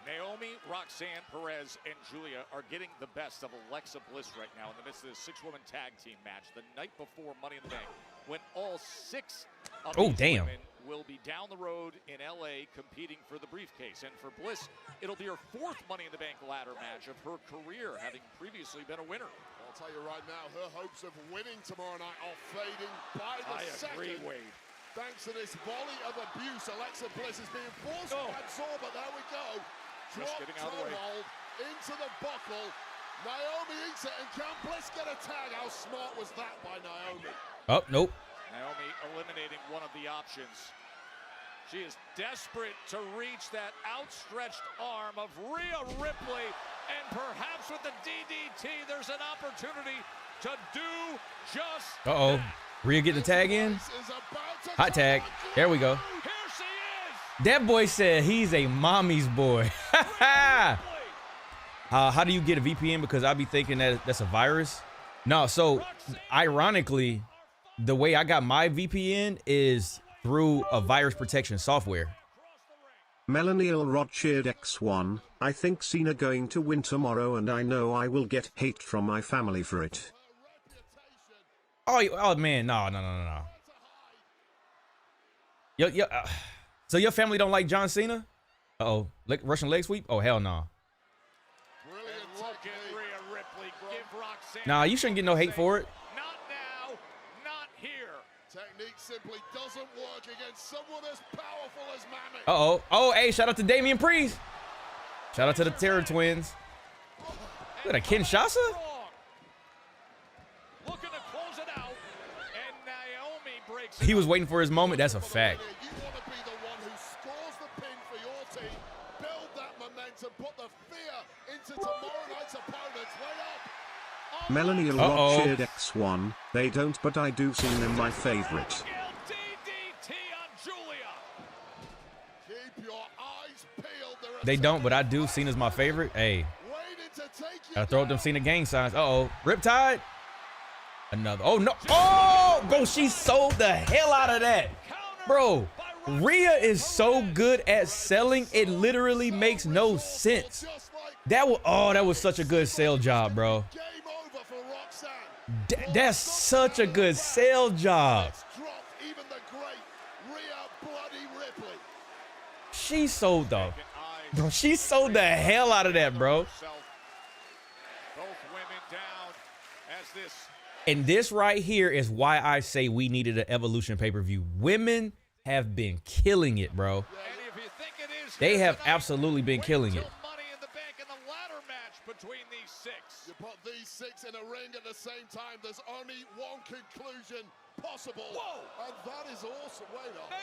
Naomi, Roxanne, Perez, and Giulia are getting the best of Alexa Bliss right now in the midst of this 6-woman tag team match the night before Money in the Bank, when all 6 of these women will be down the road in LA competing for the briefcase. And for Bliss, it'll be her 4th Money in the Bank ladder match of her career, having previously been a winner. I'll tell you right now, her hopes of winning tomorrow night are fading by the second. I agree, Wade. Thanks to this volley of abuse, Alexa Bliss is being forced to absorb, but there we go. Just getting out of the way. Roll into the buckle. Naomi eats it, and can Bliss get a tag? How smart was that by Naomi? Oh, nope. Naomi eliminating one of the options. She is desperate to reach that outstretched arm of Rhea Ripley, and perhaps with the DDT, there's an opportunity to do just that. Rhea getting the tag in. Hot tag. There we go. Here she is. That boy said he's a mommy's boy. How do you get a VPN? Because I be thinking that that's a virus. No, so ironically, the way I got my VPN is through a virus protection software. Melaniel Rothschild X1, I think Cena going to win tomorrow, and I know I will get hate from my family for it. Oh man, no. So your family don't like John Cena? Uh-oh, Russian leg sweep? Oh, hell no. Brilliant look at Rhea Ripley. Give Roxanne. Nah, you shouldn't get no hate for it. Not now, not here. Technique simply doesn't work against someone as powerful as Mammy. Uh-oh. Oh, hey, shout out to Damian Priest. Shout out to the Terror Twins. Look at Kinshasa. Looking to close it out, and Naomi breaks. He was waiting for his moment. That's a fact. You want to be the one who scores the pin for your team, build that momentum, put the fear into tomorrow night's opponents. Wait up. Melaniel Rothschild X1, they don't, but I do see them my favorite. DDT on Giulia. Keep your eyes peeled. They don't, but I do. Cena's my favorite. Hey. Gotta throw up them Cena gang signs. Uh-oh. Riptide. Another. Oh, no. Oh, bro, she sold the hell out of that. Bro, Rhea is so good at selling. It literally makes no sense. That was such a good sale job, bro. That's such a good sale job. She sold the hell out of that, bro. And this right here is why I say we needed an Evolution pay-per-view. Women have been killing it, bro. They have absolutely been killing it. Between these 6. You put these 6 in a ring at the same time, there's only one conclusion possible. Whoa! And that is awesome.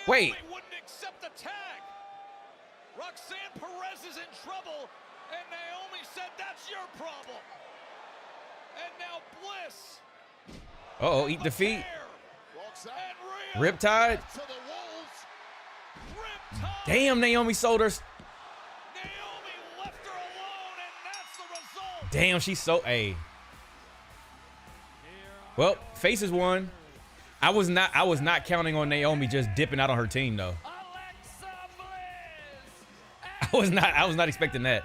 Wait. Naomi wouldn't accept the tag. Roxanne Perez is in trouble, and Naomi said that's your problem. And now Bliss. Uh-oh, eat the feet. And Riptide. Damn, Naomi sold her. Damn, she's so a. Well, faces won. I was not counting on Naomi just dipping out on her team though. I was not expecting that.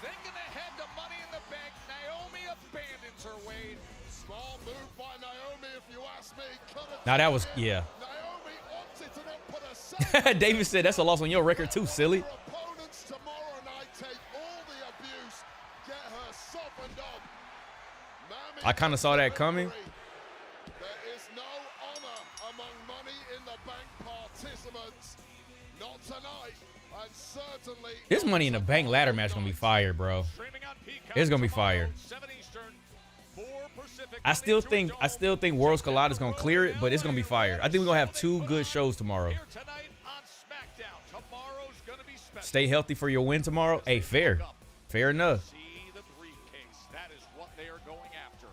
Thinking ahead to Money in the Bank, Naomi abandons her way. Small move by Naomi, if you ask me. Now that was, yeah. Naomi opted to not put a David said that's a loss on your record too, silly. opponents tomorrow night. Take all the abuse, get her softened up. I kind of saw that coming. There is no honor among Money in the Bank participants. Not tonight, and certainly This Money in the Bank ladder match gonna be fire, bro. It's gonna be fire. I still think Worlds Collide is gonna clear it, but it's gonna be fire. I think we're gonna have 2 good shows tomorrow. Stay healthy for your win tomorrow. Hey, fair enough. that is what they are going after.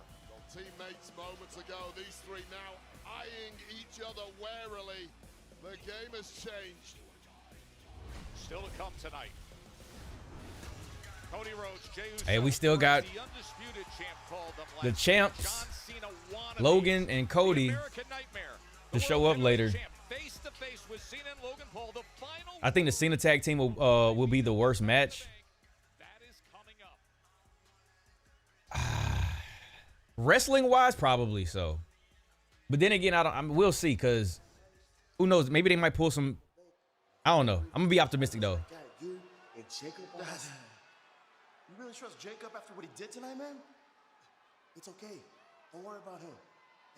Teammates moments ago, these three now eyeing each other warily. The game has changed. Still to come tonight. Cody Rhodes, Jey Uso, Hey, we still got the undisputed champ called them the last champs, John Cena wannabe, Logan and Cody, American Nightmare, to show up later. face to face with Cena and Logan Paul, the final. I think the Cena tag team will be the worst match. Wrestling wise, probably so. But then again, we'll see, because who knows? Maybe they might pull some. I don't know. I'm gonna be optimistic though. You and Jacob. You really trust Jacob after what he did tonight, man? It's okay. Don't worry about him.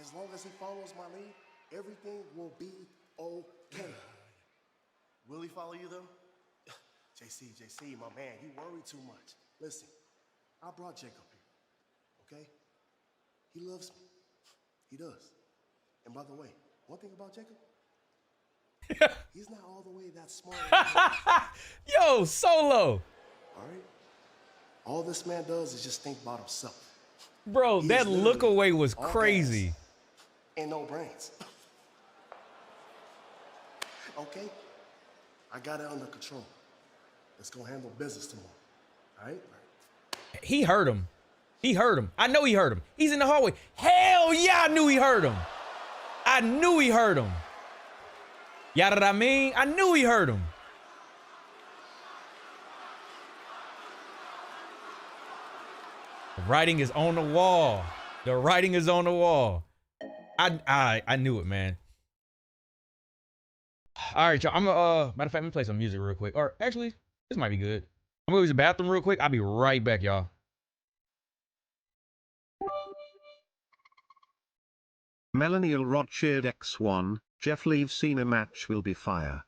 As long as he follows my lead, everything will be okay. Will he follow you though? JC, my man, you worry too much. Listen, I brought Jacob here, okay? He loves me. He does. And by the way, one thing about Jacob, he's not all the way that smart. Yo, Solo. All right? All this man does is just think about himself. Bro, that look away was crazy. And no brains. Okay? I got it under control. Let's go handle business tomorrow. All right? He heard him. I know he heard him. He's in the hallway. Hell yeah, I knew he heard him. Yeah, what I mean? I knew he heard him. The writing is on the wall. I knew it, man. All right, y'all. I'm matter of fact, let me play some music real quick. Or actually, this might be good. I'm gonna use the bathroom real quick. I'll be right back, y'all. Melanie Rod cheered X1, Jeff leaves Cena match will be fire.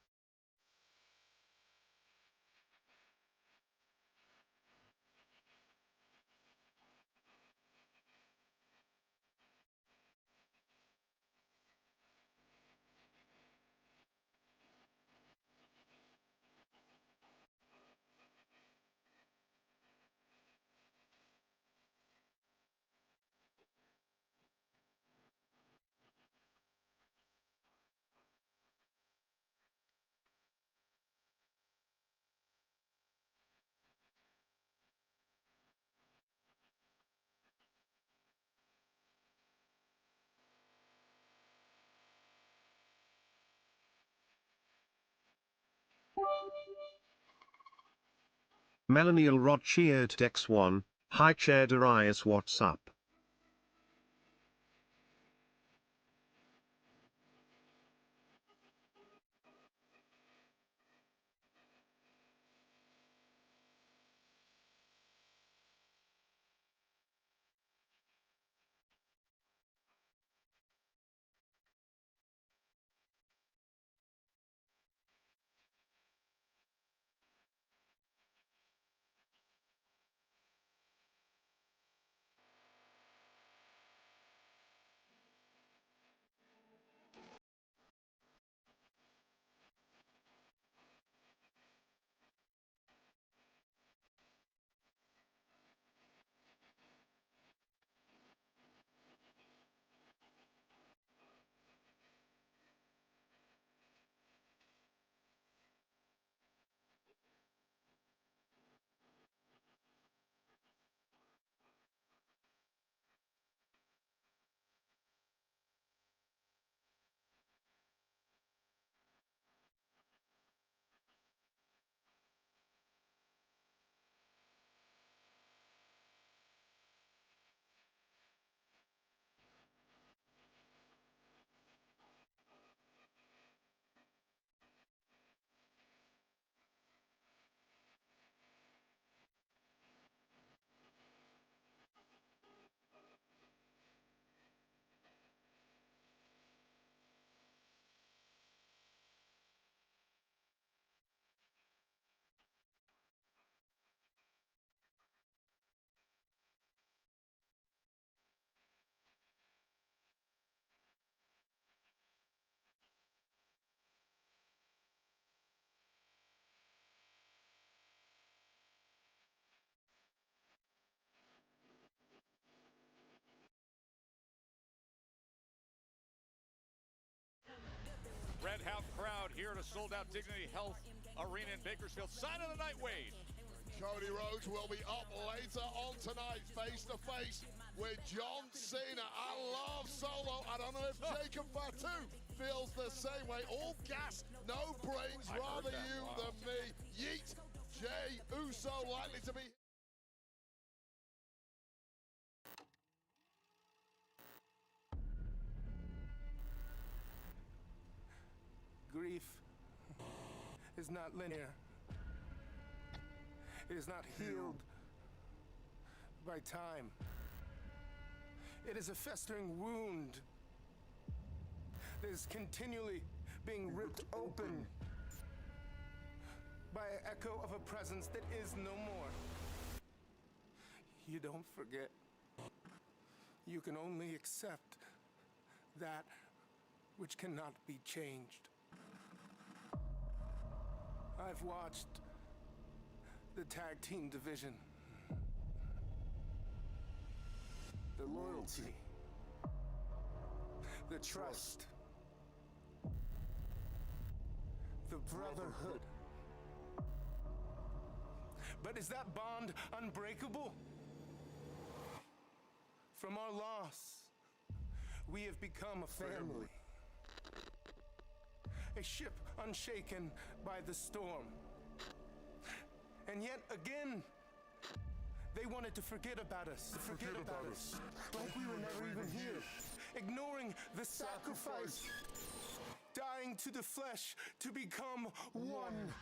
Melanie Rod cheered X1, hi chair Darius what's up? red half crowd here at a sold-out Dignity Health Arena in Bakersfield. Sign of the night, Wade. Cody Rhodes will be up later on tonight, face-to-face with John Cena. I love Solo. I don't know if Jacob Fatu feels the same way. All gas, no brakes, rather you than me. Yeet, Jey Uso likely to be... Grief is not linear. It is not healed by time. It is a festering wound that is continually being ripped open by an echo of a presence that is no more. You don't forget. You can only accept that which cannot be changed. I've watched the tag team division, the loyalty, the trust, the brotherhood. But is that bond unbreakable? From our loss, we have become a family. A ship unshaken by the storm. And yet again, they wanted to forget about us. Forget about us. Like we were never even here. Ignoring the sacrifice. Dying to the flesh to become one.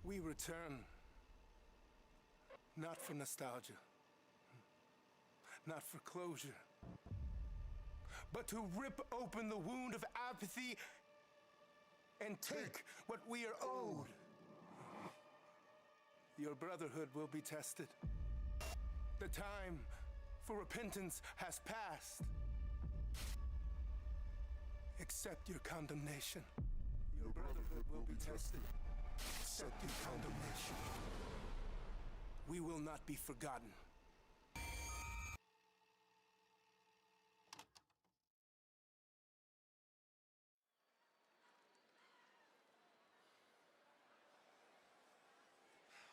We return. Not for nostalgia. Not for closure. But to rip open the wound of apathy and take what we are owed. Your brotherhood will be tested. The time for repentance has passed. Accept your condemnation. Your brotherhood will be tested. Accept your condemnation. We will not be forgotten.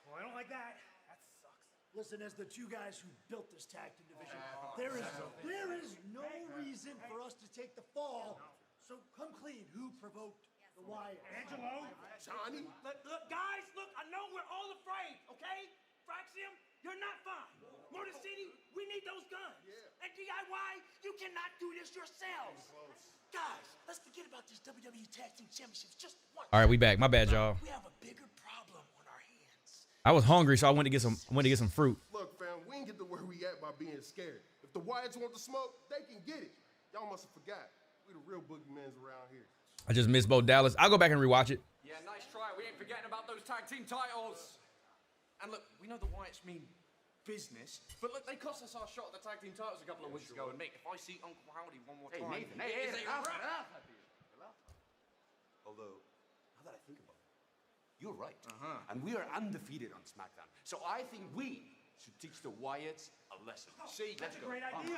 Well, I don't like that. That sucks. Listen, as the two guys who built this tag team division, there is no reason for us to take the fall. So come clean. Who provoked the Wyatt? Angelo? Johnny? Look, guys, look, I know we're all afraid, okay? Fraxium, you're not fine. Motor City, we need those guns. And DIY, you cannot do this yourselves. Guys, let's forget about these WWE Tag Team Championships just once. All right, we back. My bad, y'all. We have a bigger problem on our hands. I was hungry, so I went to get some fruit. Look, fam, we ain't get to where we at by being scared. If the Wyatts want the smoke, they can get it. Y'all must have forgot. We the real boogeymans around here. I just missed Bo Dallas. I'll go back and rewatch it. Yeah, nice try. We ain't forgetting about those tag team titles. And look, we know the Wyatts mean business, but look, they cost us our shot at the tag team titles a couple of weeks ago. And mate, if I see Uncle Howdy one more time, Nathan, although, now that I think about it, you're right. And we are undefeated on SmackDown. So I think we should teach the Wyatts a lesson. See, That's a great idea.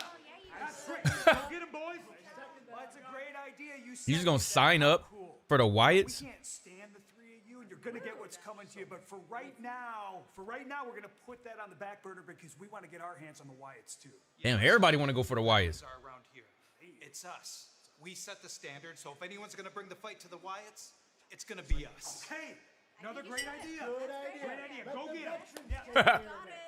That's great. Go get him, boys. That's a great idea. You just gonna sign up for the Wyatts? We can't stand the three of you, and you're gonna get what's coming to you. But for right now, we're gonna put that on the back burner because we want to get our hands on the Wyatts too. Damn, everybody want to go for the Wyatts. Are around here. It's us. We set the standard, so if anyone's going to bring the fight to the Wyatts, it's going to be us. Hey, another great idea. Good idea. Great idea. Go get him.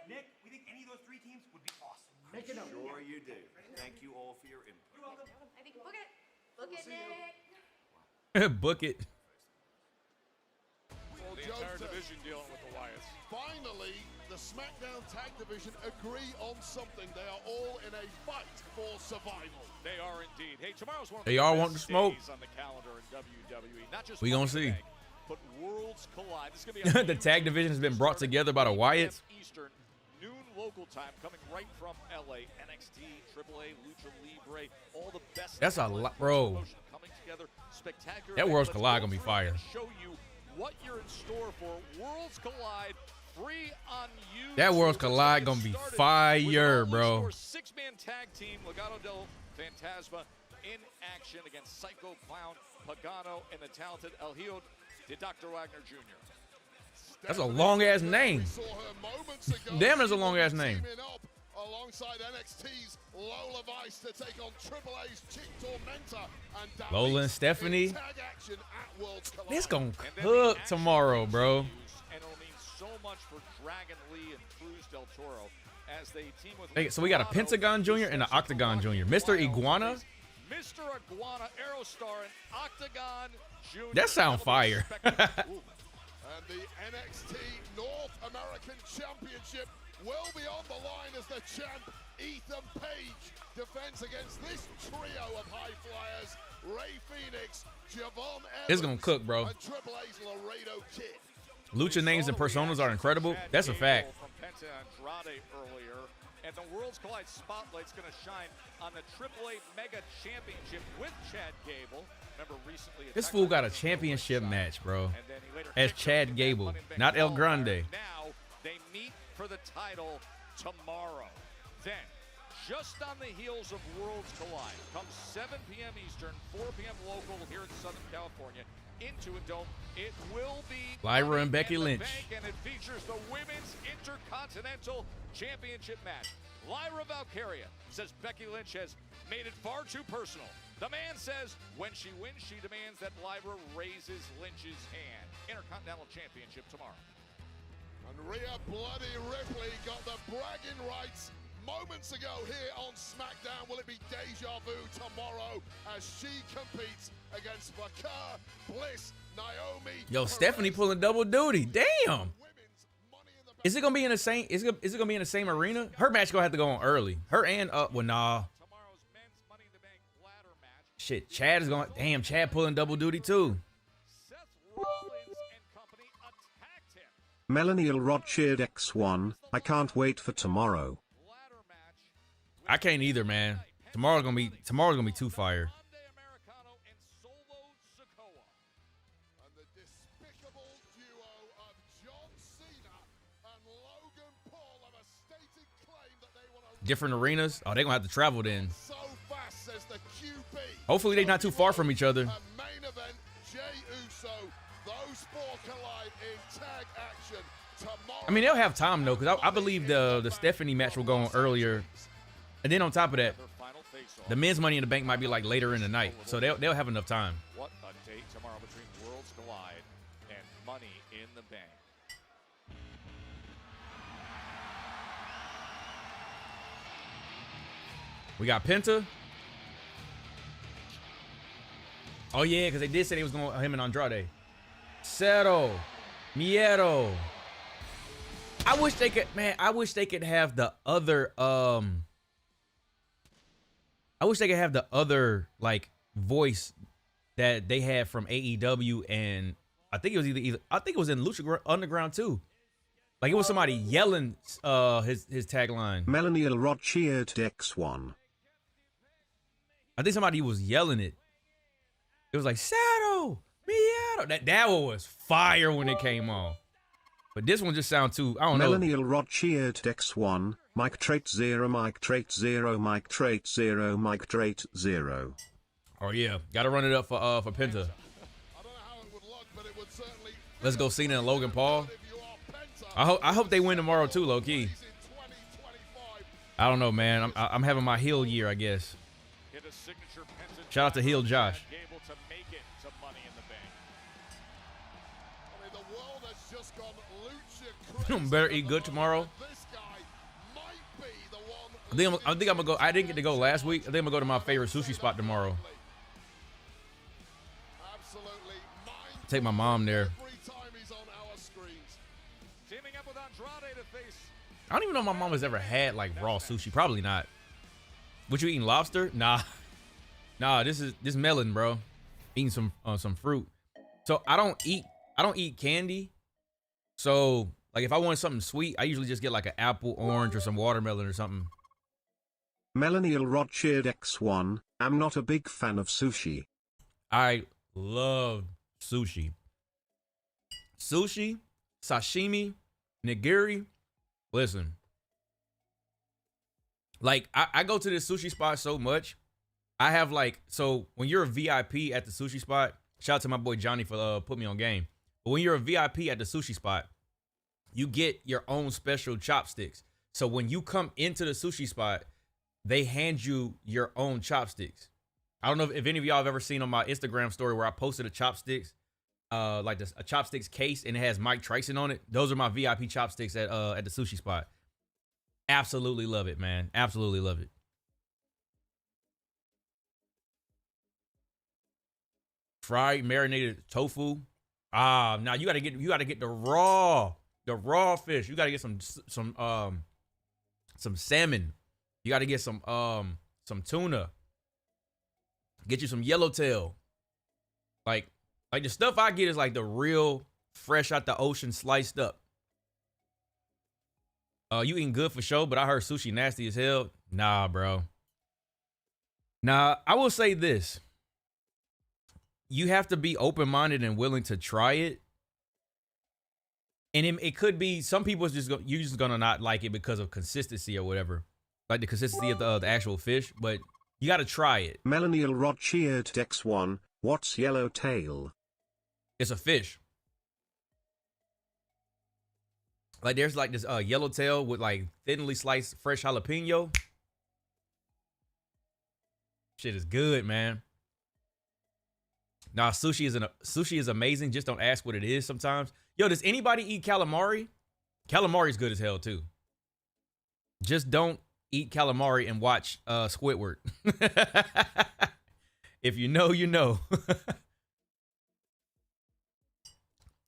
Nick, we think any of those three teams would be awesome. Make it up. Sure you do. Thank you all for your input. You're welcome. I think book it. Book it, Nick. Book it. The entire division dealing with the Wyatts. Finally, the SmackDown Tag Division agree on something. They are all in a fight for survival. They are indeed. Hey, tomorrow's one of They the all best want to smoke. days on the calendar in WWE. Not just We gonna Money in the see. Bank, but Worlds Collide. This is gonna be a The tag division has been brought together by the Wyatts. Eastern, noon local time, coming right from LA. NXT, AAA, Lucha Libre, all the best. That's a lot, bro. Coming together, spectacular. That Worlds Let's Collide go gonna be through fire. and show you what you're in store for. Worlds Collide, free on YouTube. That Worlds Collide gonna be fire, bro. Six-man tag team, Legado del Fantasma in action against Psycho Clown Pagano and the talented El Hijo de Dr. Wagner Jr. That's a long-ass name. Damn, that's a long-ass name. Alongside NXT's Lola Vice to take on Triple A's Chick Tormenta and Lola and Stephanie. tag action at Worlds Collide. This gonna cook tomorrow, bro. And it'll mean so much for Dragon Lee and Cruz del Toro as they team with. Hey, so we got a Pentagon Jr. and an Octagon Jr. Mr. Iguana. Mr. Iguana, Aerostar, and Octagon Jr. That sound fire. And the NXT North American Championship will be on the line as the champ Ethan Page defends against this trio of high flyers: Ray Phoenix, Javon Evans, It's gonna cook, bro. and Triple A's Laredo Kid. Lucha names and personas are incredible. That's a fact. From Penta Andrade earlier, and the Worlds Collide spotlight's going to shine on the AAA Mega Championship with Chad Gable. Remember recently, This fool got a championship match, bro. As Chad Gable, not El Grande. Now they meet for the title tomorrow. Then, just on the heels of Worlds Collide, comes 7 p.m. Eastern, 4 p.m. local here in Southern California, into a dome. It will be Lyra and Becky in the Lynch. bank, and it features the Women's Intercontinental Championship match. Lyra Valkyria says Becky Lynch has made it far too personal. The man says when she wins, she demands that Lyra raises Lynch's hand. Intercontinental Championship tomorrow. And Rhea Bloody Ripley got the bragging rights moments ago here on SmackDown. Will it be deja vu tomorrow as she competes against Vaquer, Bliss, Naomi? Yo, Stephanie pulling double duty. Damn. Is it gonna be in the same? Is it gonna be in the same arena? Her match gonna have to go on early. Her and well, nah. Shit, Chad is going. Damn, Chad pulling double duty too. Melaniel Rodchard X1, I can't wait for tomorrow. I can't either, man. Tomorrow's gonna be too fire. Different arenas. Oh, they gonna have to travel then. Hopefully they not too far from each other. Main event, Jey Uso. Those four collide in tag action tomorrow. I mean, they'll have time though, because I believe the Stephanie match will go on earlier, and then on top of that, the men's Money in the Bank might be like later in the night, so they'll have enough time. What a date tomorrow between Worlds Collide and Money in the Bank. We got Penta. Oh yeah, because they did say they was going him and Andrade. Cero, Miedo. I wish they could, man. I wish they could have the other. I wish they could have the other like voice that they had from AEW, and I think it was either I think it was in Lucha Underground too. Like it was somebody yelling his tagline. Melaniel Rodchard X1. I think somebody was yelling it. It was like, Saddle, Miedo. That one was fire when it came on. But this one just sounds too, I don't know. Melaniel Rodchard X1, Mike Trait 0, Mike Trait 0, Mike Trait 0, Mike Trait 0. Oh yeah, gotta run it up for Penta. Let's go Cena and Logan Paul. I hope they win tomorrow too, low key. I don't know, man. I'm having my heel year, I guess. Shout out to heel Josh. Better eat good tomorrow. I think I'm gonna go. I didn't get to go last week. I think I'm gonna go to my favorite sushi spot tomorrow. Take my mom there. I don't even know if my mom has ever had like raw sushi. Probably not. Would you eating lobster? Nah. This melon, bro. Eating some fruit. So I don't eat candy. So like if I want something sweet, I usually just get like an apple, orange, or some watermelon or something. Melaniel Rodchard X1, I'm not a big fan of sushi. I love sushi. Sushi, sashimi, nigiri. Listen. Like I go to this sushi spot so much. I have like, so when you're a VIP at the sushi spot, shout out to my boy Johnny for putting me on game. But when you're a VIP at the sushi spot, you get your own special chopsticks. So when you come into the sushi spot, they hand you your own chopsticks. I don't know if any of y'all have ever seen on my Instagram story where I posted a chopsticks, like this, a chopsticks case, and it has Mike Tyson on it. Those are my VIP chopsticks at the sushi spot. Absolutely love it, man. Absolutely love it. Fried marinated tofu. Now you gotta get the raw fish. You gotta get some salmon. You gotta get some tuna. Get you some yellowtail. Like the stuff I get is like the real fresh out the ocean sliced up. You eating good for sure, but I heard sushi nasty as hell. Nah, bro. Nah, I will say this. You have to be open-minded and willing to try it. And it could be, some people you're just gonna not like it because of consistency or whatever. Like the consistency of the actual fish, but you gotta try it. Melanie Rod cheered X1, what's yellowtail? It's a fish. Like there's like this yellowtail with like thinly sliced fresh jalapeno. Shit is good, man. Nah, sushi is amazing. Just don't ask what it is sometimes. Yo, does anybody eat calamari? Calamari's good as hell too. Just don't eat calamari and watch Squidward. If you know, you know.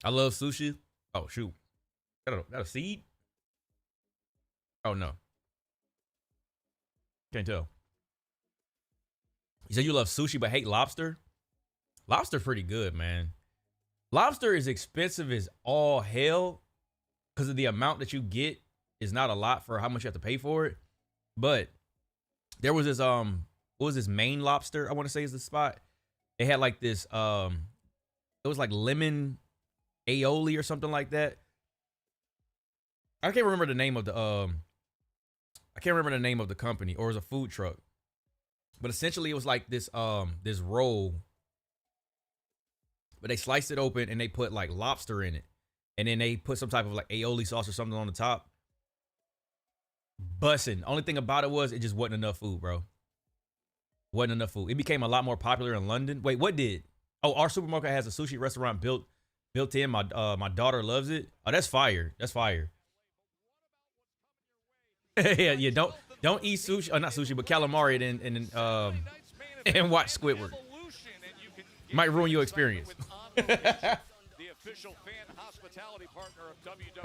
I love sushi. Oh shoot. Got a seed? Oh no. Can't tell. You said you love sushi but hate lobster? Lobster pretty good, man. Lobster is expensive as all hell because of the amount that you get is not a lot for how much you have to pay for it. But there was this what was this Maine lobster, I want to say is the spot. They had like this it was like lemon aioli or something like that. I can't remember the name of the company, or it was a food truck. But essentially it was like this this roll. But they sliced it open and they put like lobster in it. And then they put some type of like aioli sauce or something on the top. Bussin'. Only thing about it was it just wasn't enough food, bro. Wasn't enough food. It became a lot more popular in London. Wait, what did? Oh, our supermarket has a sushi restaurant built in. My daughter loves it. Oh, that's fire. That's fire. yeah. Don't eat sushi. Not sushi, but calamari and watch Squidward. Might ruin your experience. That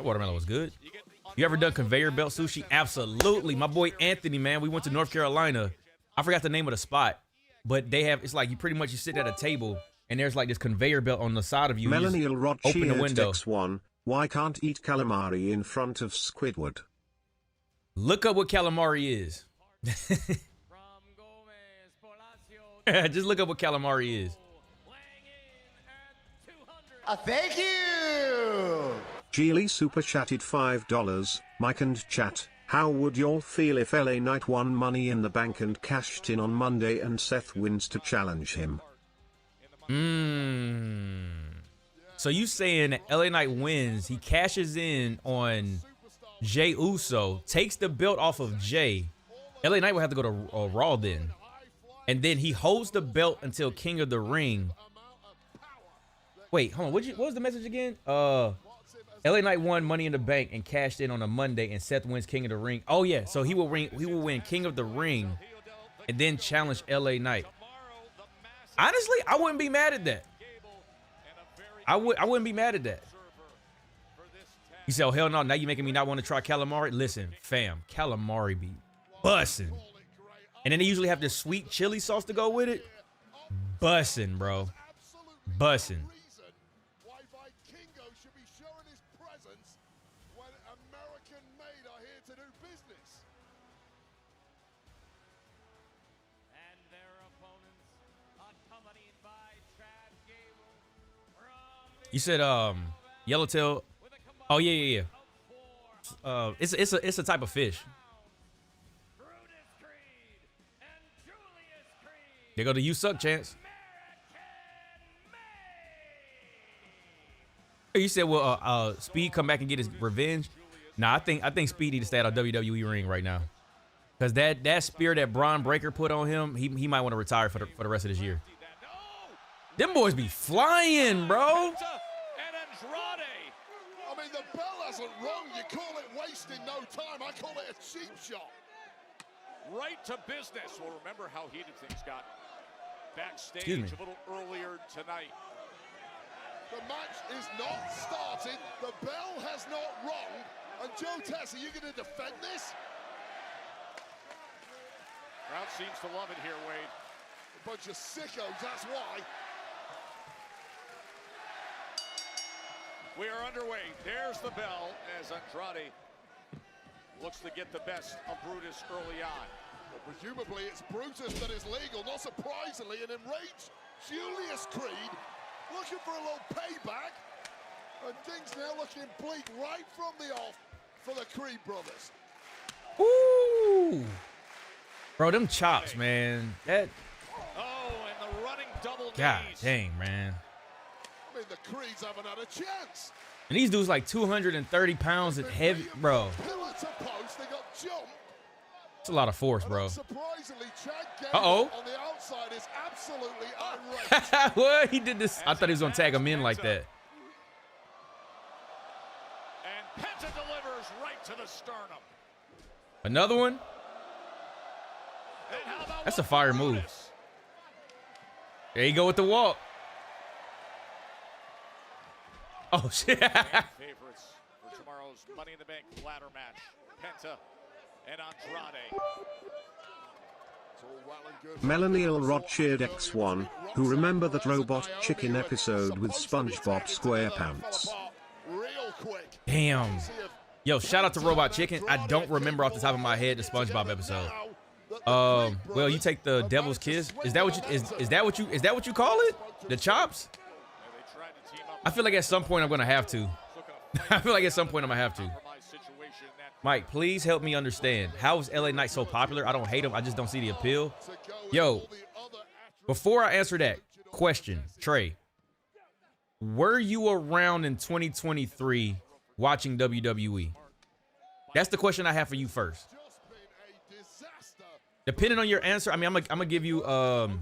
watermelon was good. You ever done conveyor belt sushi? Absolutely. My boy Anthony, man, we went to North Carolina. I forgot the name of the spot, but they have, it's like you sit at a table and there's like this conveyor belt on the side of you. Melanie Rod open the window. X1, why can't eat calamari in front of Squidward? Look up what calamari is. Just look up what calamari is. Thank you! Giulia super chatted $5. Mike and chat, how would y'all feel if LA Knight won Money in the Bank and cashed in on Monday and Seth wins to challenge him? So you saying that LA Knight wins, he cashes in on Jey Uso, takes the belt off of Jey. LA Knight will have to go to Raw then. And then he holds the belt until King of the Ring. Wait, hold on. What was the message again? LA Knight won Money in the Bank and cashed in on a Monday, and Seth wins King of the Ring. Oh yeah, so he will win King of the Ring, and then challenge LA Knight. Honestly, I wouldn't be mad at that. I wouldn't be mad at that. You say, oh hell no, now you're making me not want to try calamari. Listen, fam, calamari be bussin', and then they usually have this sweet chili sauce to go with it. Bussin', bro, bussin'. You said yellowtail. Oh yeah. It's a type of fish. Here go the "You Suck" chance. You said, "Will Speed come back and get his revenge?" Nah, I think Speed need to stay out of WWE ring right now, because that spear that Braun Breaker put on him, he might want to retire for the rest of this year. Them boys be flying, bro. I mean, the bell hasn't rung. You call it wasting no time. I call it a cheap shot. Right to business. Well, remember how heated things got backstage Excuse me. a little earlier tonight. The match is not started. The bell has not rung. And Joe Tess, are you going to defend this? Crowd seems to love it here, Wade. A bunch of sickos, that's why. We are underway. There's the bell as Andrade looks to get the best of Brutus early on. Well, presumably it's Brutus that is legal, not surprisingly, an enraged Julius Creed looking for a little payback. And things now looking bleak right from the off for the Creed brothers. Ooh. Bro, them chops, man. That. Oh, and the running double God knees. dang, man. I mean, the Creeds haven't had a chance. And these dudes like 230 pounds and heavy, bro. Pillar to post, they got jumped. It's a lot of force, bro. Surprisingly, Chad Gable Uh-oh. on the outside is absolutely irate. What? He did this. I thought he was going to tag him in like that. And Penta delivers right to the sternum. Another one? And how about That's a fire move. There you go with the walk. Oh, shit. favorites for tomorrow's Money in the Bank ladder match? Penta and Andrade. Melaniel Rothschild X1, who remember that Robot Chicken episode with SpongeBob SquarePants. Damn. Yo, shout out to Robot Chicken. I don't remember off the top of my head the SpongeBob episode. Well, you take the Devil's Kiss. Is that what you call it? The chops? I feel like at some point I'm gonna have to. I feel like at some point I'm gonna have to. Mike, please help me understand. How is LA Knight so popular? I don't hate him. I just don't see the appeal. Yo, before I answer that question, Trey, were you around in 2023 watching WWE? That's the question I have for you first. Depending on your answer, I mean, I'm gonna give you an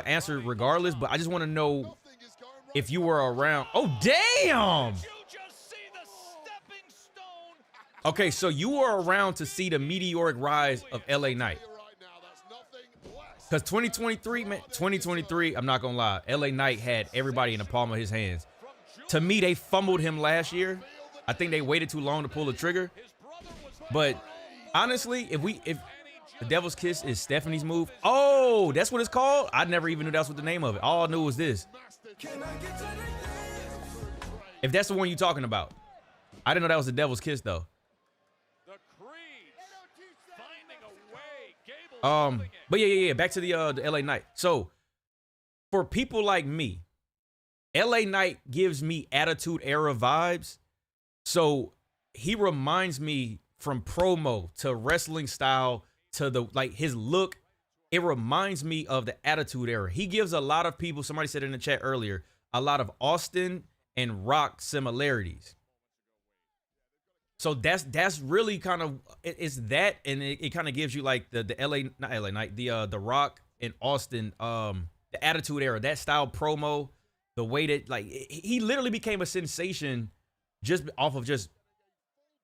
answer regardless, but I just want to know if you were around. Oh, damn. Okay, so you were around to see the meteoric rise of LA Knight. Because 2023, I'm not going to lie, LA Knight had everybody in the palm of his hands. To me, they fumbled him last year. I think they waited too long to pull the trigger. But honestly, if the Devil's Kiss is Stephanie's move, oh, that's what it's called? I never even knew that's what the name of it. All I knew was this. If that's the one you're talking about. I didn't know that was the Devil's Kiss, though. But yeah. Back to the LA Knight. So, for people like me, LA Knight gives me Attitude Era vibes. So he reminds me from promo to wrestling style to the his look. It reminds me of the Attitude Era. He gives a lot of people. Somebody said in the chat earlier, a lot of Austin and Rock similarities. So that's really kind of it's that, and it kind of gives you like the not LA Knight, the Rock and Austin, the Attitude Era, that style promo, the way that like he literally became a sensation just off of just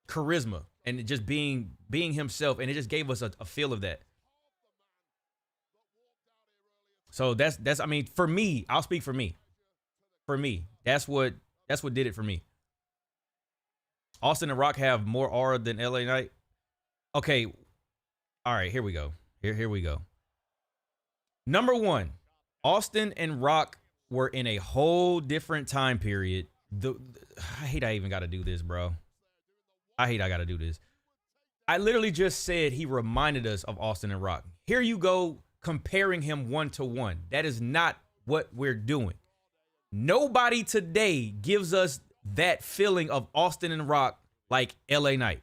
charisma and just being himself, and it just gave us a feel of that. So that's I mean, for me, I'll speak for me. For me, that's what did it for me. Austin and Rock have more aura than LA Knight. Okay. All right, here we go. Here we go. Number one, Austin and Rock were in a whole different time period. I hate I even got to do this, bro. I got to do this. I literally just said he reminded us of Austin and Rock. Here you go, comparing him one-to-one. That is not what we're doing. Nobody today gives us that feeling of Austin and Rock like LA Knight.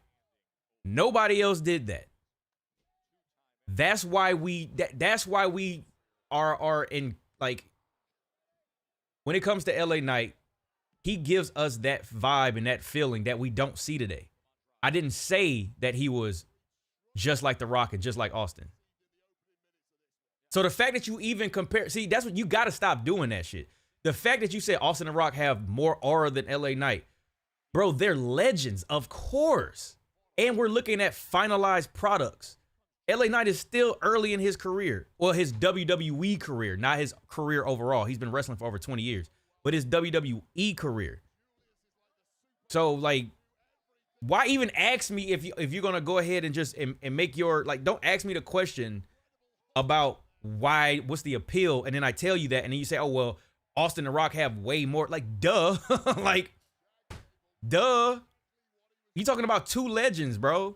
Nobody else did that. That's why we are in, like, when it comes to LA Knight, he gives us that vibe and that feeling that we don't see today. I didn't say that he was just like The Rock and just like Austin. So the fact that you even compare, see, that's what you got to stop doing that shit. The fact that you said Austin and Rock have more aura than LA Knight, bro, they're legends, of course. And we're looking at finalized products. LA Knight is still early in his career. Well, his WWE career, not his career overall. He's been wrestling for over 20 years, but his WWE career. So, like, why even ask me if you're going to go ahead and just and make your, like, don't ask me the question about what's the appeal, and then I tell you that, and then you say, oh, well, Austin and Rock have way more. Like, duh. Like, duh. You talking about two legends, bro.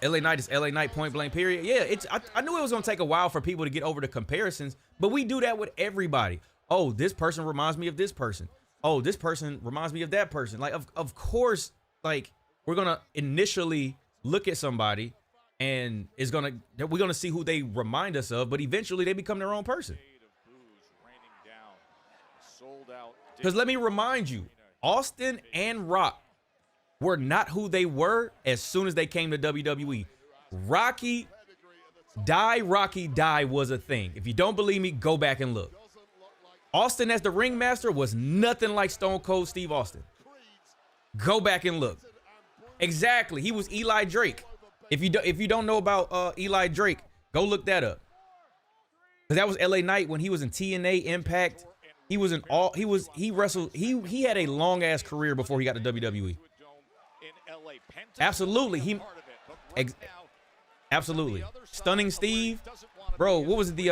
LA Knight is LA Knight, point blank, period. Yeah, I knew it was going to take a while for people to get over the comparisons, but we do that with everybody. Oh, this person reminds me of this person. Oh, this person reminds me of that person. Like, of course, like, we're going to initially look at somebody and we're going to see who they remind us of, but eventually they become their own person. Because let me remind you, Austin and Rock were not who they were as soon as they came to WWE. Rocky Die was a thing. If you don't believe me, go back and look. Austin as the ringmaster was nothing like Stone Cold Steve Austin. Go back and look. Exactly. He was Eli Drake. If you don't know about Eli Drake, go look that up. Because that was LA Knight when he was in TNA, Impact. He wrestled, he had a long ass career before he got to WWE. Absolutely. Absolutely. Stunning Steve. Bro, what was the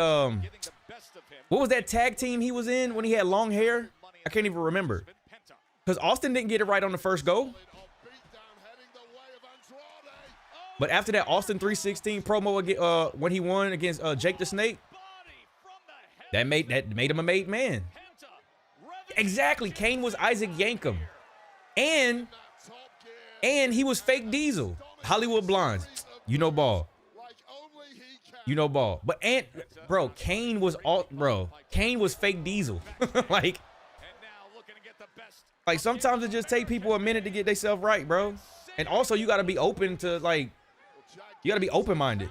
what was that tag team he was in when he had long hair? I can't even remember. Because Austin didn't get it right on the first go. But after that Austin 316 promo when he won against Jake the Snake, that made him a made man. Exactly. Kane was Isaac Yankem. And he was Fake Diesel. Hollywood Blondes. You know ball. You know ball. But bro, Kane was Fake Diesel. like sometimes it just take people a minute to get themselves right, bro. And also you gotta be open to, like, you gotta be open-minded.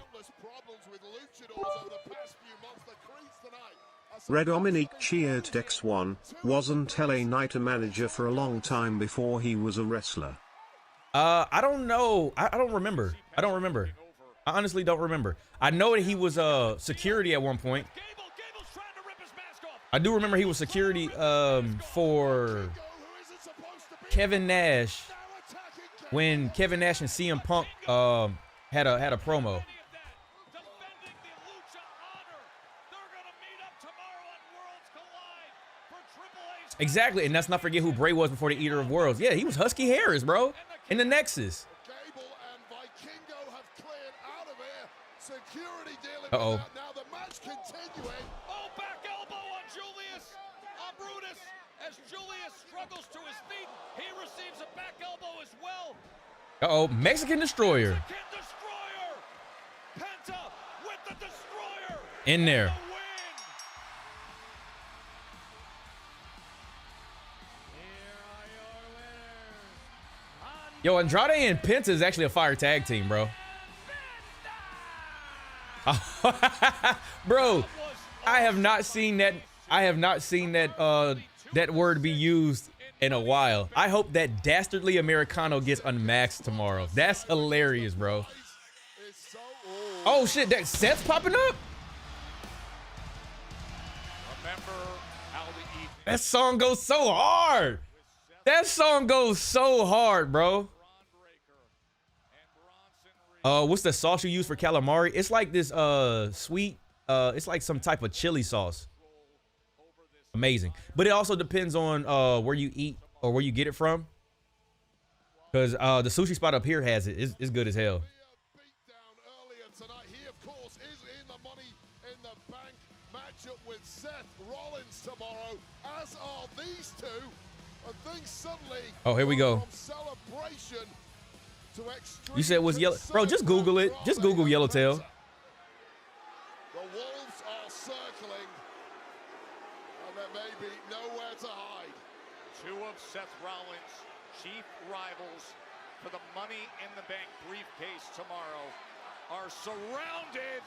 Red Dominique cheered X1, wasn't LA Knight a manager for a long time before he was a wrestler? I don't know. I don't remember. I honestly don't remember. I know that he was security at one point. I do remember he was security for Kevin Nash when Kevin Nash and CM Punk had a promo. Exactly, and let's not forget who Bray was before the Eater of Worlds. Yeah, he was Husky Harris, bro, in the Nexus. Uh-oh. Now the match continuing. Oh, back elbow on Julius. Brutus, as Julius struggles to his feet, he receives a back elbow as well. Uh-oh, Mexican Destroyer. Mexican Destroyer. Penta with the Destroyer. In there. Yo, Andrade and Penta is actually a fire tag team, bro. Bro, I have not seen that. That word be used in a while. I hope that Dastardly Americano gets unmasked tomorrow. That's hilarious, bro. Oh shit, that Seth's popping up. That song goes so hard. Bro. What's the sauce you use for calamari? It's like this sweet, it's like some type of chili sauce. Amazing. But it also depends on where you eat or where you get it from. Because the sushi spot up here has it. It's good as hell. He, of course, is in the Money in the Bank matchup with Seth Rollins tomorrow, as are these two. And things suddenly, oh, here we go. To you said it was yellow. Bro, just Google it. Just Google Yellowtail. there may be nowhere to hide. Two of Seth Rollins' chief rivals for the Money in the Bank briefcase tomorrow are surrounded.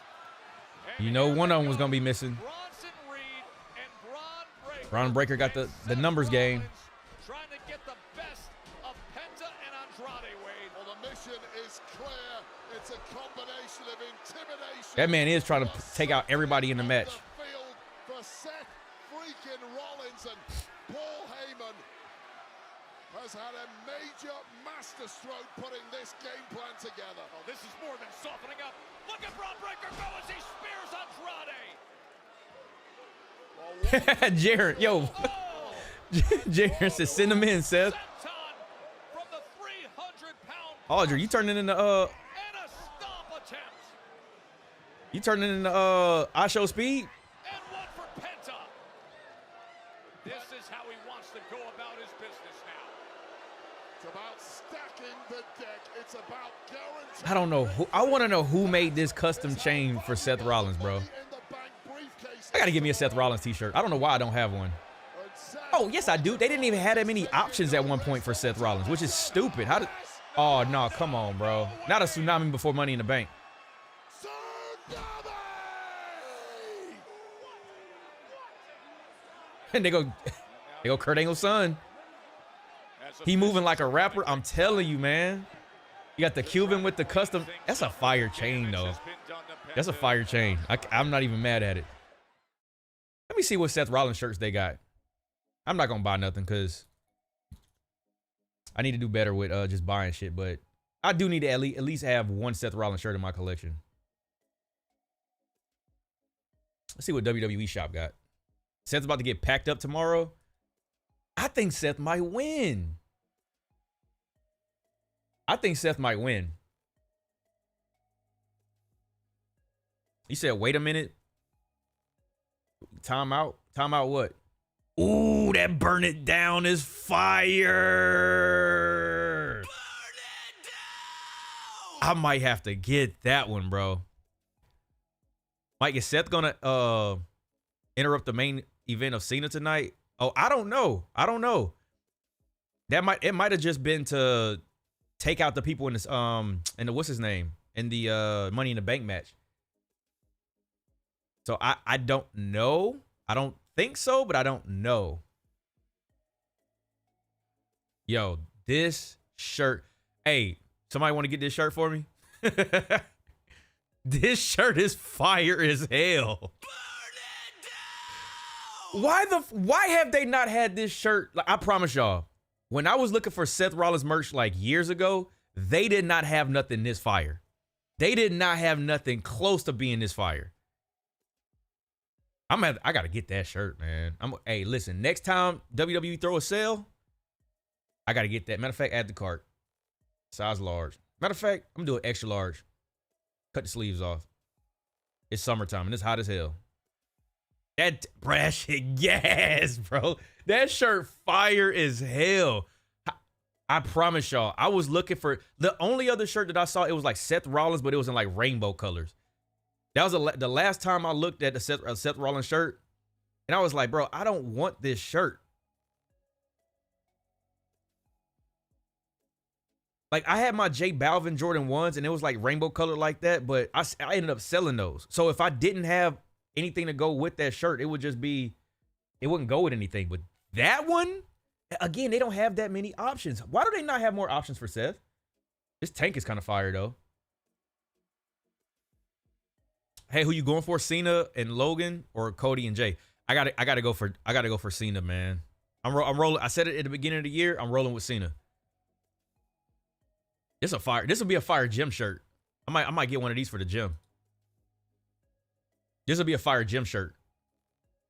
You know one of them was going to be missing. Bronson Reed and Braun Breaker got the numbers game. trying to get the best of Penta and Andrade, Wade. Well, the mission is clear. It's a combination of intimidation. That man is trying to take out everybody in the match. Field for Seth freaking Rollins, and Paul Heyman has had a major masterstroke putting this game plan together. Oh, this is more than softening up. Look at Braun Breaker go as he spears Andrade. Jared, yo. Jared said, send him in, Seth. From the 300-pound Audrey, you turning into and a stomp attempt. you turning into I Show Speed? And one for Penta. This is how he wants to go about his business now. It's about stacking the deck. It's about guaranteeing. I don't know who. I want to know who made this custom chain for Seth Rollins, bro. I gotta give me a Seth Rollins t-shirt. I don't know why I don't have one. Oh, yes, I do. They didn't even have that many options at one point for Seth Rollins, which is stupid. How did? Oh no, come on, bro. Not a tsunami before Money in the Bank. And they go Kurt Angle's son. He moving like a rapper. I'm telling you, man. You got the Cuban with the custom. That's a fire chain, though. That's a fire chain. I'm not even mad at it. Let me see what Seth Rollins shirts they got. I'm not gonna buy nothing because I need to do better with just buying shit. But I do need to at least have one Seth Rollins shirt in my collection. Let's see what WWE shop got. Seth's about to get packed up tomorrow. I think Seth might win. He said, wait a minute. Time out what? Ooh, that burn it down is fire. Burn it down. I might have to get that one, bro. Mike, is Seth gonna interrupt the main event of Cena tonight? Oh, I don't know. It might have just been to take out the people in this in the what's his name? In the Money in the Bank match. So I don't know. I don't think so, but I don't know. Yo, this shirt. Hey, somebody want to get this shirt for me? This shirt is fire as hell. Why have they not had this shirt? Like, I promise y'all, when I was looking for Seth Rollins merch like years ago, they did not have nothing this fire. They did not have nothing close to being this fire. I gotta get that shirt, man. Hey, listen, next time WWE throw a sale, I gotta get that. Matter of fact, add the cart. Size large. Matter of fact, I'm gonna do it extra large. Cut the sleeves off. It's summertime and it's hot as hell. That shit, yes, bro. That shirt fire as hell. I promise y'all, I was looking for the only other shirt that I saw. It was like Seth Rollins, but it was in like rainbow colors. That was the last time I looked at the Seth Rollins shirt, and I was like, bro, I don't want this shirt. Like, I had my J Balvin Jordan 1s, and it was like rainbow color like that, but I ended up selling those. So if I didn't have anything to go with that shirt, it would just be, it wouldn't go with anything. But that one, again, they don't have that many options. Why do they not have more options for Seth? This tank is kind of fire, though. Hey, who you going for? Cena and Logan or Cody and Jay? I gotta go for Cena, man. I'm rolling. I said it at the beginning of the year. I'm rolling with Cena. This will be a fire gym shirt. I might get one of these for the gym. This will be a fire gym shirt.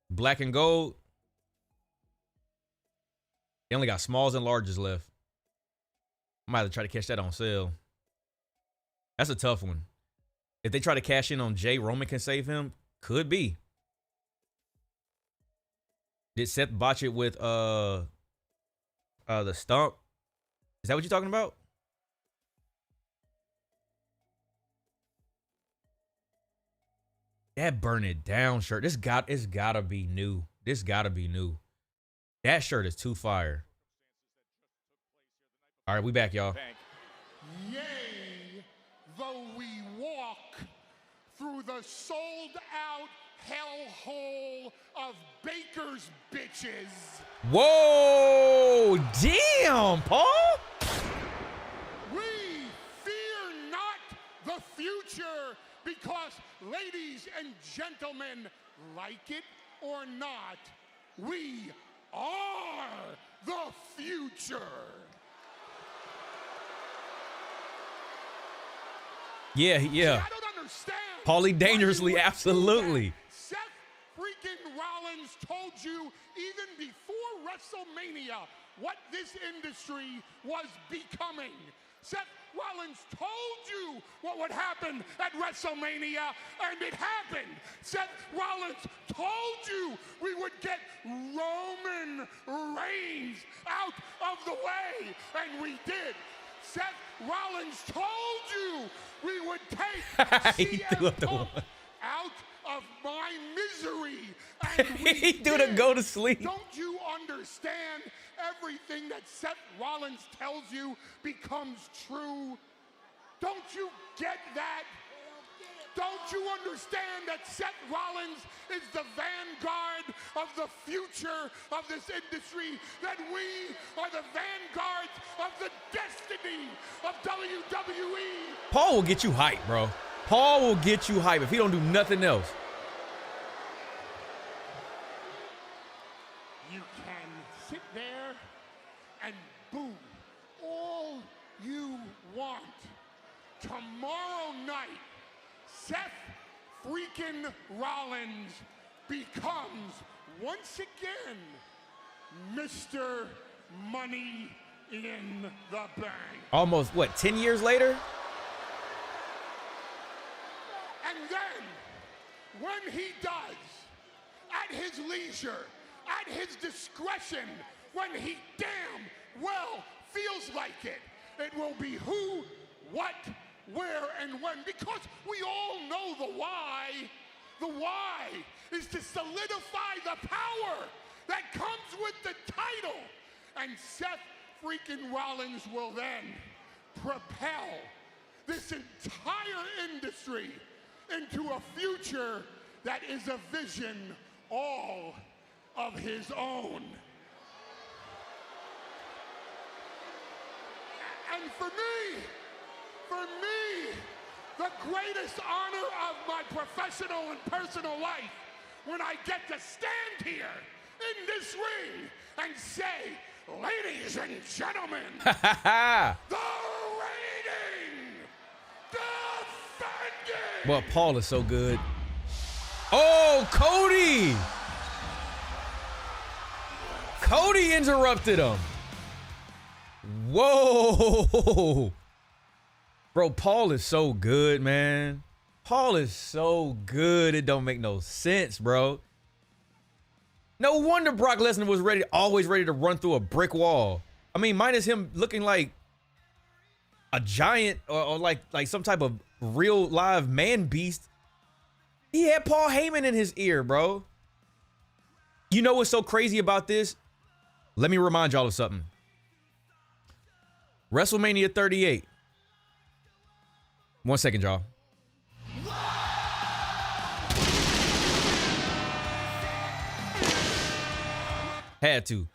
Black and gold. They only got smalls and larges left. I might have to try to catch that on sale. That's a tough one. If they try to cash in on Jay, Roman can save him. Could be. Did Seth botch it with the stump? Is that what you're talking about? That burn it down shirt. It's gotta be new. This gotta be new. That shirt is too fire. All right, we back, y'all. Yea, though we walk through the sold-out hellhole of Baker's bitches. Whoa, damn, Paul. We fear not the future because, ladies and gentlemen, like it or not, we are the future. Yeah. See, I don't understand. Paulie dangerously, absolutely. Seth freaking Rollins told you even before WrestleMania what this industry was becoming. Seth Rollins told you what would happen at WrestleMania, and it happened. Seth Rollins told you we would get Roman Reigns out of the way, and we did. Seth Rollins told you we would take CM Punk out of my misery, and we He do the go to sleep. Don't you understand? Everything that Seth Rollins tells you becomes true. Don't you get that? Don't you understand that Seth Rollins is the vanguard of the future of this industry? That we are the vanguards of the destiny of WWE? Paul will get you hype, bro. Paul will get you hype if he don't do nothing else. You can sit there and boo all you want. Tomorrow night, Seth freaking Rollins becomes once again Mr. Money in the Bank. Almost, what, 10 years later? And then, when he does, at his leisure, at his discretion, when he damn well feels like it, it will be who, what, where, and when, because we all know the why. The why is to solidify the power that comes with the title. And Seth freaking Rollins will then propel this entire industry into a future that is a vision all of his own. And for me, the greatest honor of my professional and personal life, when I get to stand here in this ring and say, ladies and gentlemen, the reigning, defending. Well, Paul is so good. Oh, Cody! Cody interrupted him. Whoa! Bro, Paul is so good, man. Paul is so good. It don't make no sense, bro. No wonder Brock Lesnar was always ready to run through a brick wall. I mean, minus him looking like a giant or like some type of real live man beast. He had Paul Heyman in his ear, bro. You know what's so crazy about this? Let me remind y'all of something. WrestleMania 38. 1 second, y'all. Had to.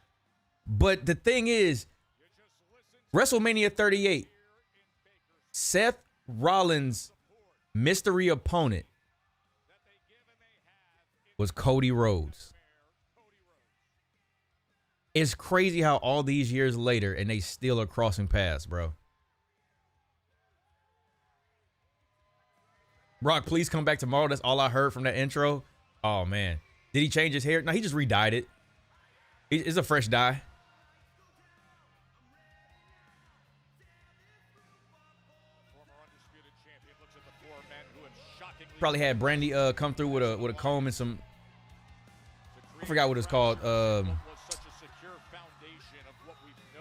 But the thing is, WrestleMania 38, Seth Rollins' mystery opponent was Cody Rhodes. It's crazy how all these years later and they still are crossing paths, bro. Brock, please come back tomorrow. That's all I heard from that intro. Oh, man. Did he change his hair? No, he just re-dyed it. It's a fresh dye. Probably had Brandy come through with a comb and some. I forgot what it's called.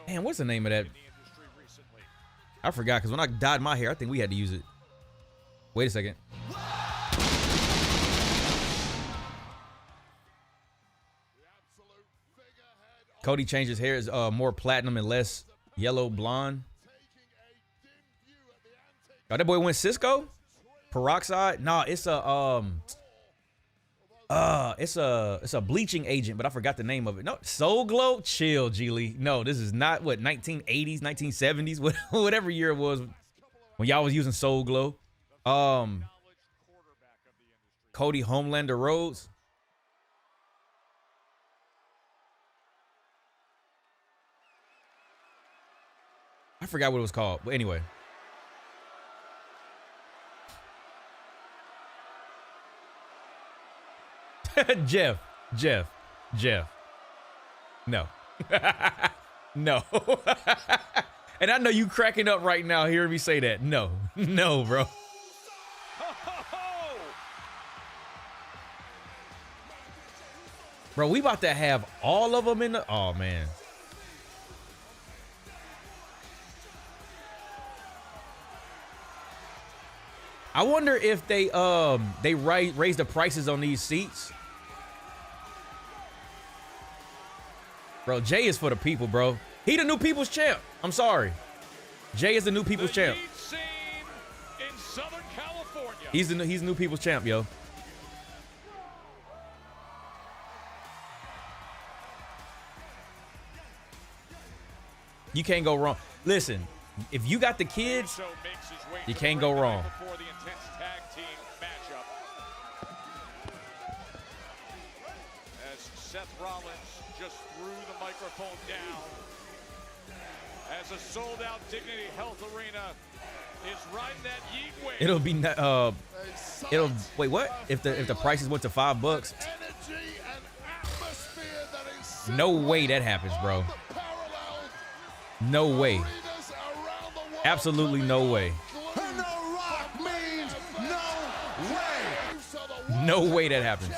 Man, what's the name of that? I forgot because when I dyed my hair, I think we had to use it. Wait a second. Cody changed his hair. Is more platinum and less yellow blonde. Oh, that boy went Cisco? Peroxide? No, it's a it's a bleaching agent, but I forgot the name of it. No, Soul Glow? Chill, Giulia. No, this is not what 1980s, 1970s, whatever year it was when y'all was using Soul Glow. Cody Homelander Rhodes. I forgot what it was called, but anyway. Jeff. No. No. And I know you cracking up right now hearing me say that. No. No, bro. Bro, we about to have all of them in the... Oh, man. I wonder if they raise the prices on these seats. Bro, Jay is for the people, bro. He the new people's champ. I'm sorry. Jay is the new people's champ. In Southern California. He's the new people's champ, yo. You can't go wrong. Listen, if you got the kids, you can't go wrong. Before the intense tag team matchup, as Seth Rollins just threw the microphone down, as a sold-out Dignity Health Arena is riding that yeet wave. It'll be wait, what? If the prices went to $5, no way that happens, bro. No way. Absolutely no way. No way that happens.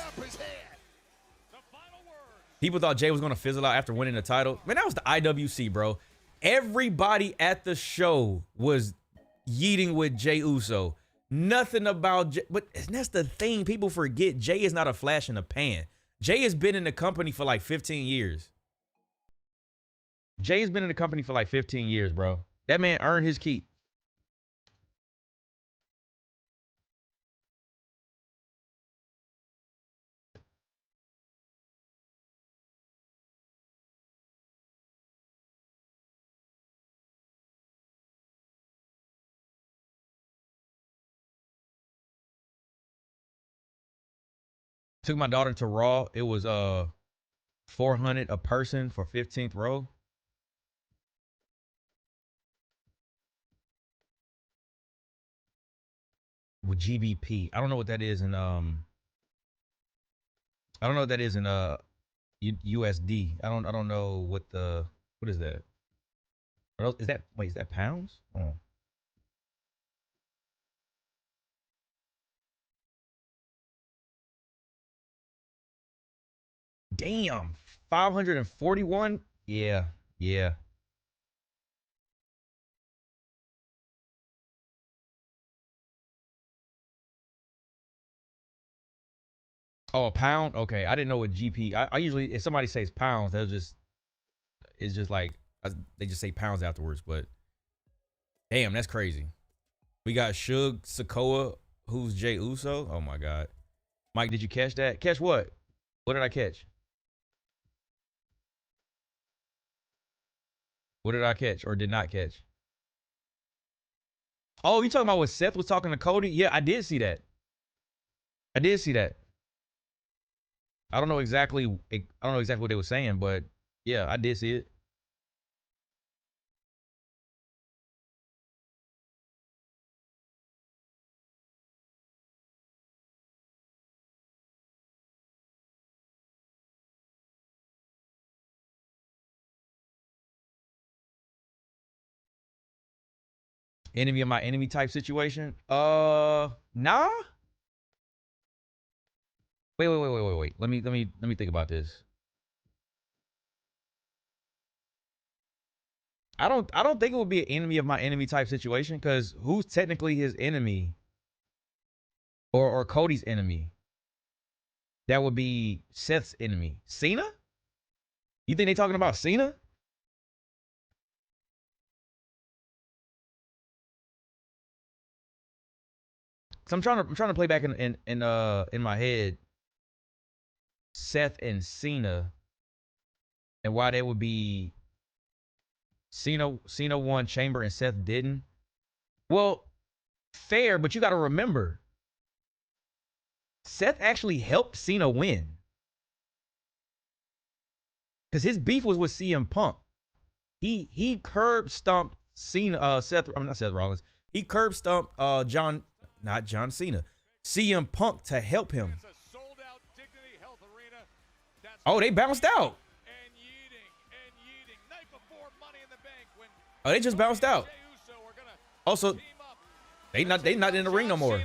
People thought Jay was going to fizzle out after winning the title. Man, that was the IWC, bro. Everybody at the show was yeeting with Jay Uso. Nothing about Jay. But that's the thing. People forget Jay is not a flash in the pan. Jay has been in the company for like 15 years. Jay's been in the company for like 15 years, bro. That man earned his keep. Took my daughter to Raw. It was $400 a person for 15th row. With GBP. I don't know what that is in I don't know what that is in USD. I don't know what is that? Is that pounds? Oh. Damn, 541? Yeah. Oh, a pound? Okay, I didn't know what GP. I usually, if somebody says pounds, it's just like, they just say pounds afterwards, but damn, that's crazy. We got Suge Sokoa, who's Jay Uso. Oh my God. Mike, did you catch that? Catch what? What did I catch? What did I catch or did not catch? Oh, you talking about what Seth was talking to Cody? Yeah, I did see that. I don't know exactly what they were saying, but yeah, I did see it. Enemy of my enemy type situation? Nah. Wait. Let me think about this. I don't think it would be an enemy of my enemy type situation, because who's technically his enemy or Cody's enemy? That would be Seth's enemy. Cena? You think they talking about Cena? So I'm trying to play back in my head Seth and Cena and why they would be Cena won Chamber and Seth didn't. Well, fair, but you got to remember Seth actually helped Cena win. Because his beef was with CM Punk. He curb stomped Cena, not Seth Rollins. He curb stomped John Cena. CM Punk to help him. Oh, they bounced out. Oh, they just bounced out. Also, they not in the ring no more.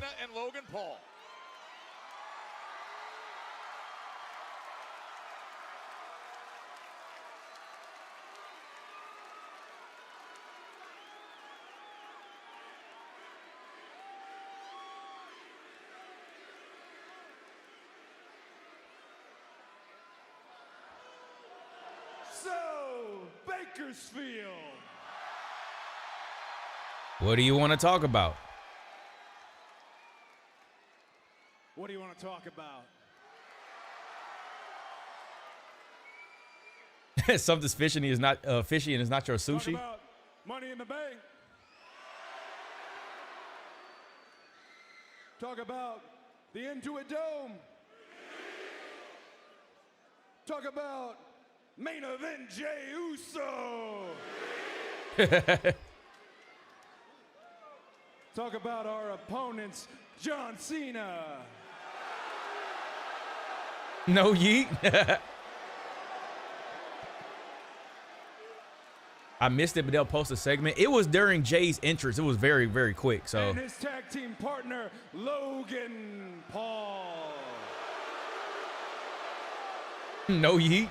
Bakersfield. What do you want to talk about? What do you want to talk about? Something's fishy and is not your Talk sushi. about Money in the Bank. Talk about the Intuit Dome. Talk about main event Jey Uso. Talk about our opponents, John Cena. No yeet. I missed it, but they'll post a segment. It was during Jay's entrance. It was very, very quick. So And his tag team partner, Logan Paul. no yeet.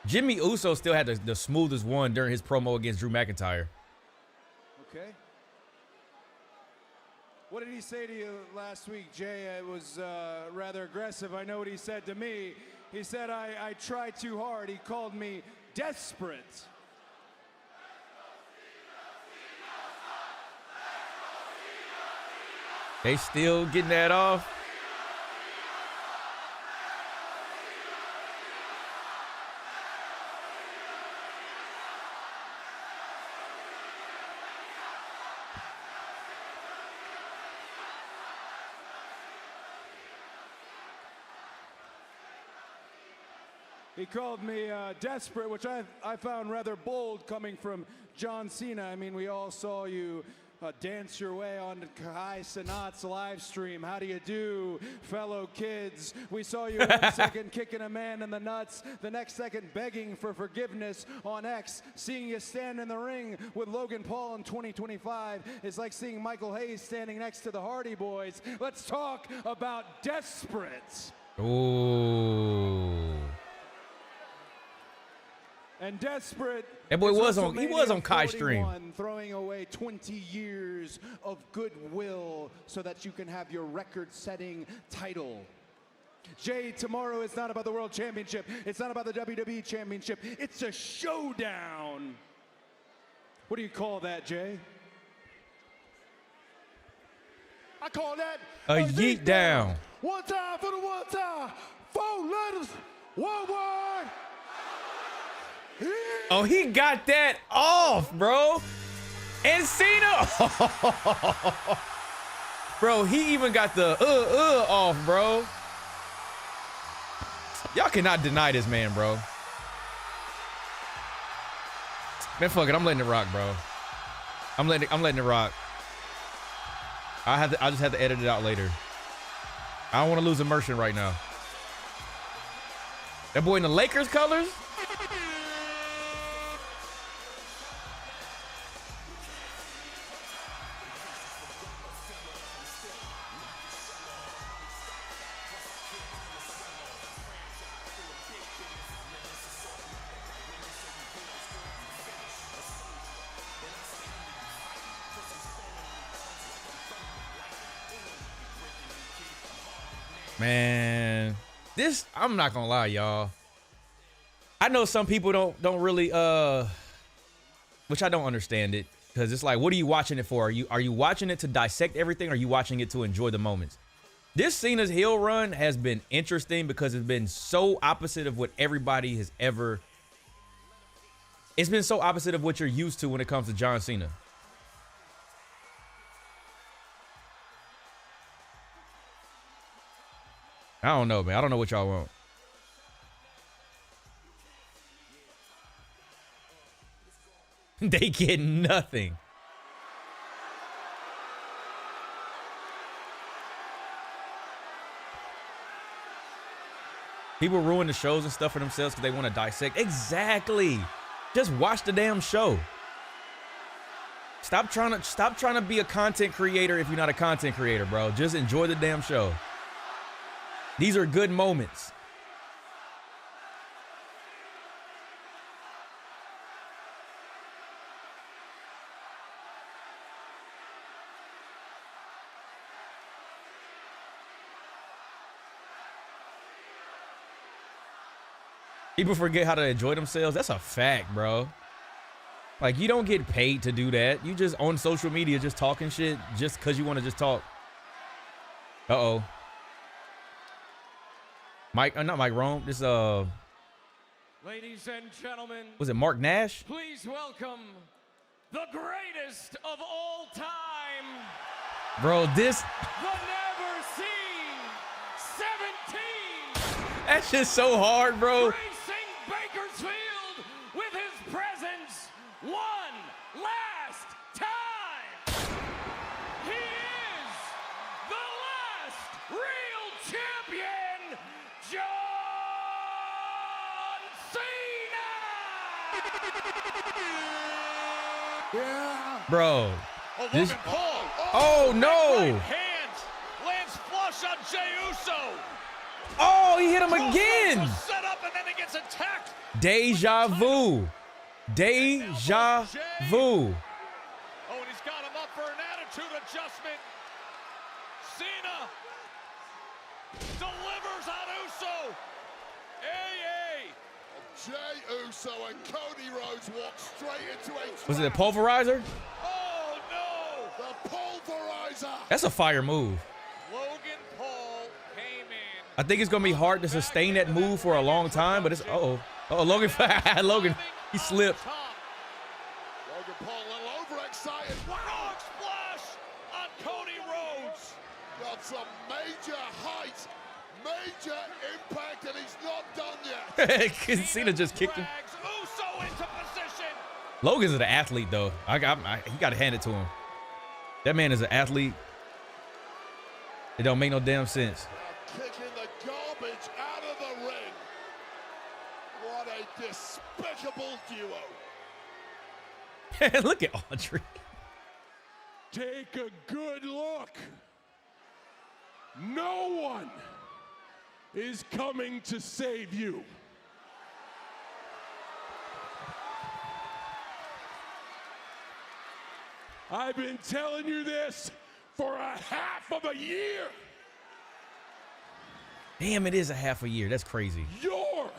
Jimmy Uso still had the smoothest one during his promo against Drew McIntyre. Okay. What did he say to you last week, Jay? It was rather aggressive. I know what he said to me. He said, I tried too hard. He called me desperate. They still getting that off. He called me desperate, which I found rather bold coming from John Cena. I mean, we all saw you dance your way on Kai Cenat's live stream. How do you do, fellow kids? We saw you 1 second kicking a man in the nuts, the next second begging for forgiveness on X. Seeing you stand in the ring with Logan Paul in 2025 is like seeing Michael Hayes standing next to the Hardy Boys. Let's talk about desperate. Ooh. And desperate. That boy was on Kai's stream. Throwing away 20 years of goodwill so that you can have your record-setting title. Jay, tomorrow is not about the World Championship. It's not about the WWE Championship. It's a showdown. What do you call that, Jay? I call that a yeet down. One time for the one time. 4 letters. One word. Oh, he got that off, bro. And Cena. Bro, he even got the off, bro. Y'all cannot deny this man, bro. Man, fuck it. I'm letting it rock, bro. I'm letting it rock. I just have to edit it out later. I don't want to lose immersion right now. That boy in the Lakers colors? Man, This, I'm not gonna lie, y'all. I know some people don't really which I don't understand it, because it's like, what are you watching it for? Are you watching it to dissect everything, or are you watching it to enjoy the moments? This Cena's heel run has been interesting because it's been so opposite of what everybody has ever. It's been so opposite of what you're used to when it comes to John Cena. I don't know, man. I don't know what y'all want. They get nothing. People ruin the shows and stuff for themselves because they want to dissect. Exactly. Just watch the damn show. Stop trying to be a content creator if you're not a content creator, bro. Just enjoy the damn show. These are good moments. People forget how to enjoy themselves. That's a fact, bro. Like, you don't get paid to do that. You just on social media just talking shit just because you want to just talk. Uh-oh. Mike, not Mike Rome. This, Ladies and gentlemen. was it Mark Nash? Please welcome the greatest of all time. Bro, this. The never seen 17. That shit's so hard, bro. Bakersfield with his presence one last time. He is the last real champion, John Cena. Yeah. Bro. Oh, This. Logan Paul. Oh, no. Right hand lands flush on Jey Uso. Oh, he hit him again. Set up and then he gets attacked. Deja vu. Deja vu. Oh, and he's got him up for an attitude adjustment. Cena delivers on Uso. Jey Uso and Cody Rhodes walk straight into a. Was it a pulverizer? Oh no! The pulverizer. That's a fire move. Logan Paul came in. I think it's gonna be hard to sustain that move for a long time, but it's Logan, Logan, he slipped. Logan Paul a little overexcited. Frog splash on Cody Rhodes. Got some major height, major impact, and he's not done yet. Cena just kicked him. Uso into position. Logan's an athlete, though. He got to hand it to him. That man is an athlete. It don't make no damn sense. Kicking the garbage out of the ring. What a despicable duo. Look at Audrey. Take a good look. No one is coming to save you. I've been telling you this for a half of a year. Damn, it is a half a year. That's crazy. Your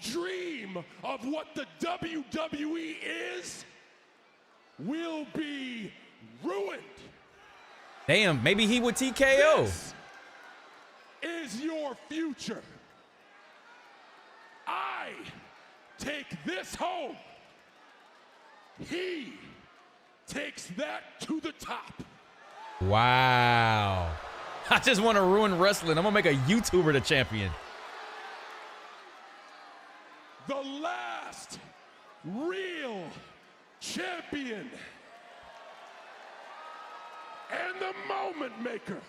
dream of what the WWE is will be ruined. Damn, maybe he would TKO. This is your future. I take this home. He takes that to the top. Wow. I just want to ruin wrestling. I'm going to make a YouTuber the champion. The last real champion and the moment maker.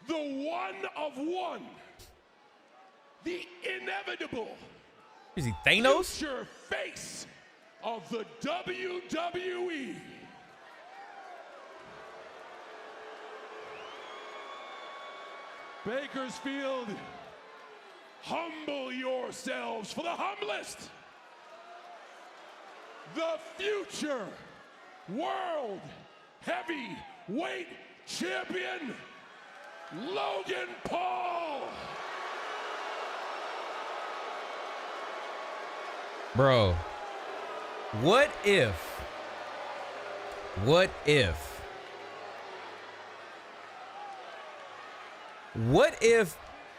The one of one. The inevitable. Is he Thanos? Future face of the WWE. Bakersfield, humble yourselves for the humblest. The future world heavyweight champion, Logan Paul. Bro, what if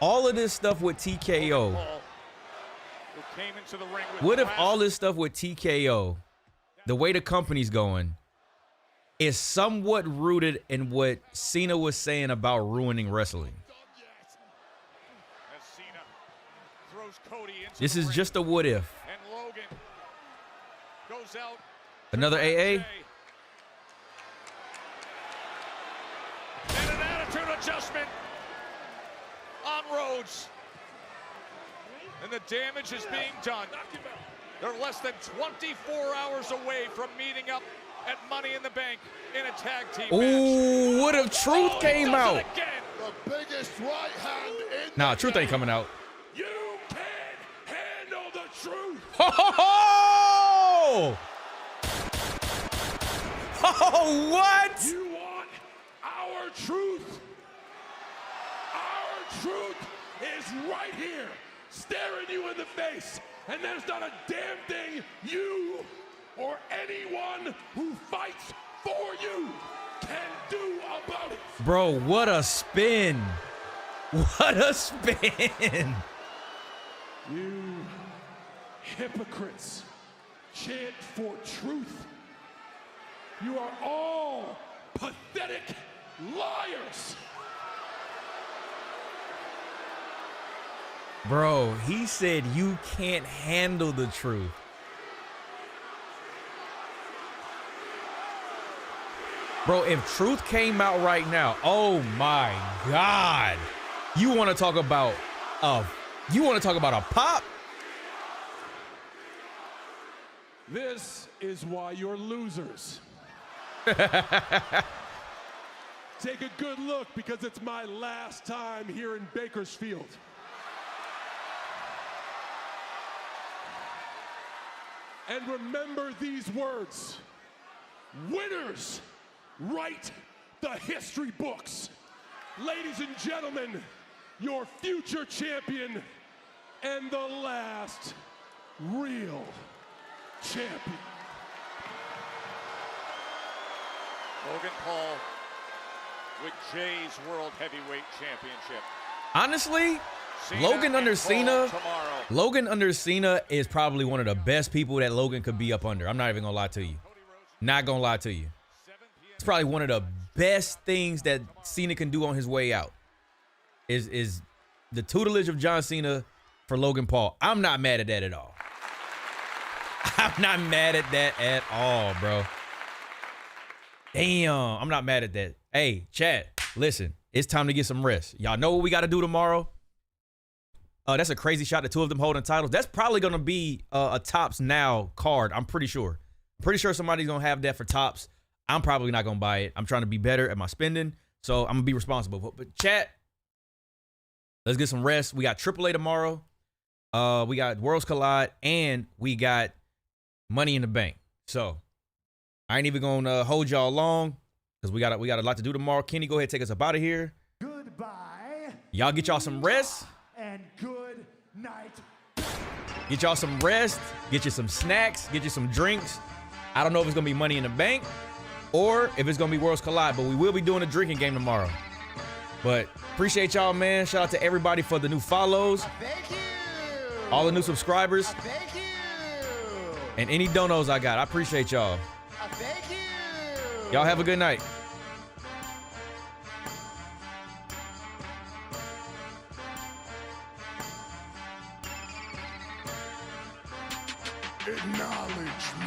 all of this stuff with TKO, what if all this stuff with TKO, the way the company's going, is somewhat rooted in what Cena was saying about ruining wrestling? This is just a what if. Another AA? And an attitude adjustment on Rhodes. And the damage is being done. They're less than 24 hours away from meeting up at Money in the Bank in a tag team match. Ooh, what if Truth came out? The biggest right hand in Nah, Truth ain't coming out. You can't handle the truth. Ho, ho, ho! Oh, what? You want our truth? Our truth is right here, staring you in the face. And there's not a damn thing you or anyone who fights for you can do about it. Bro, what a spin. What a spin. You hypocrites chant for truth. You are all pathetic liars. Bro, he said you can't handle the truth. Bro, if Truth came out right now, oh my God. You want to talk about a pop? This is why you're losers. Take a good look, because it's my last time here in Bakersfield. And remember these words: winners write the history books. Ladies and gentlemen, your future champion and the last real champion. Logan Paul with Jay's World Heavyweight Championship. Honestly, Logan under Cena is probably one of the best people that Logan could be up under. I'm not even gonna lie to you. Not gonna lie to you. It's probably one of the best things that Cena can do on his way out. Is the tutelage of John Cena for Logan Paul. I'm not mad at that at all. I'm not mad at that at all, bro. Damn, I'm not mad at that. Hey, chat, listen, it's time to get some rest. Y'all know what we got to do tomorrow? That's a crazy shot. The two of them holding titles. That's probably going to be a Tops Now card. I'm pretty sure. I'm pretty sure somebody's going to have that for Tops. I'm probably not going to buy it. I'm trying to be better at my spending, so I'm going to be responsible. But chat, let's get some rest. We got AAA tomorrow. We got Worlds Collide, and we got Money in the Bank. So I ain't even going to hold y'all long because we got a lot to do tomorrow. Kenny, go ahead, take us up out of here. Goodbye. Y'all get y'all some rest. And good night. Get y'all some rest. Get you some snacks. Get you some drinks. I don't know if it's going to be Money in the Bank or if it's going to be Worlds Collide, but we will be doing a drinking game tomorrow. But appreciate y'all, man. Shout out to everybody for the new follows. Thank you. All the new subscribers. Thank you. And any donos I got. I appreciate y'all. Thank you. Y'all have a good night. Acknowledge me.